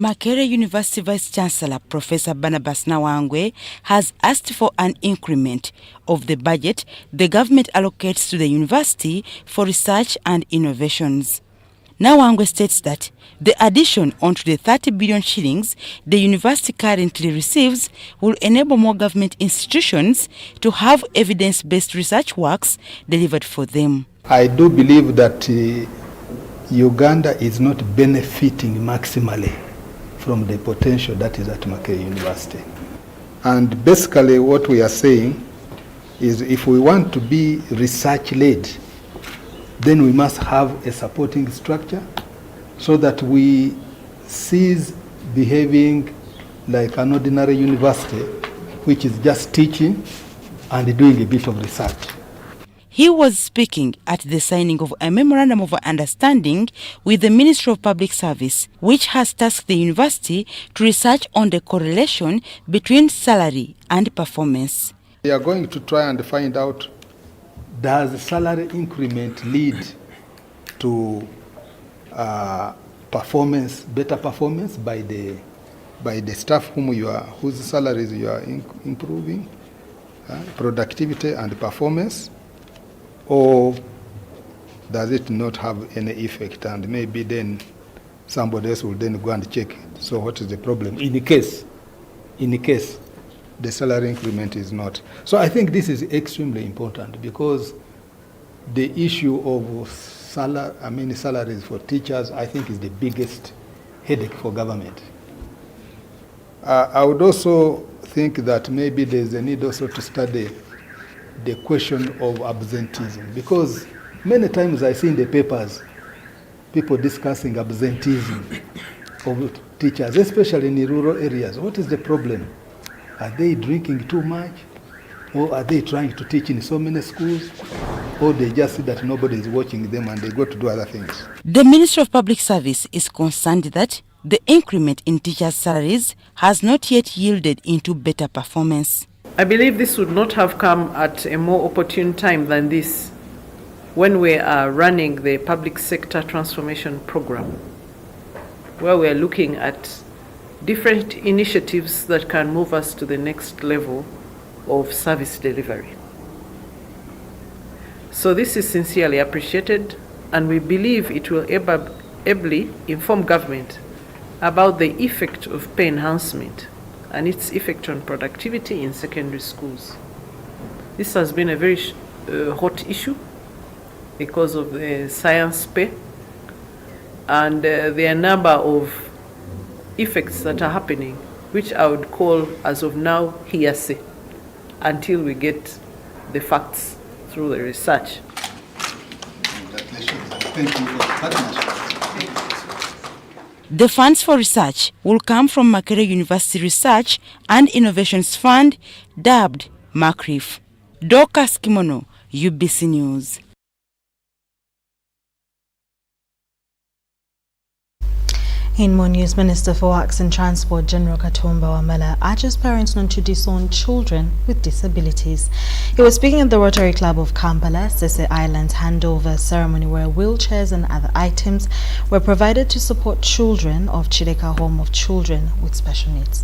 Makerere University Vice Chancellor Professor Barnabas Nawangwe has asked for an increment of the budget the government allocates to the university for research and innovations. Nawangwe states that the addition onto the 30 billion shillings the university currently receives will enable more government institutions to have evidence-based research works delivered for them. I do believe that Uganda is not benefiting maximally from the potential that is at Makerere University. And basically what we are saying is if we want to be research-led, then we must have a supporting structure so that we cease behaving like an ordinary university, which is just teaching and doing a bit of research. He was speaking at the signing of a memorandum of understanding with the Ministry of Public Service, which has tasked the university to research on the correlation between salary and performance. We are going to try and find out, does salary increment lead to performance, better performance by the staff whose salaries you are improving, productivity and performance? Or does it not have any effect, and maybe then somebody else will then go and check it? So what is the problem in the case the salary increment is not? So I think this is extremely important, because the issue of salaries for teachers, I think, is the biggest headache for government. I would also think that maybe there's a need also to study the question of absenteeism, because many times I see in the papers people discussing absenteeism of teachers, especially in the rural areas. What is the problem? Are they drinking too much? Or are they trying to teach in so many schools? Or they just see that nobody is watching them and they go to do other things? The Ministry of Public Service is concerned that the increment in teachers' salaries has not yet yielded into better performance. I believe this would not have come at a more opportune time than this, when we are running the public sector transformation program, where we are looking at different initiatives that can move us to the next level of service delivery. So this is sincerely appreciated, and we believe it will ably inform government about the effect of pay enhancement and its effect on productivity in secondary schools. This has been a very hot issue because of the science pay, and there are a number of effects that are happening, which I would call, as of now, hearsay, until we get the facts through the research. Thank you for the partnership. The funds for research will come from Makerere University Research and Innovations Fund, dubbed MACRIF. Dorcas Kimono, UBC News. In more news, Minister for Works and Transport General Katumba Wamala urges parents not to disown children with disabilities. He was speaking at the Rotary Club of Kampala, Sese Island's handover ceremony, where wheelchairs and other items were provided to support children of Chideka Home of Children with Special Needs.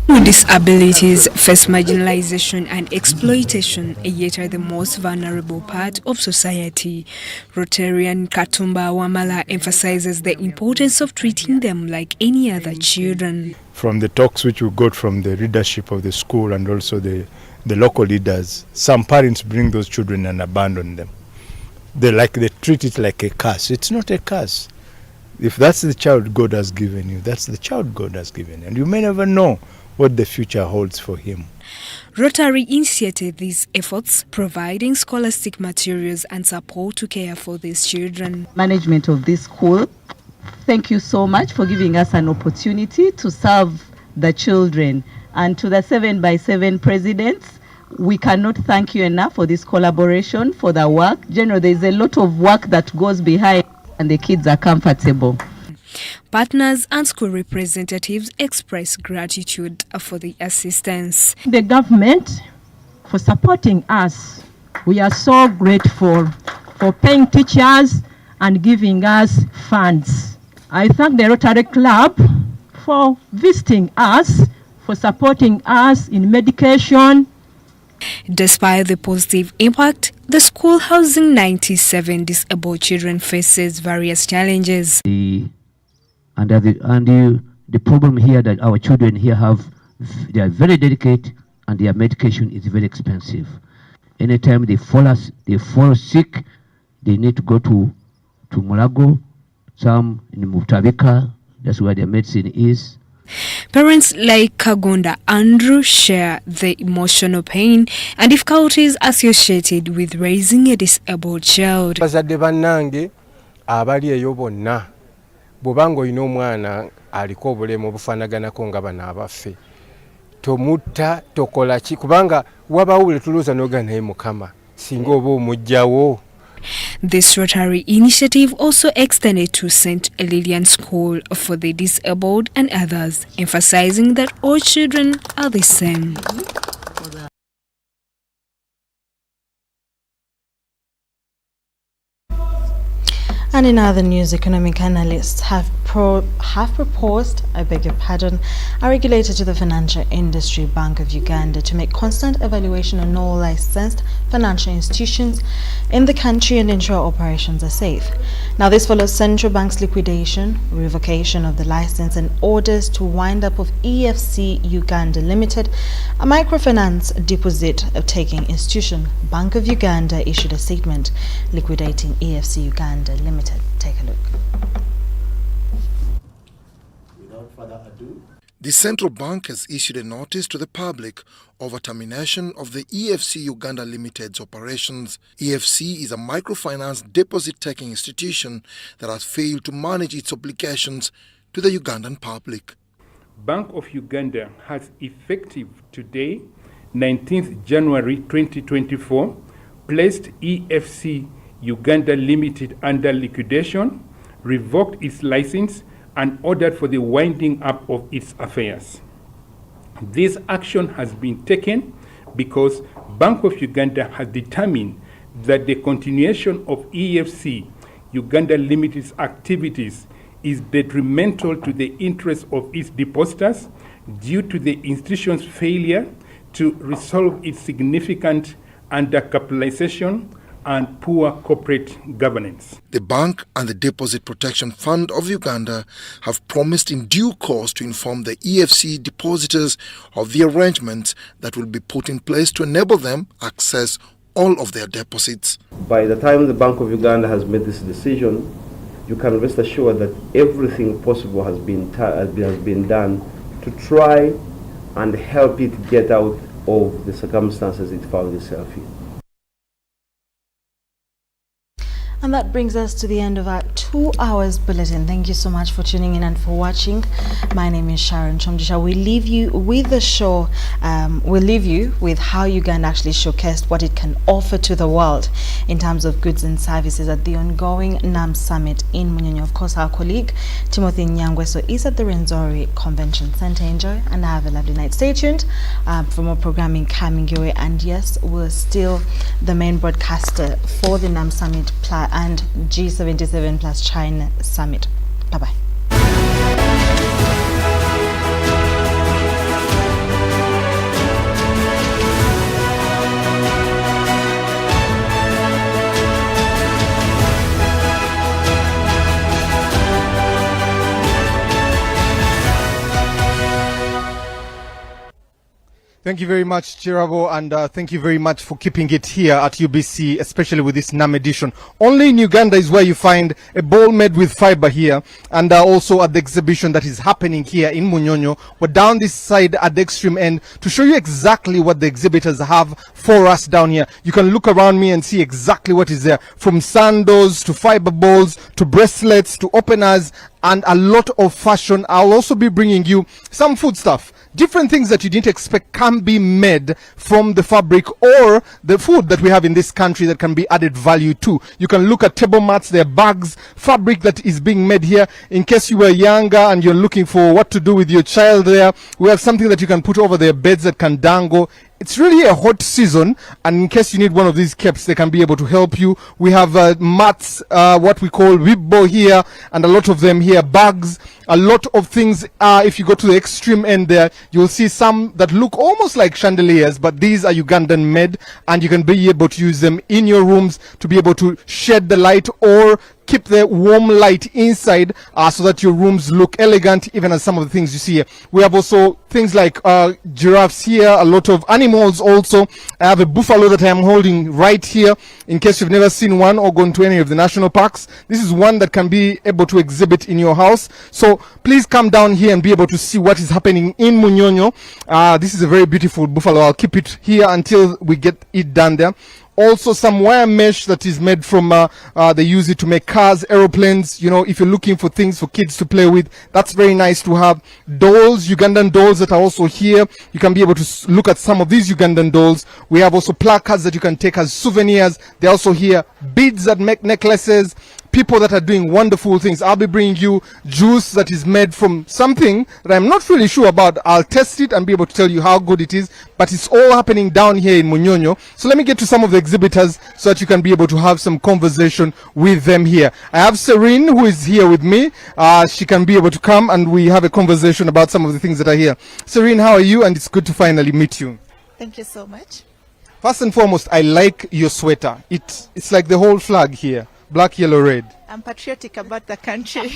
Disabilities face marginalization and exploitation, yet are the most vulnerable part of society. Rotarian Katumba Wamala emphasizes the importance of treating them like any other children. From the talks which we got from the leadership of the school and also the local leaders, some parents bring those children and abandon them. They treat it like a curse. It's not a curse. If that's the child God has given you, that's the child God has given you. And you may never know what the future holds for him. Rotary initiated these efforts, providing scholastic materials and support to care for these children. Management of this school, thank you so much for giving us an opportunity to serve the children. And to the 7x7 presidents, we cannot thank you enough for this collaboration, for the work. Generally, there's a lot of work that goes behind, and the kids are comfortable. Partners and school representatives express gratitude for the assistance. The government for supporting us. We are so grateful for paying teachers and giving us funds. I thank the Rotary Club for visiting us, for supporting us in medication. Despite the positive impact, the school housing 97 disabled children faces various challenges. The problem here that our children here have, they are very delicate and their medication is very expensive. Anytime they fall sick, they need to go to Mulago, some in Mutabika, that's where their medicine is. Parents like Kagonda Andrew share the emotional pain and difficulties associated with raising a disabled child. Bazadde bannange abali eyo bonna bw'obanga olina omwana aliko obulemu obufaanaganako nga bano abaffe tomutta tokola ki kubanga wabaawo bwe tuluuza n'ogaa naye Mukama singa oba omugyawo. This Rotary initiative also extended to St. Lillian School for the disabled and others, emphasizing that all children are the same. And in other news, economic analysts have proposed, a regulator to the financial industry, Bank of Uganda, to make constant evaluation on all licensed financial institutions in the country and ensure operations are safe. Now, this follows Central Bank's liquidation, revocation of the license, and orders to wind up of EFC Uganda Limited, a microfinance deposit-taking institution. Bank of Uganda issued a statement liquidating EFC Uganda Limited. Take a look. Without further ado, the central bank has issued a notice to the public over termination of the EFC Uganda Limited's operations. EFC is a microfinance deposit-taking institution that has failed to manage its obligations to the Ugandan public. Bank of Uganda has effective today 19th January 2024, placed EFC Uganda Limited under liquidation, revoked its license, and ordered for the winding up of its affairs. This action has been taken because Bank of Uganda has determined that the continuation of EFC Uganda Limited's activities is detrimental to the interests of its depositors due to the institution's failure to resolve its significant undercapitalization and poor corporate governance. The bank and the Deposit Protection Fund of Uganda have promised in due course to inform the EFC depositors of the arrangements that will be put in place to enable them access all of their deposits. By the time the Bank of Uganda has made this decision, you can rest assured that everything possible has been done to try and help it get out of the circumstances it found itself in. And that brings us to the end of our 2 hours bulletin. Thank you so much for tuning in and for watching. My name is Sharon Chomdisha. We leave you with the show. We'll leave you with how Uganda actually showcased what it can offer to the world in terms of goods and services at the ongoing NAM Summit in Munyonyo. Of course, our colleague Timothy Nyangweso is at the Renzori Convention Center. Enjoy and have a lovely night. Stay tuned for more programming coming your way. And yes, we're still the main broadcaster for the NAM Summit and G77 plus China Summit. Bye-bye. Thank you very much, Chirabo, and thank you very much for keeping it here at UBC, especially with this NAM edition. Only in Uganda is where you find a bowl made with fiber here, and also at the exhibition that is happening here in Munyonyo. We're down this side at the extreme end to show you exactly what the exhibitors have for us down here. You can look around me and see exactly what is there, from sandals to fiber bowls to bracelets to openers and a lot of fashion. I'll also be bringing you some food stuff. Different things that you didn't expect can be made from the fabric or the food that we have in this country that can be added value to. You can look at table mats, their bags, fabric that is being made here. In case you were younger and you're looking for what to do with your child there, we have something that you can put over their beds that can dangle. It's really a hot season, and in case you need one of these caps, they can be able to help you. We have mats, what we call wibbo here, and a lot of them here, bags, a lot of things. If you go to the extreme end there, you'll see some that look almost like chandeliers, but these are Ugandan made, and you can be able to use them in your rooms to be able to shed the light or keep the warm light inside so that your rooms look elegant, even as some of the things you see here. We have also things like giraffes here, a lot of animals also. I have a buffalo that I am holding right here, in case you've never seen one or gone to any of the national parks. This is one that can be able to exhibit in your house. So please come down here and be able to see what is happening in Munyonyo. This is a very beautiful buffalo. I'll keep it here until we get it done there. Also some wire mesh that is made from, they use it to make cars, aeroplanes. You know, if you're looking for things for kids to play with, that's very nice to have. Dolls, Ugandan dolls that are also here. You can be able to look at some of these Ugandan dolls. We have also placards that you can take as souvenirs. They're also here. Beads that make necklaces. People that are doing wonderful things. I'll be bringing you juice that is made from something that I'm not really sure about. I'll test it and be able to tell you how good it is. But it's all happening down here in Munyonyo. So let me get to some of the exhibitors so that you can be able to have some conversation with them here. I have Serene, who is here with me. She can be able to come and we have a conversation about some of the things that are here. Serene, how are you? And it's good to finally meet you. Thank you so much. First and foremost, I like your sweater. It's like the whole flag here. Black, yellow, red. I'm patriotic about the country.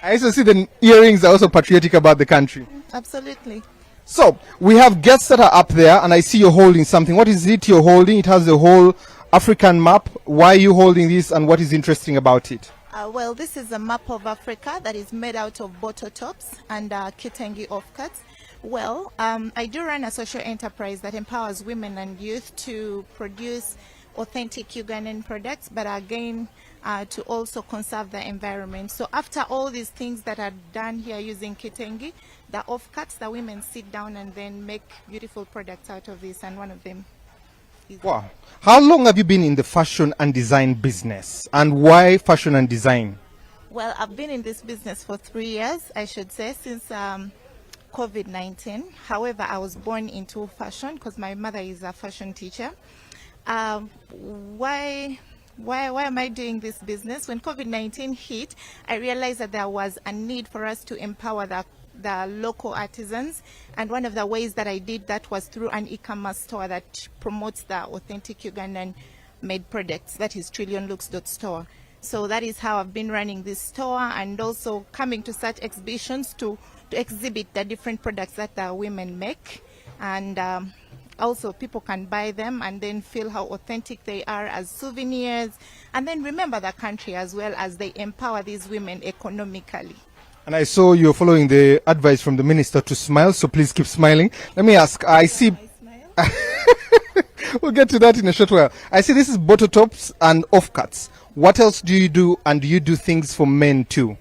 I also see the earrings are also patriotic about the country. Absolutely. So, we have guests that are up there, and I see you're holding something. What is it you're holding? It has the whole African map. Why are you holding this, and what is interesting about it? Well, this is a map of Africa that is made out of bottle tops and kitengi offcuts. Well, I do run a social enterprise that empowers women and youth to produce authentic Ugandan products, but again, to also conserve the environment. So after all these things that are done here using kitengi, the offcuts, the women sit down and then make beautiful products out of this, and one of them is... Wow. How long have you been in the fashion and design business, and why fashion and design? Well, I've been in this business for 3 years, I should say, since COVID-19. However, I was born into fashion because my mother is a fashion teacher. Why am I doing this business? When COVID-19 hit, I realized that there was a need for us to empower the local artisans, and one of the ways that I did that was through an e-commerce store that promotes the authentic Ugandan made products, that is trillionlooks.store. So that is how I've been running this store, and also coming to such exhibitions to exhibit the different products that the women make, and also people can buy them and then feel how authentic they are as souvenirs, and then remember the country as well as they empower these women economically. And I saw you're following the advice from the minister to smile, so please keep smiling. Let me ask, I see... We'll get to that in a short while. I see this is bottle tops and offcuts. What else do you do, and do you do things for men too?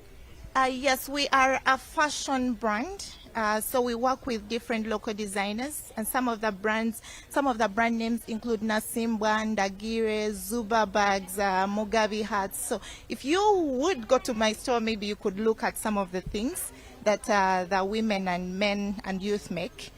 Yes, we are a fashion brand. So we work with different local designers, and some of the brand names include Nasimbwa, Ndagire, Zuba bags, Mugabe hats. So if you would go to my store, maybe you could look at some of the things that the women and men and youth make.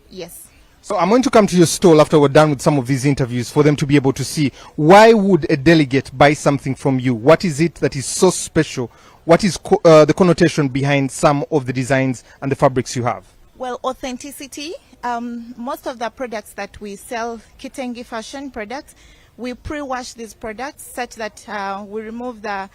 Yes. So I'm going to come to your stall after we're done with some of these interviews for them to be able to see. Why would a delegate buy something from you? What is it that is so special? What is the connotation behind some of the designs and the fabrics you have? Well, authenticity. Most of the products that we sell, Kitengi fashion products, we pre-wash these products such that we remove the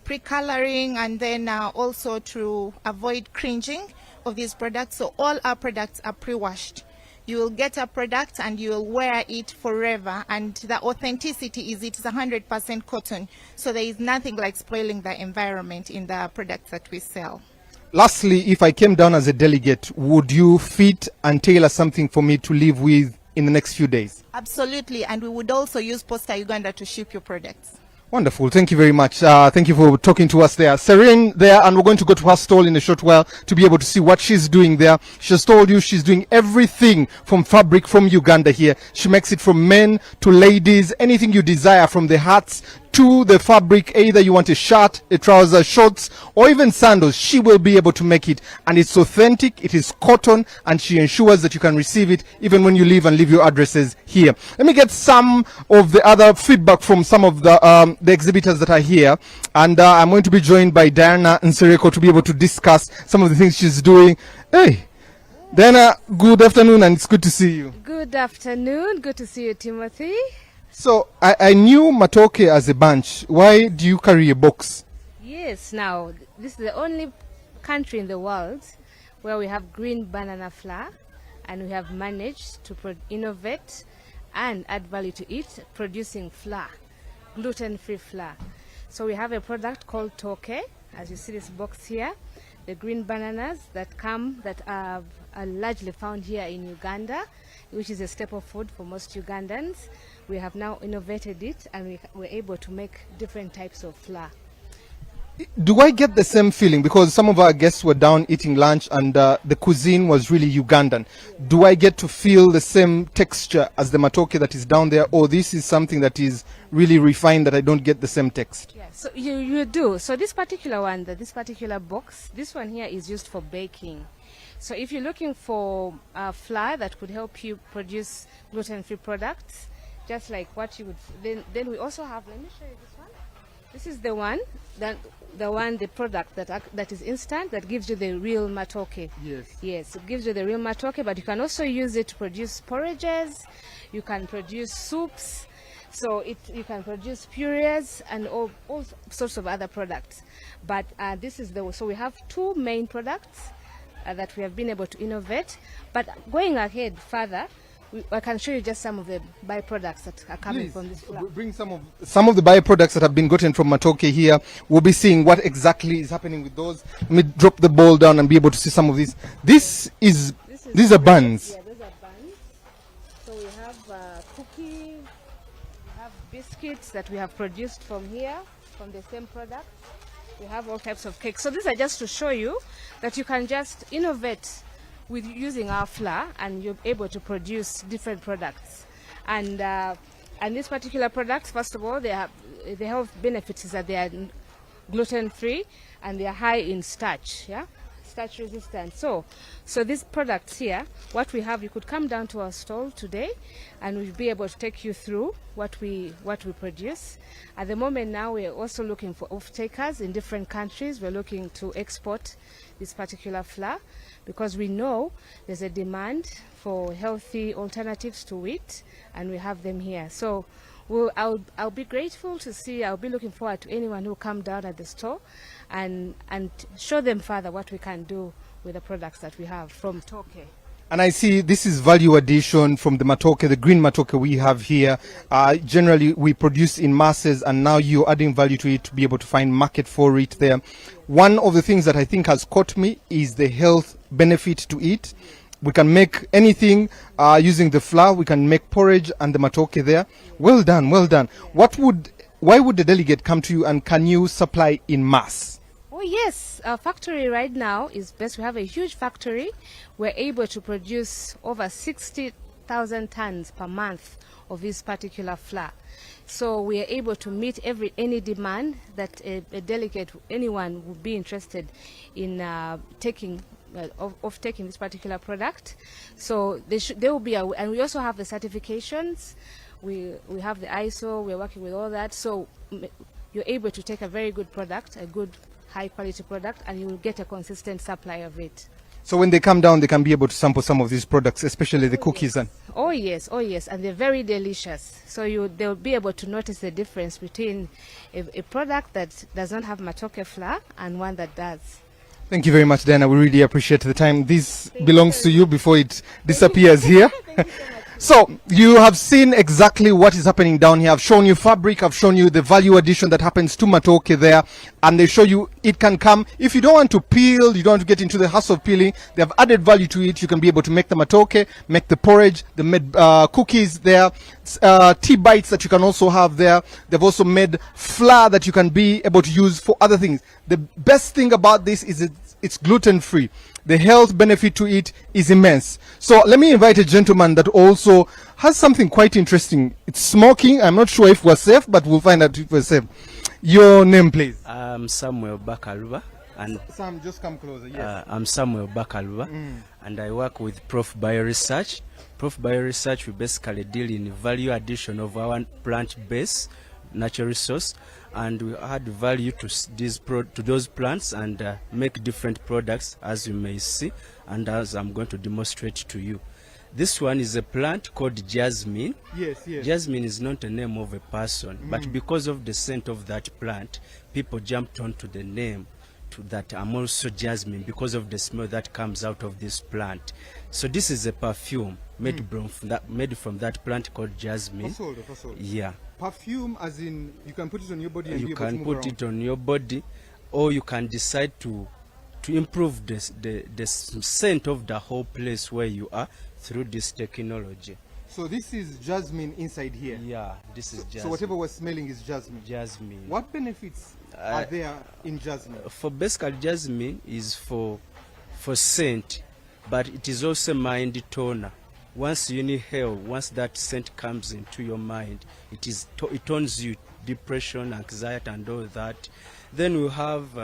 pre-coloring, and then also to avoid cringing of these products. So all our products are pre-washed. You will get a product and you will wear it forever, and the authenticity is it's 100% cotton, so there is nothing like spoiling the environment in the products that we sell. Lastly, if I came down as a delegate, would you fit and tailor something for me to live with in the next few days? Absolutely, and we would also use Posta Uganda to ship your products. Wonderful. Thank you very much. Thank you for talking to us there. Serene there, and we're going to go to her stall in a short while to be able to see what she's doing there. She's told you she's doing everything from fabric from Uganda here. She makes it from men to ladies, anything you desire, from the hats to the fabric. Either you want a shirt, a trouser, shorts, or even sandals, she will be able to make it. And it's authentic, it is cotton, and she ensures that you can receive it even when you leave and leave your addresses here. Let me get some of the other feedback from some of the exhibitors that are here. And I'm going to be joined by Diana Nsereko to be able to discuss some of the things she's doing. Hey, Diana, good afternoon, and it's good to see you. Good afternoon, good to see you, Timothy. So I knew matoke as a bunch. Why do you carry a box? Yes, now this is the only country in the world where we have green banana flour, and we have managed to innovate and add value to it, producing flour, gluten-free flour. So we have a product called toke, as you see this box here. The green bananas that are largely found here in Uganda, which is a staple food for most Ugandans. We have now innovated it, and we're able to make different types of flour. Do I get the same feeling? Because some of our guests were down eating lunch, and the cuisine was really Ugandan. Do I get to feel the same texture as the matoke that is down there, or this is something that is really refined that I don't get the same text? Yeah, so you do. So this particular one, this particular box, this one here is used for baking. So if you're looking for flour that could help you produce gluten-free products, just like what you would, then we also have, let me show you this one. This is the product that is instant, that gives you the real matoke. Yes, it gives you the real matoke, but you can also use it to produce porridges, you can produce soups, so you can produce purees and all sorts of other products. But so we have two main products that we have been able to innovate. But going ahead further, I can show you just some of the byproducts that are coming from this flour. Bring some of the byproducts that have been gotten from matoke here. We'll be seeing what exactly is happening with those. Let me drop the bowl down and be able to see some of these. These are buns. Yeah, those are buns. So we have cookies, we have biscuits that we have produced from here. from the same product. We have all types of cakes. So these are just to show you that you can just innovate with using our flour, and you're able to produce different products. And these particular products, first of all, they have the health benefits is that they are gluten-free and they are high in starch, starch resistant. So these products here, what we have, you could come down to our stall today and we'll be able to take you through what we produce. At the moment now, we're also looking for off-takers in different countries. We're looking to export this particular flour because we know there's a demand for healthy alternatives to wheat, and we have them here. So I'll be grateful to see, I'll be looking forward to anyone who come down at the store and show them further what we can do with the products that we have from Toke. And I see this is value addition from the matoke, the green matoke we have here. Generally, we produce in masses, and now you're adding value to it to be able to find market for it there. One of the things that I think has caught me is the health benefit to it. We can make anything using the flour. We can make porridge and the matoke there. Well done, well done. Why would the delegate come to you, and can you supply in mass? Oh yes, our factory right now is best. We have a huge factory. We're able to produce over 60,000 tons per month of this particular flour. So we are able to meet any demand that a delegate, anyone would be interested in taking this particular product. So they will be, and we also have the certifications. We have the ISO. We're working with all that. So you're able to take a very good product, a good high quality product, and you will get a consistent supply of it. So when they come down, they can be able to sample some of these products, especially the cookies. Yes. Oh yes, and they're very delicious. So they'll be able to notice the difference between a product that does not have matoke flour and one that does. Thank you very much, Diana. We really appreciate the time. This belongs to you before it disappears here. So you have seen exactly what is happening down here. I've shown you fabric, I've shown you the value addition that happens to matoke there, and they show you it can come. If you don't want to peel, you don't want to get into the hassle of peeling, they have added value to it. You can be able to make the matoke, make the porridge, the made cookies there, tea bites that you can also have there. They've also made flour that you can be able to use for other things. The best thing about this is it's gluten-free. The health benefit to it is immense. So let me invite a gentleman that also has something quite interesting. It's smoking. I'm not sure if we're safe, but we'll find out if we're safe. Your name, please. I'm Samuel Bakaluba. And Sam, just come closer. Yes. I'm Samuel Bakaluba, and I work with Prof Bioresearch. Prof Bioresearch, we basically deal in value addition of our plant-based natural resource, and we add value to those plants and make different products, as you may see, and as I'm going to demonstrate to you. This one is a plant called jasmine. Yes. Jasmine is not a name of a person, but because of the scent of that plant, people jumped onto the name that I'm also jasmine because of the smell that comes out of this plant. So this is a perfume made from that plant called jasmine. Yeah. Perfume, as in you can put it on your body. And you can put it on your body, or you can decide to improve the scent of the whole place where you are through this technology. So this is jasmine inside here. Yeah, this is jasmine. So whatever we're smelling is jasmine. Jasmine. What benefits are there in jasmine? For basically, jasmine is for scent, but it is also mind toner. Once you inhale, once that scent comes into your mind, it tones you, depression, anxiety, and all that. Then we have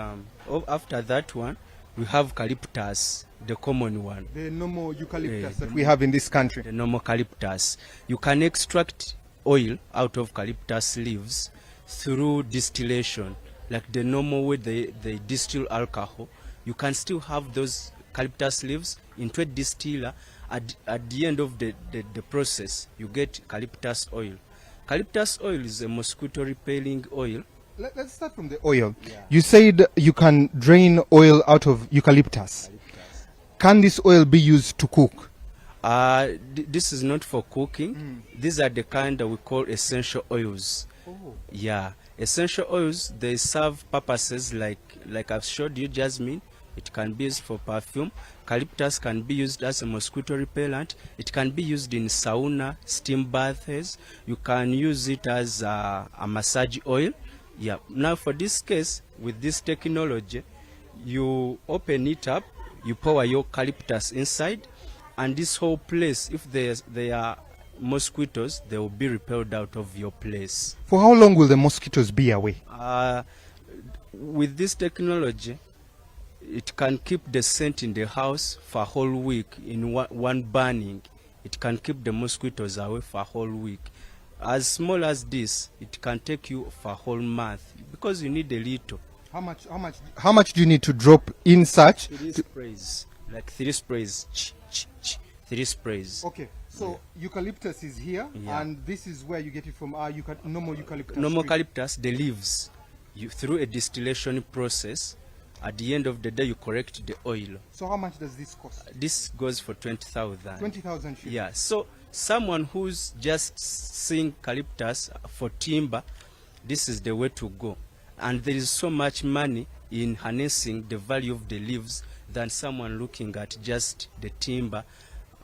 after that one, we have eucalyptus, the common one. The normal eucalyptus that we have in this country. The normal eucalyptus. You can extract oil out of eucalyptus leaves through distillation, like the normal way they distill alcohol. You can still have those eucalyptus leaves into a distiller. At the end of the process, you get eucalyptus oil. Eucalyptus oil is a mosquito repelling oil. Let's start from the oil. Yeah. You said you can drain oil out of eucalyptus. Can this oil be used to cook? This is not for cooking. These are the kind that we call essential oils. Oh. Yeah, essential oils, they serve purposes like I've showed you, jasmine. It can be used for perfume. Eucalyptus can be used as a mosquito repellent. It can be used in sauna, steam baths. You can use it as a massage oil. Yeah. Now for this case, with this technology, you open it up, you pour your eucalyptus inside, and this whole place, if there are mosquitoes, they will be repelled out of your place. For how long will the mosquitoes be away? With this technology, it can keep the scent in the house for a whole week. In one burning, it can keep the mosquitoes away for a whole week. As small as this, it can take you for a whole month because you need a little. How much do you need to drop in such? 3 sprays, like 3 sprays, 3 sprays. Okay, so eucalyptus is here, and this is where you get it from. Normal eucalyptus. Normal eucalyptus, the leaves, through a distillation process. At the end of the day, you correct the oil. So how much does this cost? This goes for 20,000. 20,000 shillings. Yeah. So someone who's just seeing eucalyptus for timber, this is the way to go. And there is so much money in harnessing the value of the leaves than someone looking at just the timber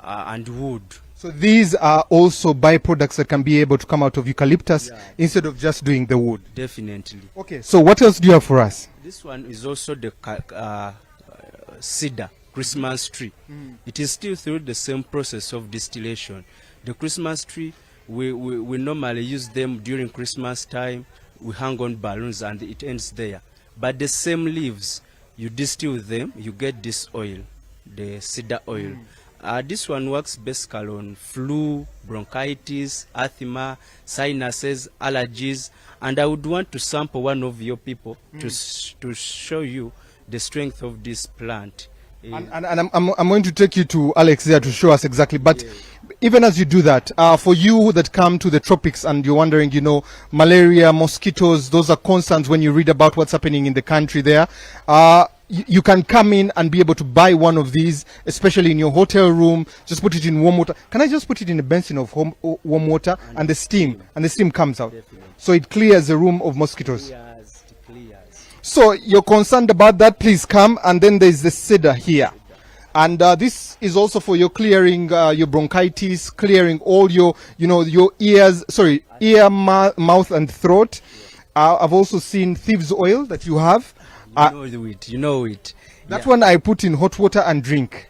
and wood. So these are also byproducts that can be able to come out of eucalyptus instead of just doing the wood. Definitely. Okay, so what else do you have for us? This one is also the cedar Christmas tree. It is still through the same process of distillation. The Christmas tree, we normally use them during Christmas time. We hang on balloons and it ends there. But the same leaves, you distill them, you get this oil, the cedar oil. This one works basically on flu, bronchitis, asthma, sinuses, allergies, and I would want to sample one of your people to show you the strength of this plant. And I'm going to take you to Alex there to show us exactly. But even as you do that, for you that come to the tropics and you're wondering, malaria, mosquitoes, those are concerns when you read about what's happening in the country there. You can come in and be able to buy one of these, especially in your hotel room. Just put it in warm water. Can I just put it in a basin of warm water and the steam comes out? Definitely. So it clears the room of mosquitoes. It clears. So you're concerned about that, please come. And then there's the cedar here. And this is also for your clearing your bronchitis, clearing all your, your ear, mouth and throat. I've also seen thieves oil that you have. You know it. That one I put in hot water and drink.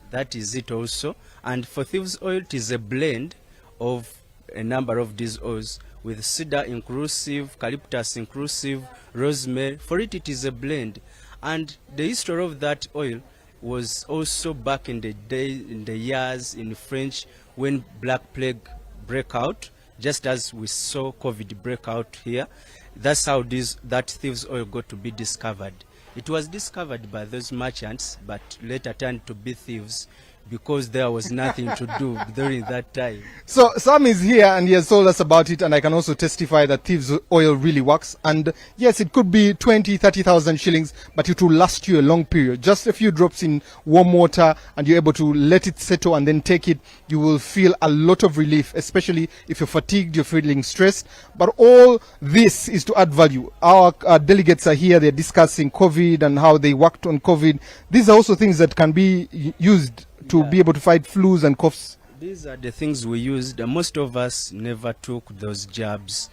That is it also. And for thieves oil, it is a blend of a number of these oils with cedar inclusive, eucalyptus inclusive, rosemary. For it is a blend. And the history of that oil was also back in the day, in the years in French, when Black Plague broke out, just as we saw COVID break out here. That's how that thieves oil got to be discovered. It was discovered by those merchants, but later turned to be thieves because there was nothing to do during that time. So Sam is here and he has told us about it, and I can also testify that thieves oil really works. And yes, it could be 20,000-30,000 shillings, but it will last you a long period. Just a few drops in warm water and you're able to let it settle and then take it. You will feel a lot of relief, especially if you're fatigued, you're feeling stressed. But all this is to add value. Our delegates are here, they're discussing COVID and how they worked on COVID. These are also things that can be used to be able to fight flus and coughs. These are the things we used. Most of us never took those jabs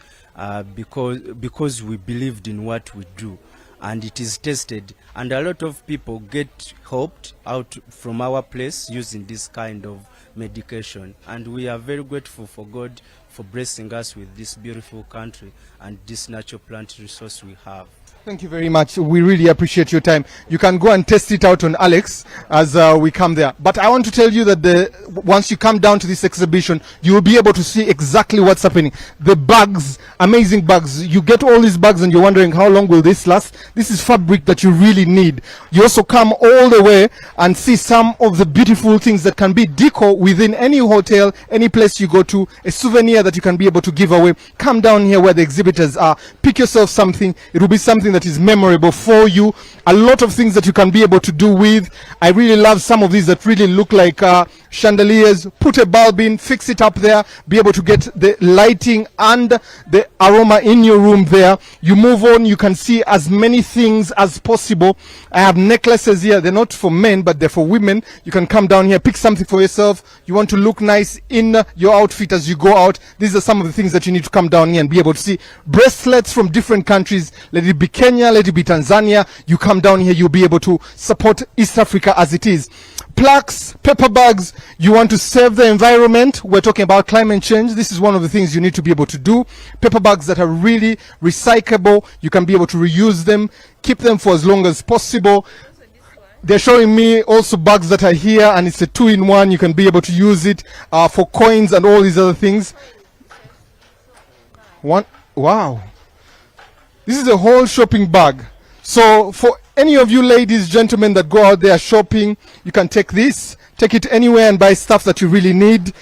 because we believed in what we do, and it is tested. And a lot of people get helped out from our place using this kind of medication. And we are very grateful for God for blessing us with this beautiful country and this natural plant resource we have. Thank you very much. We really appreciate your time. You can go and test it out on Alex as we come there. But I want to tell you that once you come down to this exhibition, you will be able to see exactly what's happening. The bags, amazing bags. You get all these bags and you're wondering how long will this last. This is fabric that you really need. You also come all the way and see some of the beautiful things that can be decor within any hotel, any place you go to, a souvenir that you can be able to give away. Come down here where the exhibitors are. Pick yourself something. It will be something that is memorable for you. A lot of things that you can be able to do with. I really love some of these that really look like chandeliers. Put a bulb in, fix it up there, be able to get the lighting and the aroma in your room there. You move on, you can see as many things as possible. I have necklaces here. They're not for men, but they're for women. You can come down here, pick something for yourself. You want to look nice in your outfit as you go out. These are some of the things that you need to come down here and be able to see. Bracelets from different countries. Let it be Kenya, let it be Tanzania. You come down here, you'll be able to support East Africa as it is. Plaques, paper bags. You want to save the environment. We're talking about climate change. This is one of the things you need to be able to do. Paper bags that are really recyclable. You can be able to reuse them, keep them for as long as possible. They're showing me also bags that are here, and it's a 2-in-1. You can be able to use it for coins and all these other things. Wow. This is a whole shopping bag. So for any of you ladies, gentlemen that go out there shopping, you can take this, take it anywhere and buy stuff that you really need.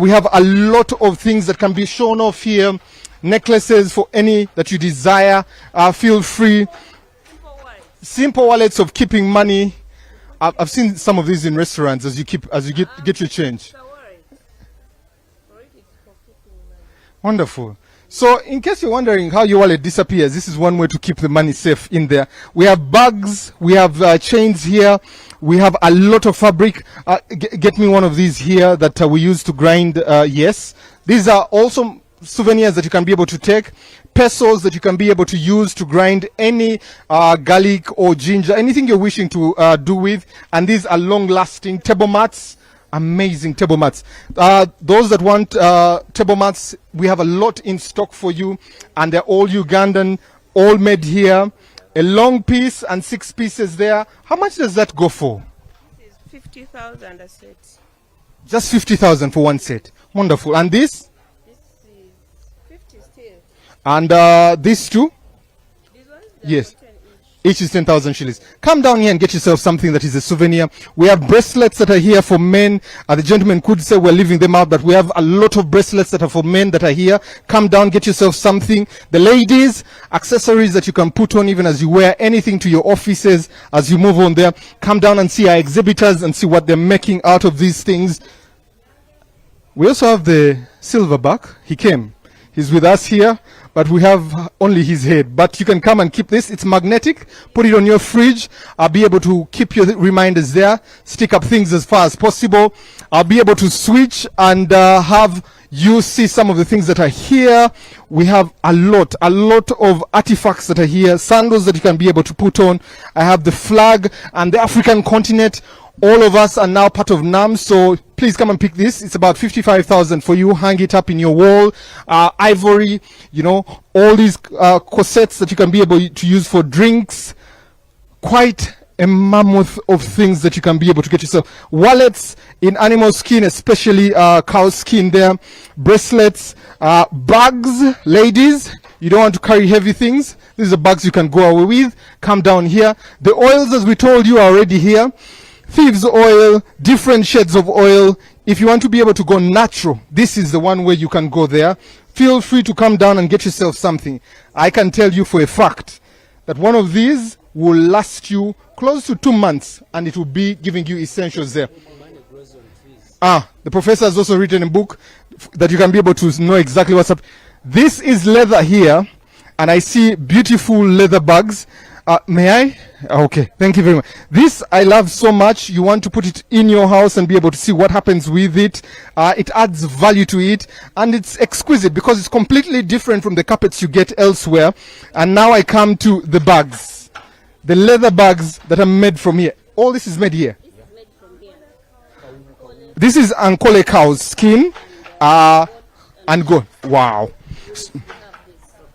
We have a lot of things that can be shown off here. Necklaces for any that you desire. Feel free. Simple wallets of keeping money. I've seen some of these in restaurants as you get your change. Wonderful. So in case you're wondering how your wallet disappears, this is one way to keep the money safe in there. We have bags, we have chains here, we have a lot of fabric. Get me one of these here that we use to grind. Yes, these are also souvenirs that you can be able to take. Pesos that you can be able to use to grind any garlic or ginger, anything you're wishing to do with. And these are long-lasting table mats. Amazing table mats. Those that want table mats, we have a lot in stock for you, and they're all Ugandan, all made here. A long piece and 6 pieces there. How much does that go for? This is 50,000 a set. Just 50,000 for one set. Wonderful. And this? This is 50 still. And these two? Yes. Each is 10,000 shillings. Come down here and get yourself something that is a souvenir. We have bracelets that are here for men. The gentleman could say we're leaving them out, but we have a lot of bracelets that are for men that are here. Come down, get yourself something. The ladies, accessories that you can put on even as you wear anything to your offices as you move on there. Come down and see our exhibitors and see what they're making out of these things. We also have the silverback. He came. He's with us here, but we have only his head. But you can come and keep this. It's magnetic. Put it on your fridge. I'll be able to keep your reminders there. Stick up things as far as possible. I'll be able to switch and have you see some of the things that are here. We have a lot of artifacts that are here. Sandals that you can be able to put on. I have the flag and the African continent. All of us are now part of NAM, so please come and pick this. It's about 55,000 for you. Hang it up in your wall. Ivory, you know, all these corsets that you can be able to use for drinks. Quite a mammoth of things that you can be able to get yourself. Wallets in animal skin, especially cow skin there. Bracelets, bags, ladies. You don't want to carry heavy things. These are bags you can go away with. Come down here. The oils, as we told you, are already here. Thieves oil, different shades of oil. If you want to be able to go natural, this is the one way you can go there. Feel free to come down and get yourself something. I can tell you for a fact that one of these will last you close to 2 months, and it will be giving you essentials there. The professor has also written a book that you can be able to know exactly what's up. This is leather here, and I see beautiful leather bags. May I? Okay, thank you very much. This I love so much. You want to put it in your house and be able to see what happens with it. It adds value to it, and it's exquisite because it's completely different from the carpets you get elsewhere. And now I come to the bags, the leather bags that are made from here. All this is made here. This is Ankole cow's skin, and gold. Wow.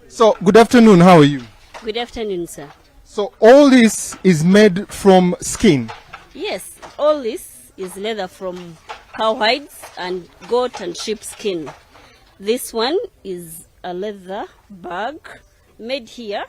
So, good afternoon. How are you? Good afternoon, sir. So all this is made from skin? Yes, all this is leather from cow hides and goat and sheep skin. This one is a leather bag made here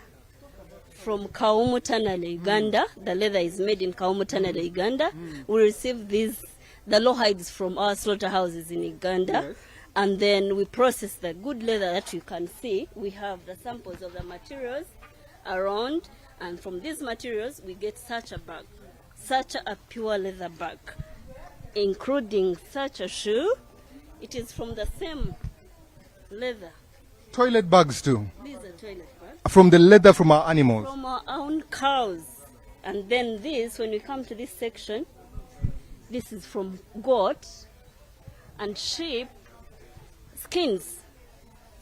from Kaumutanale, Uganda. The leather is made in Kaumutanale, Uganda. We receive the low hides from our slaughterhouses in Uganda. Yes. And then we process the good leather that you can see. We have the samples of the materials around. And from these materials, we get such a bag, such a pure leather bag, including such a shoe. It is from the same leather. Toilet bags too? These are toilet bags. From the leather from our animals? From our own cows. And then this, when we come to this section, this is from goat and sheep skins.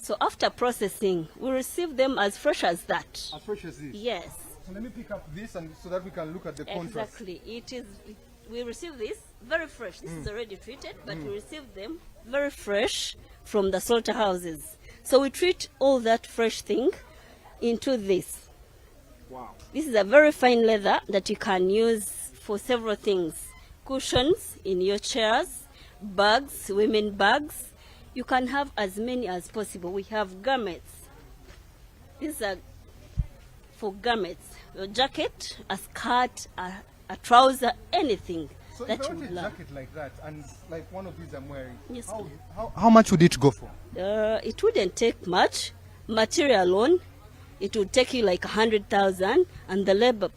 So after processing, we receive them as fresh as that. As fresh as this? Yes. So let me pick up this and so that we can look at the contrast. Exactly. We receive this very fresh. This is already treated, but we receive them very fresh from the slaughterhouses. So we treat all that fresh thing into this. Wow. This is a very fine leather that you can use for several things. Cushions in your chairs, bags, women bags. You can have as many as possible. We have garments. These are for garments. A jacket, a skirt, a trouser, anything so that if I you want would a love. jacket like that and like one of these I'm wearing, Yes. how much would it go for? It wouldn't take much. Material alone, it would take you like 100,000, and the labor,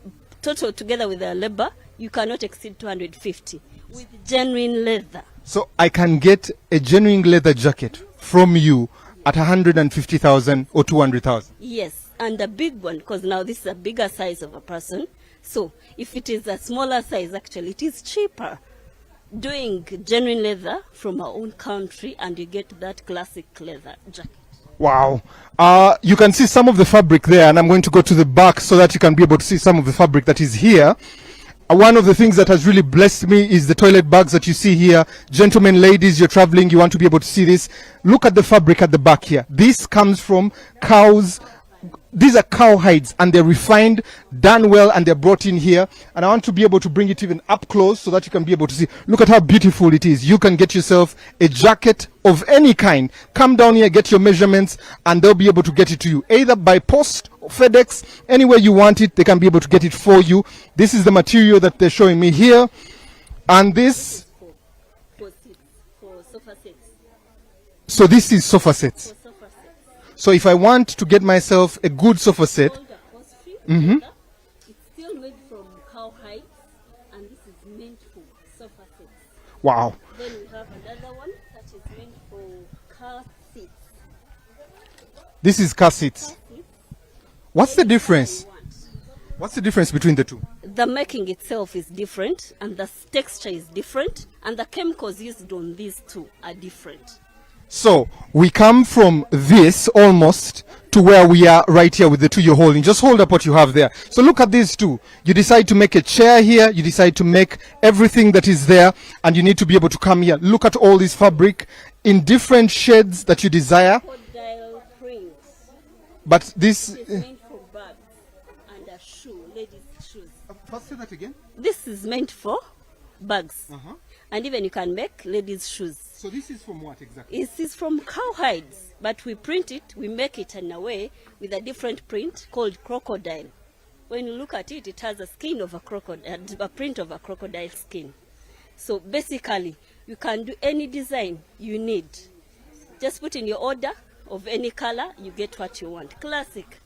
total together with the labor, you cannot exceed 250 with genuine leather. So I can get a genuine leather jacket from you at 150,000 or 200,000? Yes, and a big one, because now this is a bigger size of a person. So if it is a smaller size, actually, it is cheaper doing genuine leather from our own country, and you get that classic leather jacket. Wow. You can see some of the fabric there, and I'm going to go to the back so that you can be able to see some of the fabric that is here. One of the things that has really blessed me is the toilet bags that you see here. Gentlemen, ladies, you're traveling, you want to be able to see this. Look at the fabric at the back here. This comes from cows. These are cow hides, and they're refined, done well, and they're brought in here. And I want to be able to bring it even up close so that you can be able to see. Look at how beautiful it is. You can get yourself a jacket of any kind. Come down here, get your measurements, and they'll be able to get it to you, either by post or FedEx, anywhere you want it, they can be able to get it for you. This is the material that they're showing me here. And this... For sofa sets. So this is sofa sets. So if I want to get myself a good sofa set, it's still made from cow hides, and this is meant for sofa sets. wow. Then we have another one that is meant for car seats. This is car seats. What's the difference? What's the difference between the two? The making itself is different, and the texture is different, and the chemicals used on these two are different. So we come from this almost to where we are right here with the two you're holding. Just hold up what you have there. So look at these two. You decide to make a chair here. You decide to make everything that is there, and you need to be able to come here. Look at all this fabric in different shades that you desire. Crocodile print. But this... This is meant for bags and a shoe, ladies' shoes. Say that again. This is meant for bags. And even you can make ladies' shoes. So this is from what exactly? It is from cow hides, but we print it, we make it in a way with a different print called crocodile. When you look at it, it has a skin of a crocodile, a print of a crocodile skin. So basically, you can do any design you need. Just put in your order of any color, you get what you want. Classic.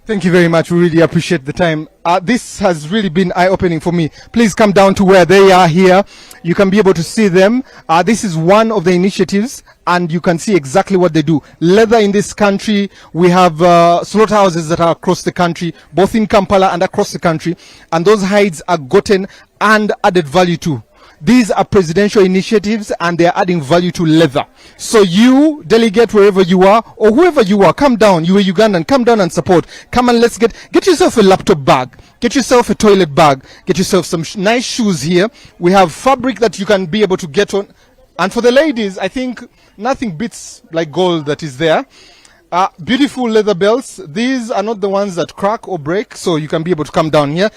Thank you very much. We really appreciate the time. This has really been eye-opening for me. Please come down to where they are here. You can be able to see them. This is one of the initiatives, and you can see exactly what they do. Leather in this country. We have slaughterhouses that are across the country, both in Kampala and across the country. And those hides are gotten and added value to. These are presidential initiatives, and they are adding value to leather. So you, delegate, wherever you are, or whoever you are, come down. You are Ugandan, come down and support. Come and let's get yourself a laptop bag. Get yourself a toilet bag. Get yourself some nice shoes here. We have fabric that you can be able to get on. And for the ladies, I think nothing beats like gold that is there. Beautiful leather belts. These are not the ones that crack or break, so you can be able to come down here.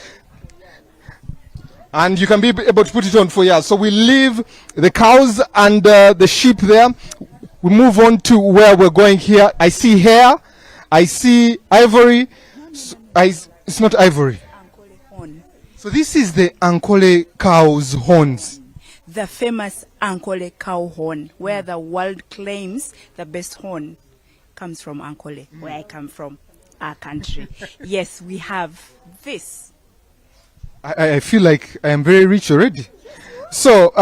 And you can be able to put it on for years. So we leave the cows and the sheep there. We move on to where we're going here. I see hair. I see ivory. It's not ivory. So this is the Ankole cow's horns. The famous Ankole cow horn, where the world claims the best horn comes from Ankole, where I come from, our country. Yes, we have this. I feel like I am very rich already. So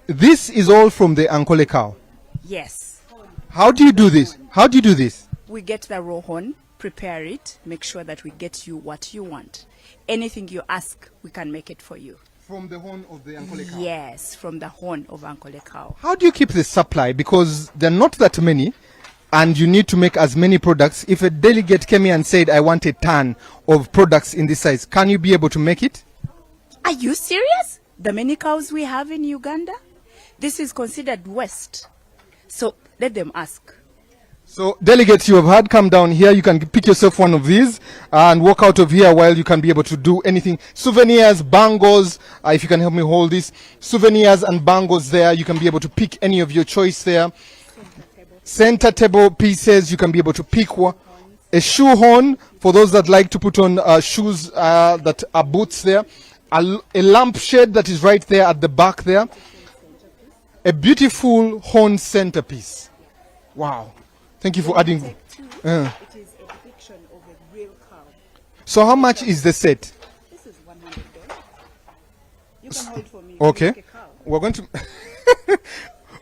this is all from the Ankole cow. Yes. How do you do this? How do you do this? We get the raw horn, prepare it, make sure that we get you what you want. Anything you ask, we can make it for you. From the horn of the Ankole cow? Yes, from the horn of Ankole cow. How do you keep the supply? Because there are not that many. and you need to make as many products. If a delegate came here and said, I want a ton of products in this size, can you be able to make it? Are you serious? The many cows we have in Uganda? This is considered waste. So let them ask. So delegates you have had, come down here. You can pick yourself one of these and walk out of here while you can be able to do anything. Souvenirs, bangles, if you can help me hold this. Souvenirs and bangles there. You can be able to pick any of your choice there. Center table pieces, you can be able to pick one. A shoe horn for those that like to put on shoes that are boots there. A lampshade that is right there at the back there. A beautiful horn centerpiece. Wow. Thank you for adding. It is a depiction of a real cow. So how much is the set? This is $100. You can hold for me. Okay. We're going to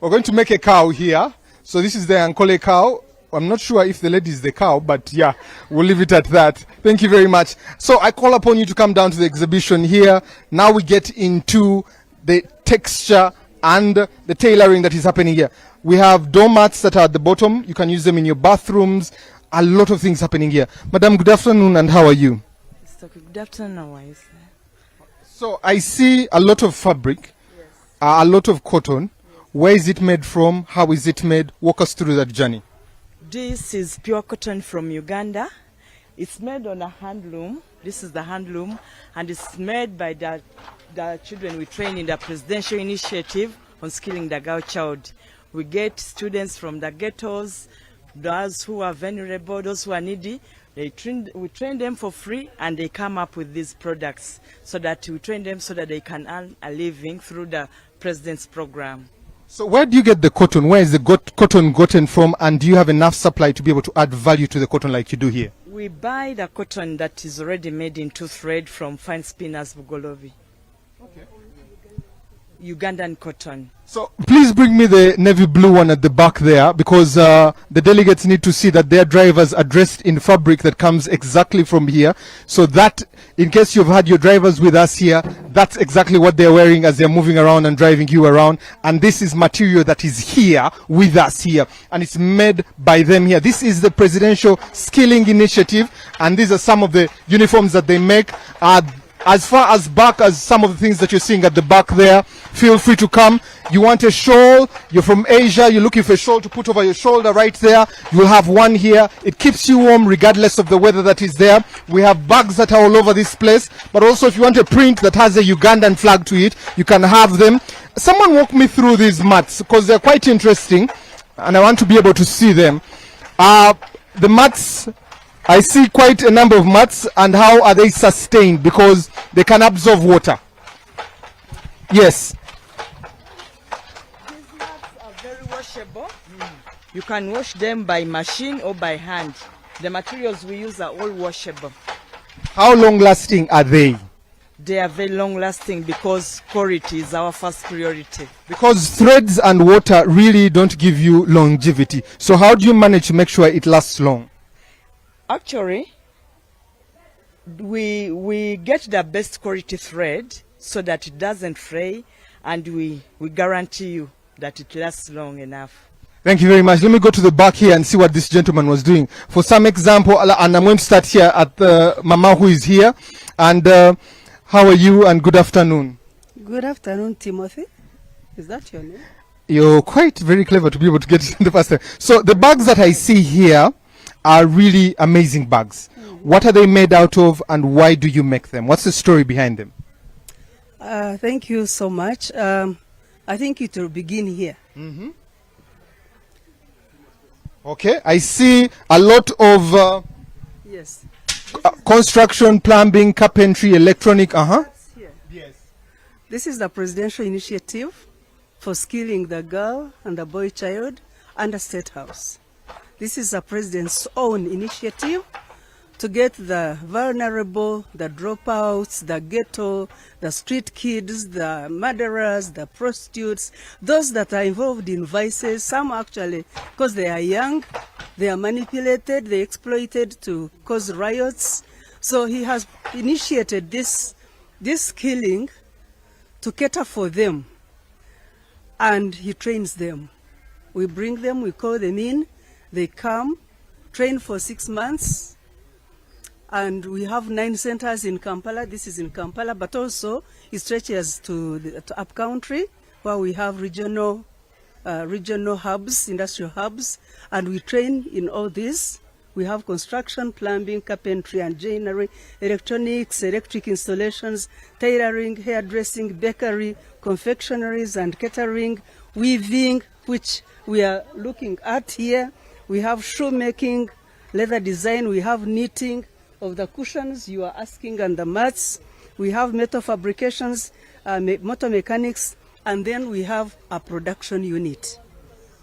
we're going to make a cow here. So this is the Ankole cow. I'm not sure if the lady is the cow, but yeah, we'll leave it at that. Thank you very much. So I call upon you to come down to the exhibition here. Now we get into the texture and the tailoring that is happening here. We have doormats that are at the bottom. You can use them in your bathrooms. A lot of things happening here. Madam, good afternoon, and how are you? Good afternoon. So I see a lot of fabric, a lot of cotton. Where is it made from? How is it made? Walk us through that journey. This is pure cotton from Uganda. It's made on a handloom. This is the handloom, and it's made by the children we train in the presidential initiative on skilling the girl child. We get students from the ghettos, those who are vulnerable, those who are needy. We train them for free, and they come up with these products so that we train them so that they can earn a living through the president's program. So where do you get the cotton? Where is the cotton gotten from? And do you have enough supply to be able to add value to the cotton like you do here? We buy the cotton that is already made into thread from fine spinners Bugolobi. Okay. Ugandan cotton. So please bring me the navy blue one at the back there, because the delegates need to see that their drivers are dressed in fabric that comes exactly from here, so that in case you've had your drivers with us here, that's exactly what they're wearing as they're moving around and driving you around. And this is material that is here with us here, and it's made by them here. This is the Presidential Skilling Initiative, and these are some of the uniforms that they make. As far as back as some of the things that you're seeing at the back there, feel free to come. You want a shawl, you're from Asia, you're looking for a shawl to put over your shoulder right there, you'll have one here. It keeps you warm regardless of the weather that is there. We have bags that are all over this place, but also if you want a print that has a Ugandan flag to it, you can have them. Someone walk me through these mats, because they're quite interesting, and I want to be able to see them. The mats, I see quite a number of mats, and how are they sustained? Because they can absorb water. Yes. These mats are very washable. You can wash them by machine or by hand. The materials we use are all washable. How long lasting are they? They are very long lasting because quality is our first priority. Because threads and water really don't give you longevity. So how do you manage to make sure it lasts long? Actually, we get the best quality thread so that it doesn't fray, and we guarantee you that it lasts long enough. Thank you very much. Let me go to the back here and see what this gentleman was doing. For some example, and I'm going to start here at Mama who is here. And how are you, and good afternoon? Good afternoon, Timothy. Is that your name? You're quite very clever to be able to get it in the first time. So the bags that I see here are really amazing bags. What are they made out of, and why do you make them? What's the story behind them? Thank you so much. I think it will begin here. Okay, I see a lot of yes. Construction, plumbing, carpentry, electronic. Yes. This is the presidential initiative for skilling the girl and the boy child under State House. This is the president's own initiative to get the vulnerable, the dropouts, the ghetto, the street kids, the murderers, the prostitutes, those that are involved in vices. Some actually, because they are young, they are manipulated, they exploited to cause riots. So he has initiated this skilling to cater for them, and he trains them. We bring them, we call them in, They come, train for 6 months, and we have 9 centers in Kampala. This is in Kampala, but also it stretches to up country, where we have regional hubs, industrial hubs, and we train in all this. We have construction, plumbing, carpentry and joinery, electronics, electric installations, tailoring, hairdressing, bakery, confectionaries and catering, weaving, which we are looking at here. We have shoemaking, leather design, we have knitting of the cushions you are asking and the mats. We have metal fabrications, motor mechanics, and then we have a production unit,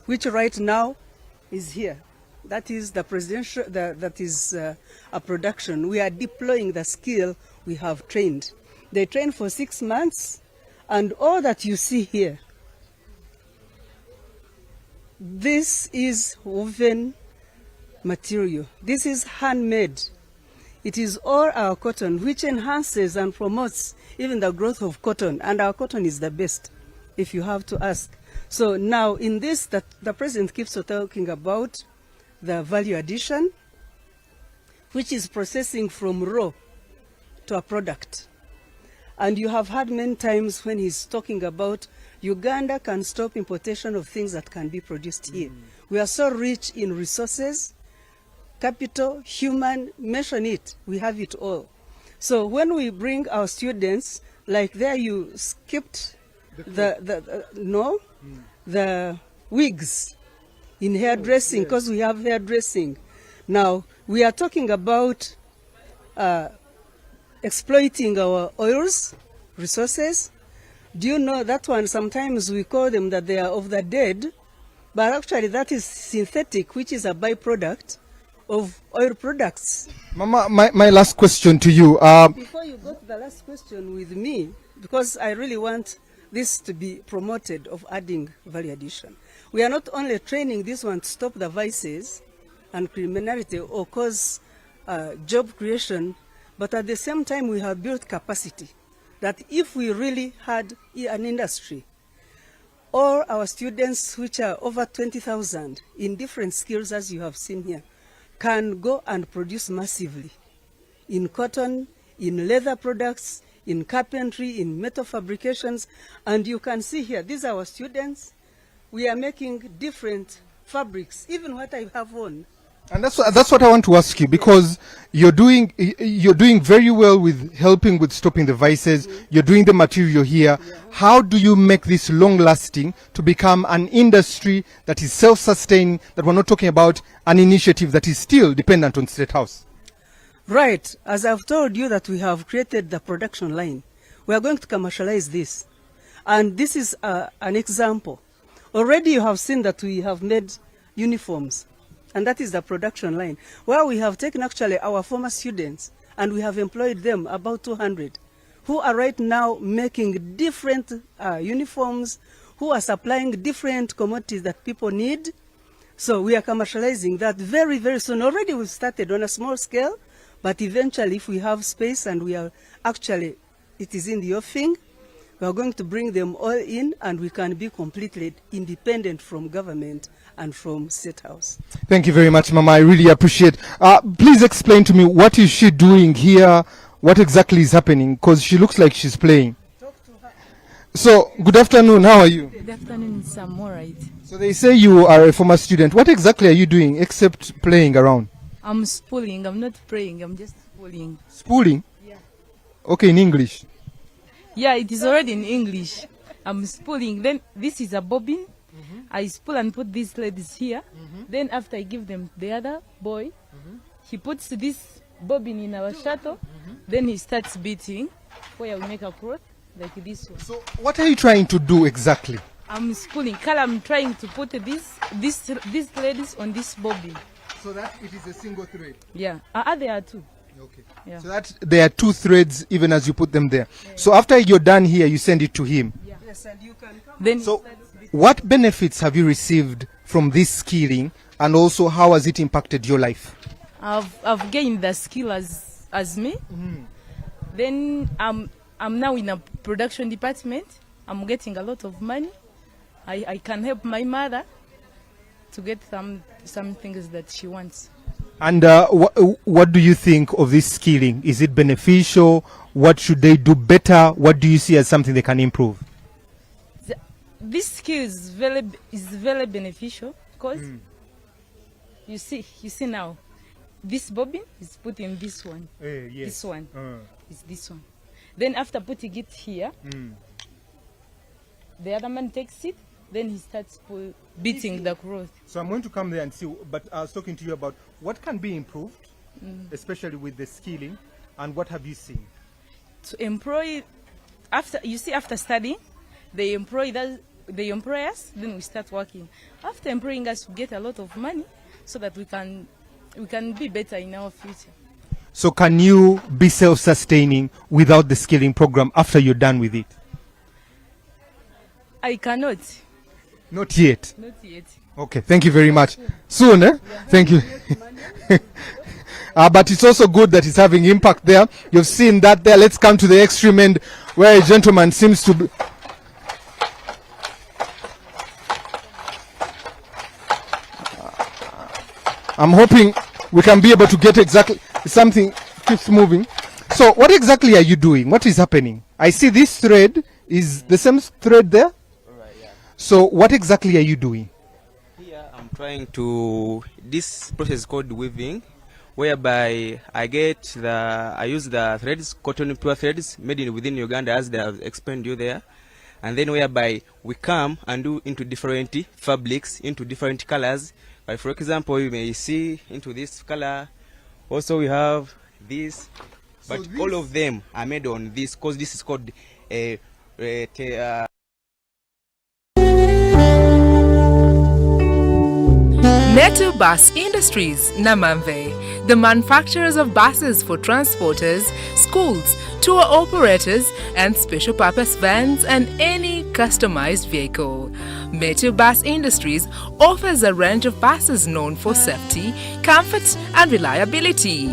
which right now is here. That is the presidential, that is a production. We are deploying the skill we have trained. They train for 6 months, and all that you see here, this is woven material. This is handmade. It is all our cotton, which enhances and promotes even the growth of cotton, and our cotton is the best, if you have to ask. So now in this, that the president keeps talking about the value addition, which is processing from raw to a product. And you have heard many times when he's talking about Uganda can stop importation of things that can be produced here. We are so rich in resources, capital, human, mention it, we have it all. So when we bring our students, like there you skipped the wigs in hairdressing, because we have hairdressing. Now, we are talking about exploiting our oils, resources. Do you know that one, sometimes we call them that they are of the dead, but actually that is synthetic, which is a byproduct of oil products. Mama, my last question to you. Before you go to the last question with me, because I really want this to be promoted of adding value addition. We are not only training this one to stop the vices and criminality or cause job creation, but at the same time we have built capacity that if we really had an industry, all our students, which are over 20,000 in different skills as you have seen here, can go and produce massively in cotton, in leather products, in carpentry, in metal fabrications. And you can see here, these are our students. We are making different fabrics, even what I have on. And that's what I want to ask you, because you're doing very well with helping with stopping the vices. You're doing the material here. How do you make this long lasting to become an industry that is self-sustaining, that we're not talking about an initiative that is still dependent on State House? Right. As I've told you that we have created the production line. We are going to commercialize this. And this is an example. Already you have seen that we have made uniforms. And that is the production line, where we have taken actually our former students and we have employed them, about 200, who are right now making different uniforms, who are supplying different commodities that people need. So we are commercializing that very, very soon. Already we've started on a small scale, but eventually if we have space and we are actually, it is in the offing, we are going to bring them all in and we can be completely independent from government and from State House. Thank you very much, Mama. I really appreciate. Please explain to me, what is she doing here? What exactly is happening? Because she looks like she's playing. So, good afternoon. How are you? Good afternoon, sir. I'm all right. So they say you are a former student. What exactly are you doing except playing around? I'm spooling. I'm not praying. I'm just spooling. Spooling? Yeah. Okay, in English. Yeah, it is already in English. I'm spooling. Then this is a bobbin. I spool and put these ladies here. Then after I give them the other boy, he puts this bobbin in our shuttle. Then he starts beating where we make a cloth like this one. So what are you trying to do exactly? I'm spooling. I'm trying to put these ladies on this bobbin. So that it is a single thread? Yeah. There are two. Okay. Yeah. So that there are two threads even as you put them there. Yeah. So after you're done here, you send it to him. Yeah. Yes, and you can come. Then so what benefits have you received from this skilling, and also how has it impacted your life? I've gained the skill as me. Then I'm now in a production department. I'm getting a lot of money. I can help my mother. to get some things that she wants. And what do you think of this skilling? Is it beneficial? What should they do better? What do you see as something they can improve? This skill is very beneficial because you see now, this bobbin is put in this one. Yes. This one is this one. Then after putting it here, the other man takes it. Then he starts beating the cloth. So I'm going to come there and see. But I was talking to you about what can be improved, especially with the skilling, and what have you seen? To employ, after studying, they employ us. Then we start working. After employing us, we get a lot of money, so that we can be better in our future. So can you be self-sustaining without the skilling program after you're done with it? I cannot. Not yet. Not yet. Okay, thank you very much. Soon, eh? Thank you. But it's also good that it's having impact there. You've seen that there. Let's come to the extreme end where a gentleman seems to be. I'm hoping we can be able to get exactly something keeps moving. So what exactly are you doing? What is happening? I see this thread is the same thread there. Right, yeah. So what exactly are you doing? Here I'm trying to, this process is called weaving, whereby I use the threads, cotton pure threads made within Uganda, as they have explained you there. And then whereby we come and do into different fabrics, into different colors. Like for example, you may see into this color. Also we have this, but so all of them are made on this, because this is called Metu Bus Industries, Namamve, the manufacturers of buses for transporters, schools, tour operators, and special purpose vans and any customized vehicle. Metu Bus Industries offers a range of buses known for safety, comfort, and reliability.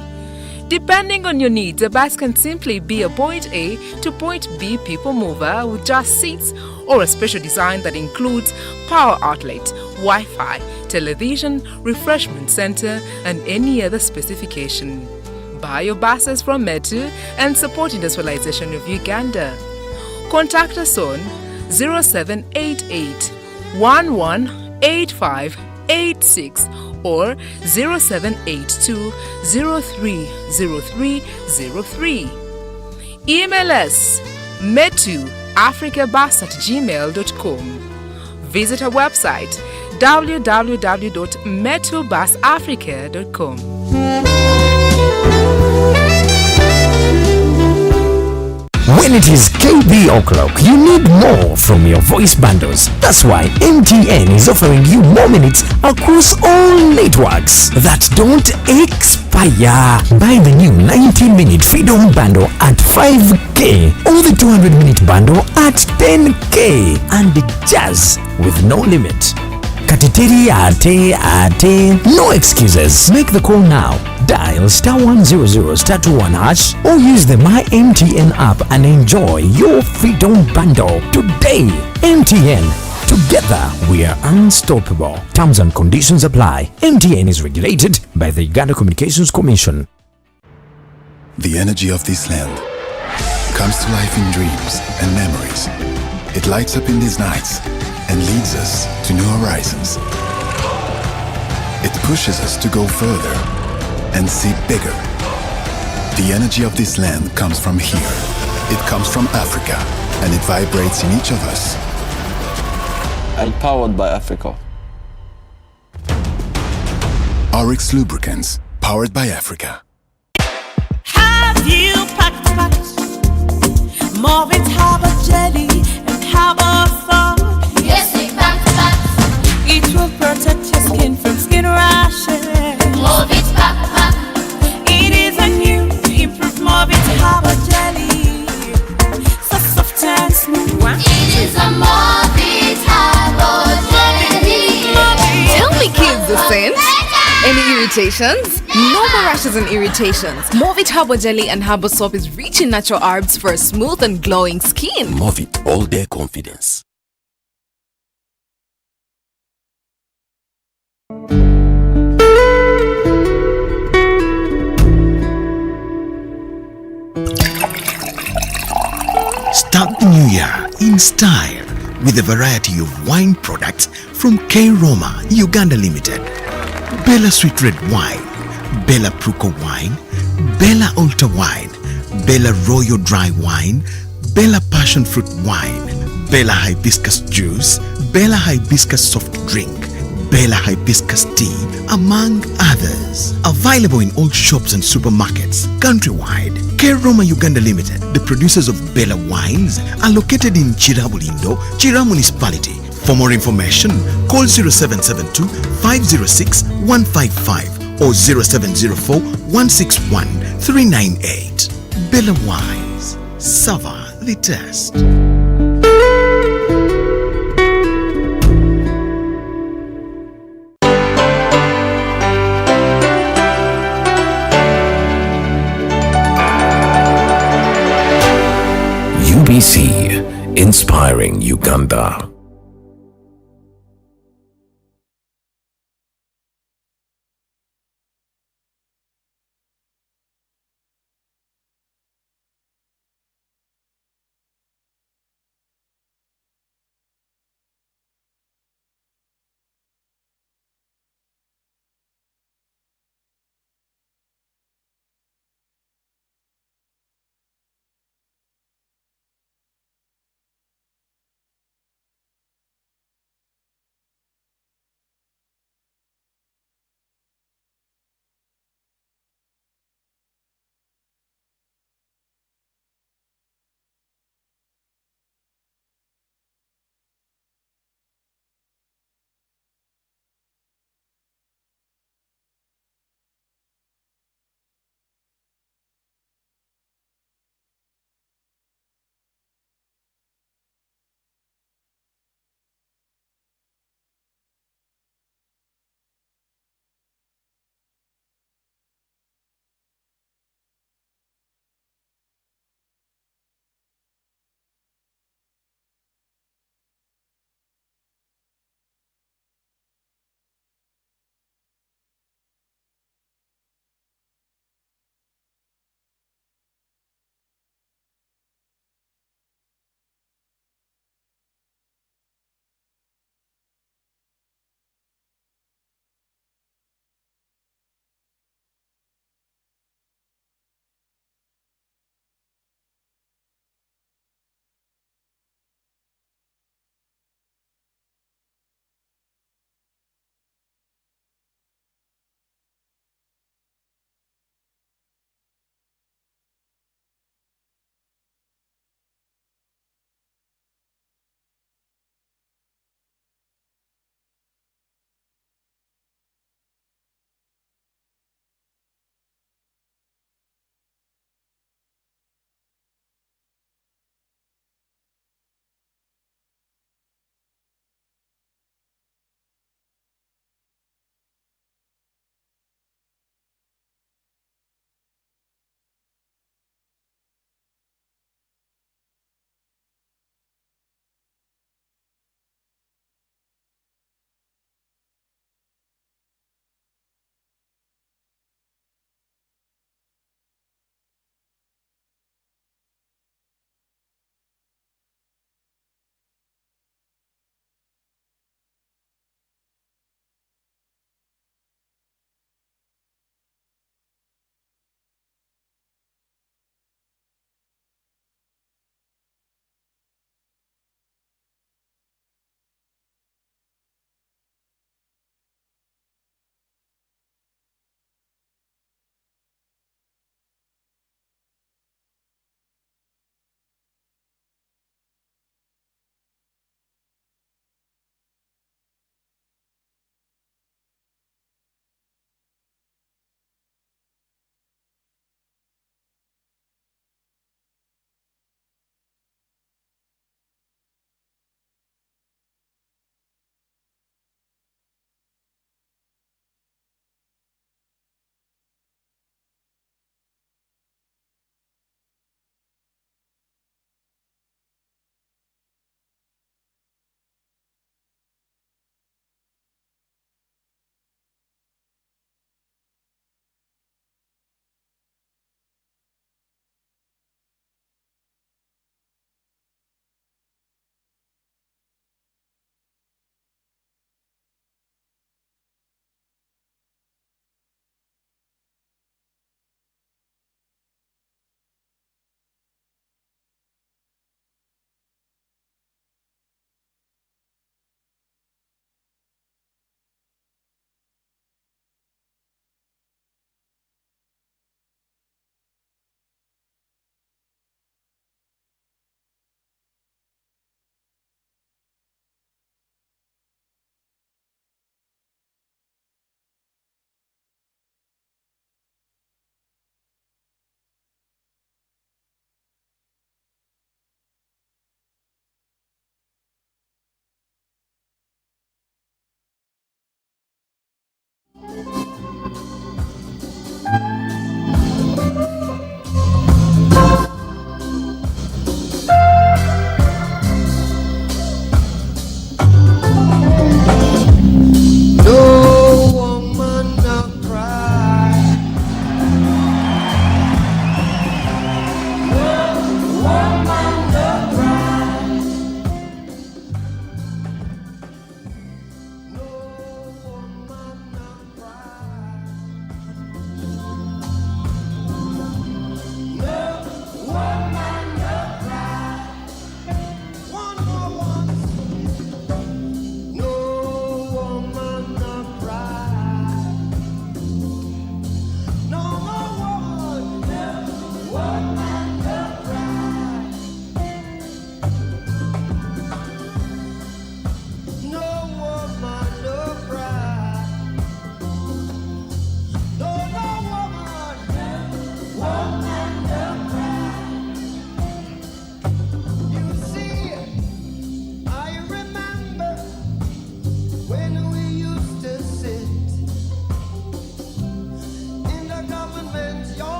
Depending on your needs, a bus can simply be a point A to point B people mover with just seats, or a special design that includes power outlet, Wi-Fi, television, refreshment center, and any other specification. Buy your buses from Metu and support industrialization of Uganda. Contact us on 0788 118586 or 0782 030303. Email us metuafricabus@gmail.com. Visit our website www.metubusafrica.com. When it is KB o'clock, you need more from your voice bundles. That's why MTN is offering you more minutes across all networks that don't expire. Buy the new 90-minute Freedom Bundle at 5K or the 200-minute bundle at 10K and just with no limit. Katiteri ate, no excuses. Make the call now. Dial *100 *21 hash or use the My MTN app and enjoy your Freedom Bundle today. MTN. Together we are unstoppable. Terms and conditions apply. MTN is regulated by the Uganda Communications Commission. The energy of this land comes to life in dreams and memories. It lights up in these nights and leads us to new horizons. It pushes us to go further and see bigger. The energy of this land comes from here. It comes from Africa, and it vibrates in each of us. Empowered by Africa. Oryx Lubricants, powered by Africa. Have you packed more with Harbour jelly and Harbour foam? Yes, we packed. It will protect your skin from skin rashes. More with pack. It is a new improved more with Harbour jelly. So soft and smooth. It is a more with Harbour jelly. Tell me, kids, the sense. Any irritations? No more rashes and irritations. Movit Harbour Jelly and Harbour Soap is rich in natural herbs for a smooth and glowing skin. Movit all day confidence. Start the new year in style with a variety of wine products from K Roma Uganda Limited. Bella Sweet Red Wine, Bella Pruko Wine, Bella Alta Wine, Bella Royal Dry Wine, Bella Passion Fruit Wine, Bella Hibiscus Juice, Bella Hibiscus Soft Drink, Bella Hibiscus Tea, among others. Available in all shops and supermarkets countrywide. K Roma Uganda Limited, the producers of Bella Wines, are located in Chirabulindo, Chira Municipality. For more information, call 0772 506 155 or 0704 161 398. Bella Wines, savor the test. UBC, inspiring Uganda.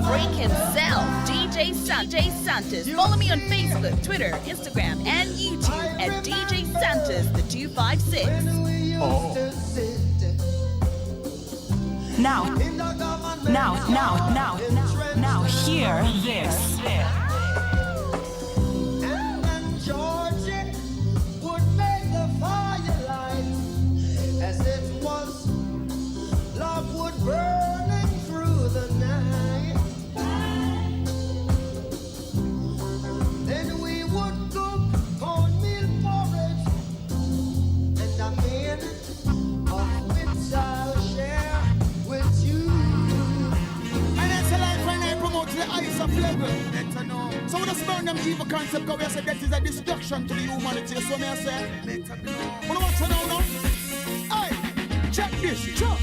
freak himself, DJ Santos. Follow me on Facebook, Twitter, Instagram, and YouTube at DJ Santos the 256. Oh. Now, hear this. Georgie would make the firelight as it was. Love would burning through the night. Then we would cook cornmeal porridge, and a minute of which I'll share with you. And that's a life when I promote the ice of level. So we just burn them evil concept because we say that is a destruction to the humanity. So me I say, we don't want to know now. Hey, check this, check.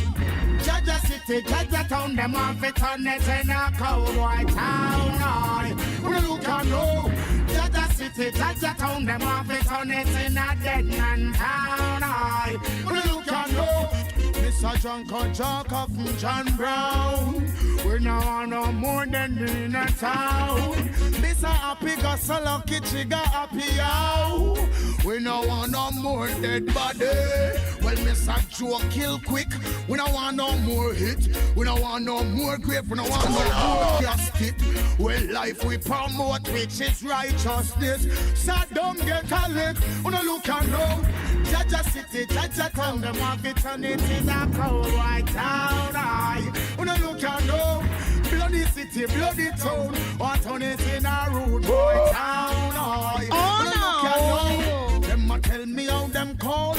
Jaja City, Jaja Town, them off it on it in a cowboy town. Aye, we look and know. Jaja City, Jaja Town, them off it on it in a dead man town. Aye, we look and know. Mr. Junko Jacob from John Brown. We now want no more than in a town. Mr. Happy got so lucky, she got happy out. We now want no more dead body. Well, Mr. Joe kill quick. We don't want no more hit. We don't want no more grave. We don't want no more casket. Well, life we promote, which is righteousness. So don't get a lick. We don't look and know. Jaja City, Jaja Town, them have it on it in a cold white town. Aye, we don't look and know. Bloody city, bloody town, what on it in a rude boy town. Aye, we don't look and know. Them a tell me how them call.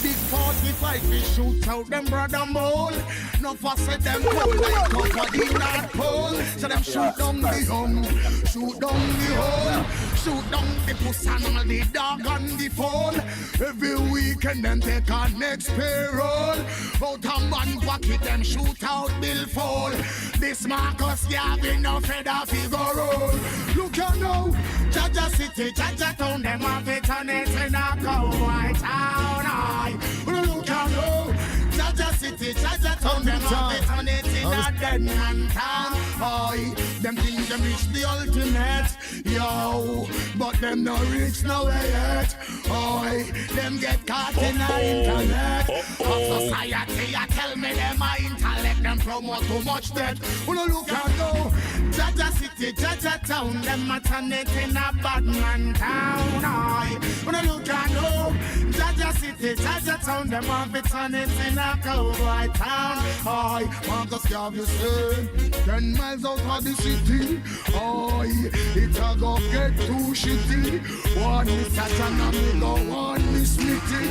Big 45 we shoot out them brother mole. No fuss at them cold like cover the North Pole. So them shoot down the home, shoot down the hole, shoot down the puss and all the dog and the phone. Every weekend them take a next payroll. Out a man pocket them shoot out bill fall. This Marcus Gavin no feather figure roll. Look at now, Jaja City, Jaja Town, them have it on it in a cowboy town. Aye, look at now, Jaja City, Jaja Town, them have it on it in a dead man town. Aye, them think them reach the ultimate, yo, but them no reach nowhere yet. Aye, them get caught in the internet. Of society, I tell me them a intellect, them promote too much debt. Look at now, Jaja City, Jaja Town, them a turn it in a bad man town. Aye, look at now, Jaja City, Jaja Town, them have it on it in a cowboy town. Aye, Marcus Garvey say 10 miles out of the city. Aye, it a go get too shitty. One is Satan and me go one is Smithy.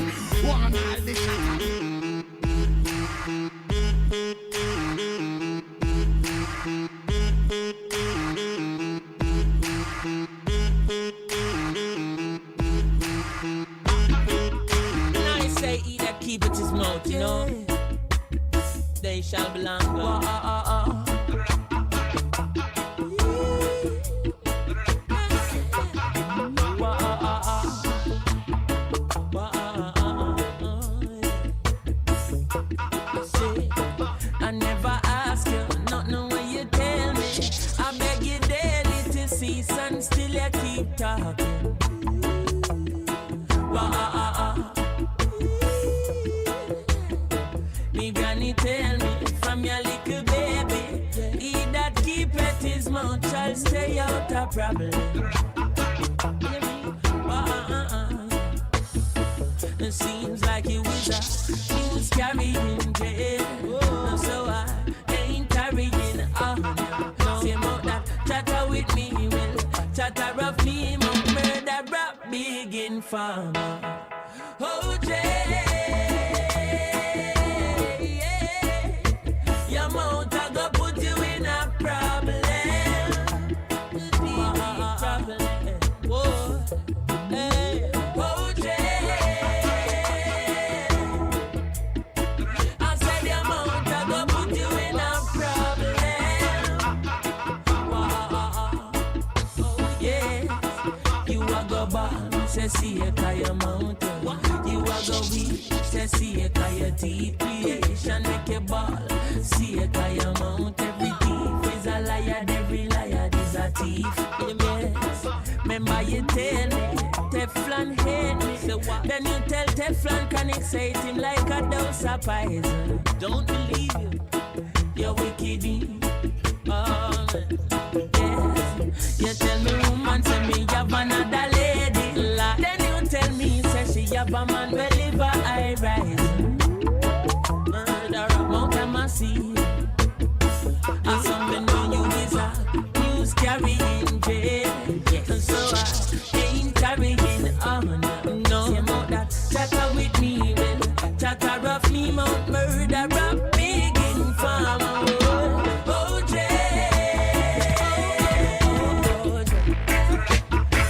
One all the shot. Keep it his mouth, you know. They shall be longer. I never ask you, nothing when you tell me. I beg you daily to cease and still you keep talking. Me granny tell me from your little baby, he that keepeth his mouth shall stay out of problem. It seems like he was carrying jail, so I ain't carrying on. Same out that chatter with me will chatter of me, murder rap big informer. Oh Jay. Cecilia, your mouth tell me Teflon hate me. So what? Then you tell Teflon can excite him like a dose of poison. Don't believe you, you're wicked. Oh, yes. You tell me woman, say me have another lady. Then you tell me, say she have a man will live a high rise. Murder about a massive. And something when you is a news carrying jail. And so I ain't carrying on. No, say about that. Chatter with me, well, chatter rough me mount murder rap big in farm. Oh, Jay.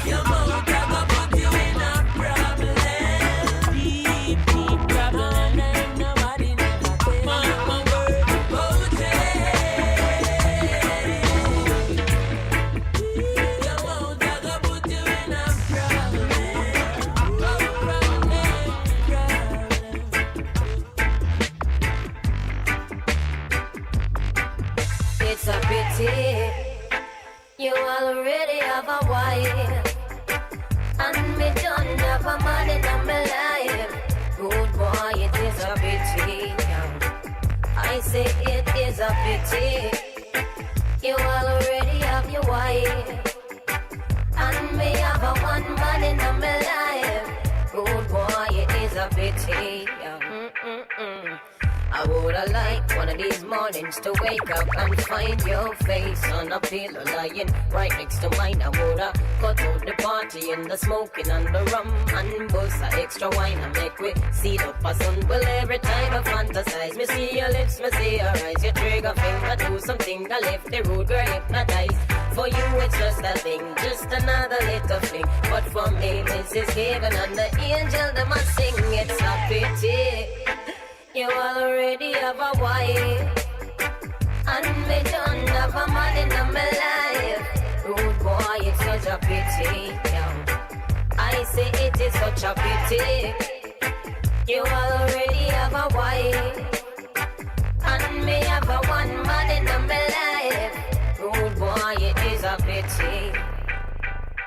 Your mouth I go put you in a problem. Deep, deep problem. And nobody never tell my word. Oh, Jay. Your mouth I go put you in a problem. It's a pity you already have a wife, and me don't have a man in my life. Good boy, it is a pity. I say it is a pity you already have your wife, and me have a one man in my life. Good boy, it is a pity. I woulda liked one of these mornings to wake up and find your face on a pillow lying right next to mine. I woulda cut out the party and the smoking and the rum and bust a extra wine and make we see up a sun. Well, every time I fantasize, me see your lips, me see your eyes, your trigger finger do something that left the road girl hypnotized. For you it's just a thing, just another little fling. But for me, Mrs. Heaven and the angel that must sing. It's a pity you already have a wife, and me don't have a man in my life. Rude boy, it's such a pity. I say it is such a pity you already have a wife, and me have a one man in my life. Rude boy, it is a pity.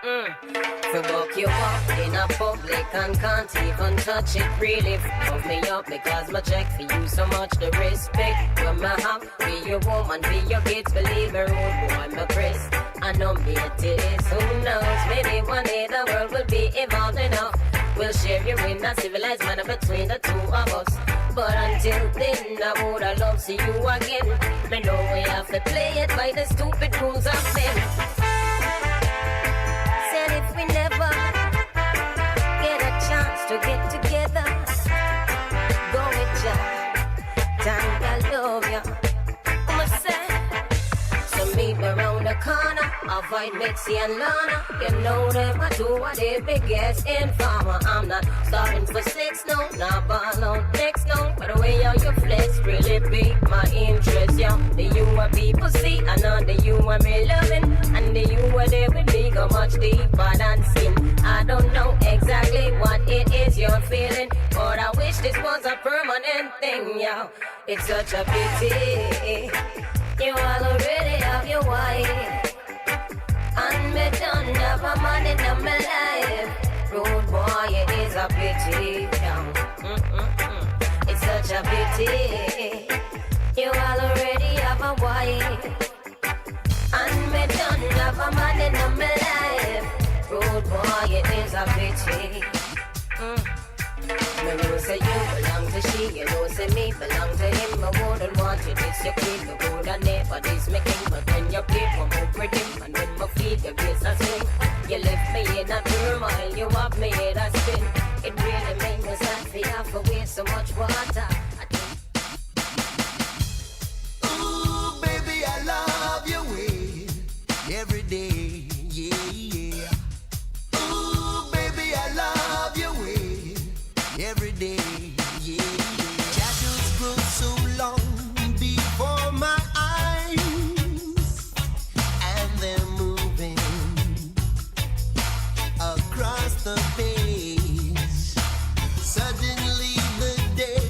To walk you up in a public and can't even touch it. Really fuck me up because my check for you so much. The respect when me have be your woman, be your kids. Believe me, rude boy, my Chris. I know me it is. Who knows? Maybe one day the world will be evolved enough. We'll share you in a civilized manner between the two of us. But until then, I woulda loved to see you again. Me know we have to play it by the stupid rules of men. If we never get a chance to get together, go with ya, time I love ya. I'ma say, so meet me around the corner, avoid Mitzi and Lana. You know them, I do what they biggest informer. I'm not starting for sex, no, not ball on next, no. But the way how you flex really pique my interest, yo. The you are people see, I know the you are me loving, and the you are there with me go much deeper than skin. I don't know exactly what it is you're feeling, but I wish this was a permanent thing, yo. It's such a pity you already have your wife, and me don't have a man in my life. Rude boy, it is a pity, yo. It's such a pity you already have a wife, and me don't have a man in my life. Rude boy, it is a pity. Me know say you belong to she, you know say me belong to him. I wouldn't want you this your queen, you woulda never this me king. But when you play for me with him, and when my feet your face a swing, you left me in a turmoil, you have me in a spin. It really made me sad for you for waste so much water. Ooh, baby, I love your way every day, yeah, yeah. Ooh, baby, I love your way every day, yeah, yeah. Shadows grow so long before my eyes, and they're moving across the page. Suddenly the day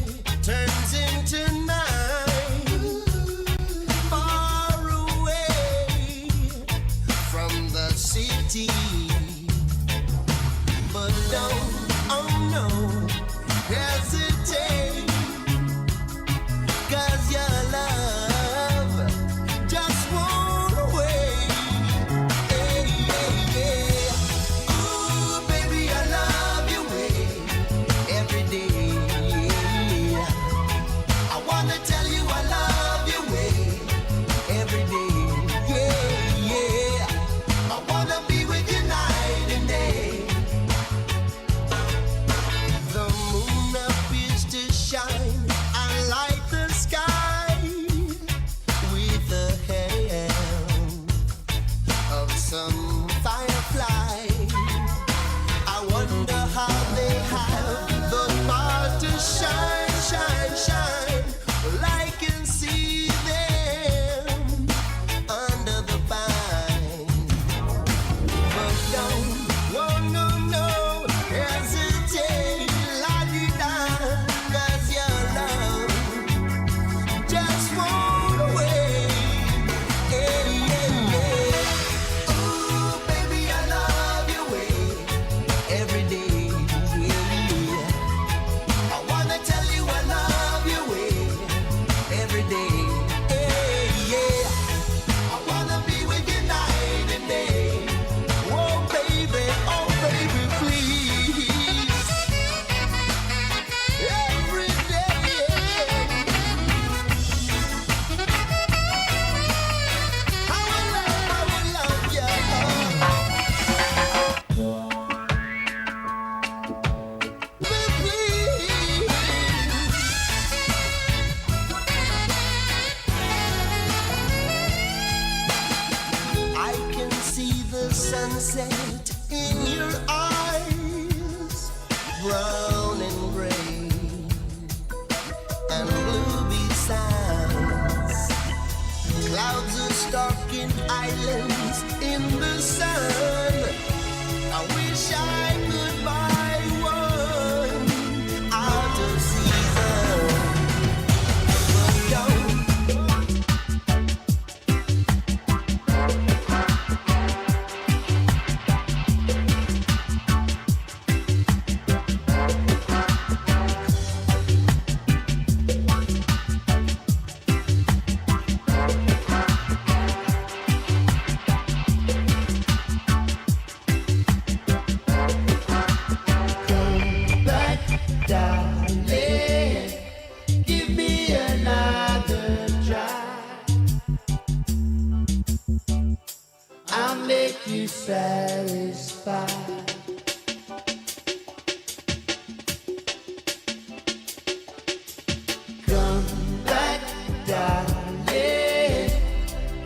stuck in islands in the sun. I wish I could buy one out of season. But don't. Satisfied. Come back, darling.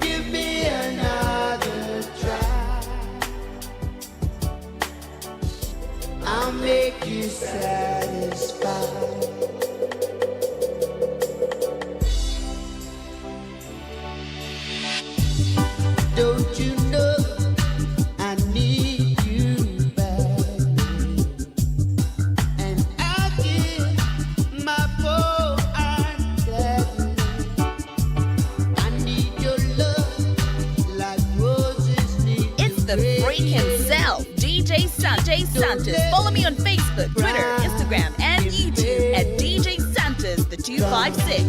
Give me another try. I'll make you satisfied. Don't you know? DJ Santos. Follow me on Facebook, Twitter, Instagram, and YouTube at DJ Santos the 256.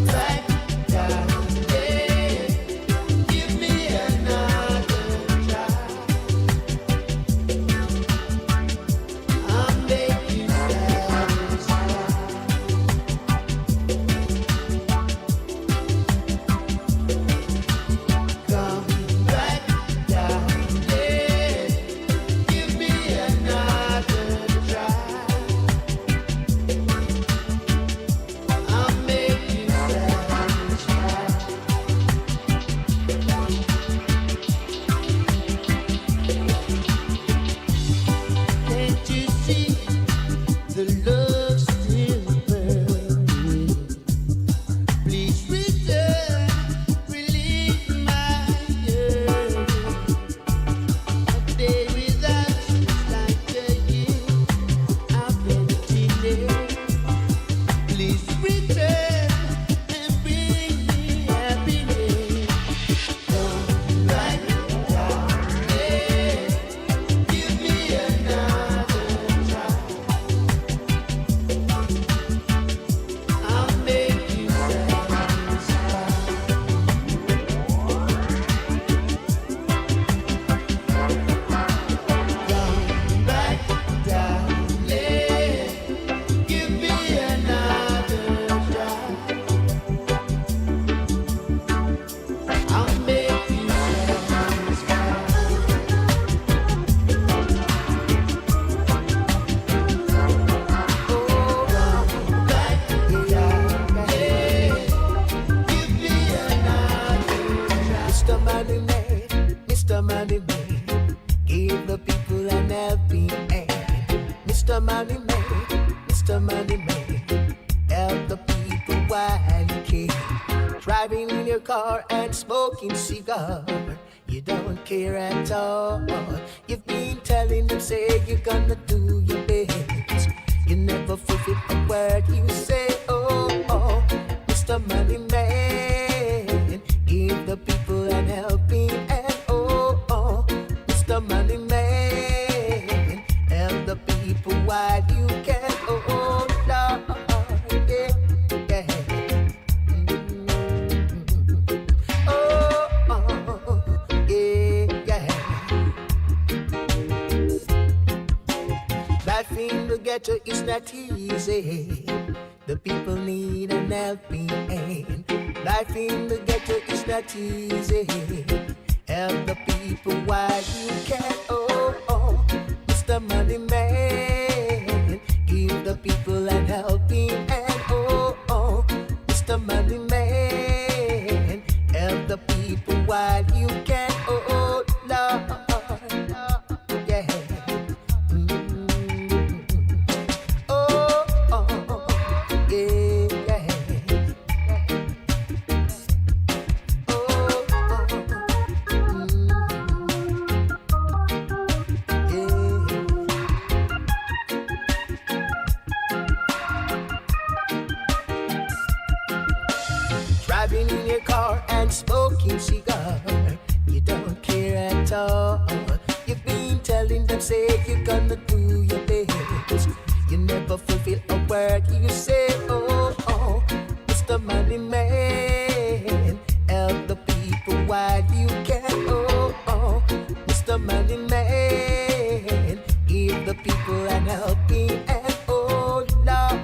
Car and smoking cigar, you don't care at all. You've been telling them, say you're gonna do your best. You never fulfill a word you say. Oh, oh, Mr. Money Man, give the people an helping hand. Oh, oh, Mr. Money Man, help the people while you can. Oh, oh, Lord, yeah, yeah. Life in the ghetto is not easy. The people need an helping hand. Life in the ghetto is not easy. Help the people while you can. Oh, oh, Mr. Money Man, give the people an helping hand. Oh, oh, Mr. Money Man, help the people while you can. Oh, oh, Lord, yeah. driving in your car and smoking cigar. You don't care at all. You've been telling them, say you're gonna do your best. You never fulfill a word you say. Oh, oh, Mr. Money Man, help the people while you can. Oh, oh, Mr. Money Man, give the people an helping hand. Oh, Lord,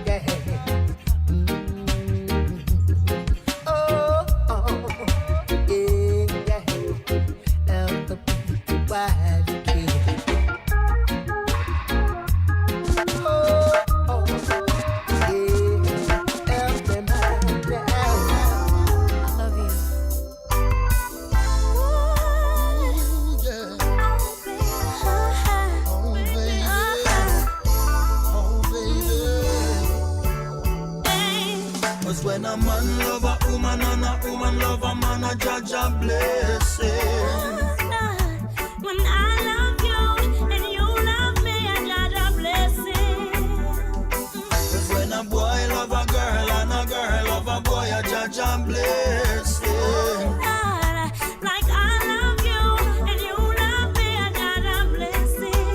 yeah. Oh, oh, yeah, yeah. Help the people while you can. Oh, oh, yeah. Help them out now. I love you. Cause when a man love a woman and a woman love a man, a judge a blessing. When I love you and you love me, I got a blessing. Cause when a boy love a girl and a girl love a boy, a judge a blessing. Like I love you and you love me, I got a blessing.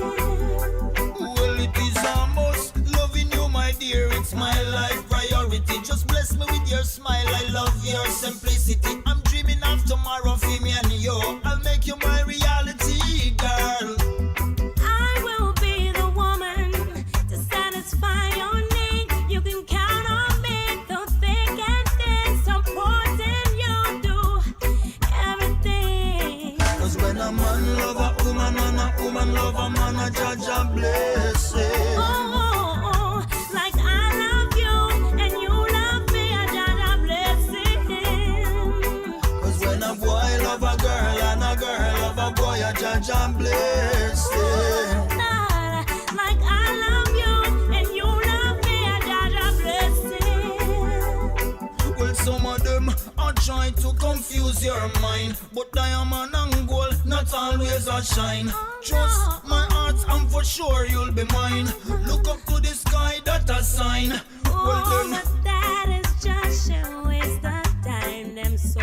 Well, it is a must, loving you, my dear, it's my life priority. Just bless me with your smile, I love your simplicity. I'm dreaming of tomorrow for me and you. I'll make you my reality, girl. I will be the woman to satisfy your need. You can count on me through thick and thin, supporting you do everything. Cause when a man love a woman and a woman love a man, a judge a blessing. Oh, like I love you and you love me, I got a blessing. Cause when a boy love a girl and a girl love a boy, a judge a blessing. Like I love you and you love me, I got a blessing. Well, some of them are trying to confuse your mind, but diamond and gold not always a shine. Trust my heart and for sure you'll be mine. Look up to the sky, that a sign. Well then, But that is just a waste of time. Them so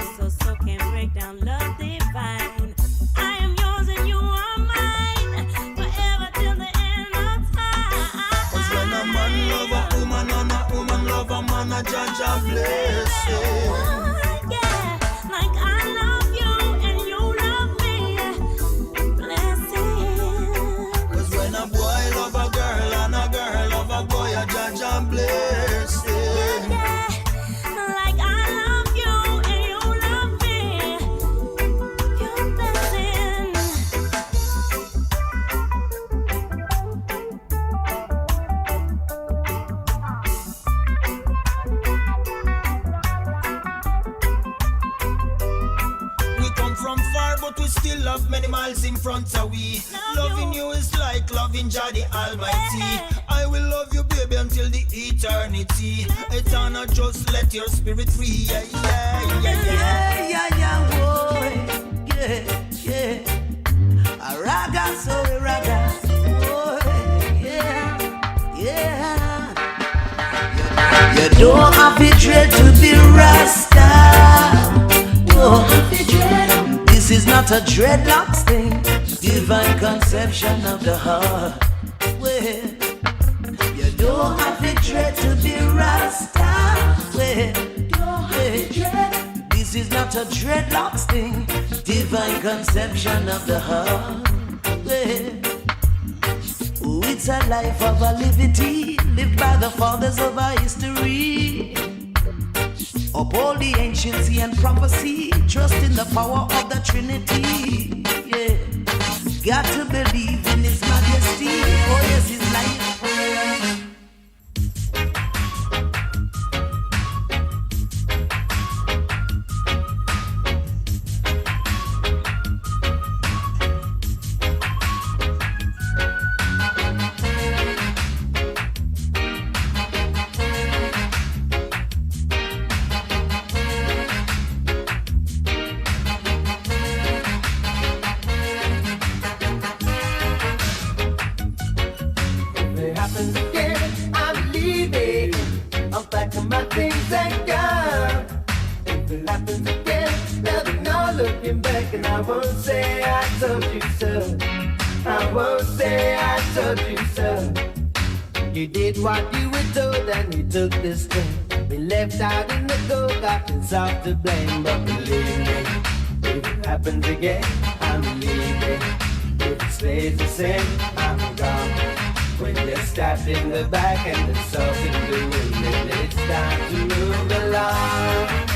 can break down love divine. I am yours and you are mine, forever till the end of time. cause when a man love a woman and a woman love a man, a judge a blessing. Yeah, like I love you and you love me, blessing. Cause when a boy love a girl and a girl love a boy, a judge a blessing. Like I love you and you love me, you're blessing. We come from far, but we still have many miles in front of we. Loving you is like loving Jah the Almighty. I will love you, baby, until the eternity. Eternal, just let your spirit free. Yeah, yeah, yeah, yeah. Yeah, yeah, boy. Yeah, yeah. A raga, so a raga. Boy, yeah, yeah. You don't have to dread to be Rasta. Don't have to dread. This is not a dreadlocks thing. Divine conception of the heart. Well, you don't have to dread to be Rasta. Well, don't have to dread. This is not a dreadlocks thing. Divine conception of the heart. Well, oh, it's a life of a liberty lived by the fathers of our history. Uphold the anciency and prophecy, trust in the power of the Trinity. Yeah, got to believe in His majesty. Oh yes, His life. I won't say I told you so. I won't say I told you so. You did what you were told and you took the string. We left out in the cold, got yourself to blame. But believe me, if it happens again, I'm leaving. If it stays the same, I'm gone. When you're stabbed in the back and the salt in the wind, then it's time to move along.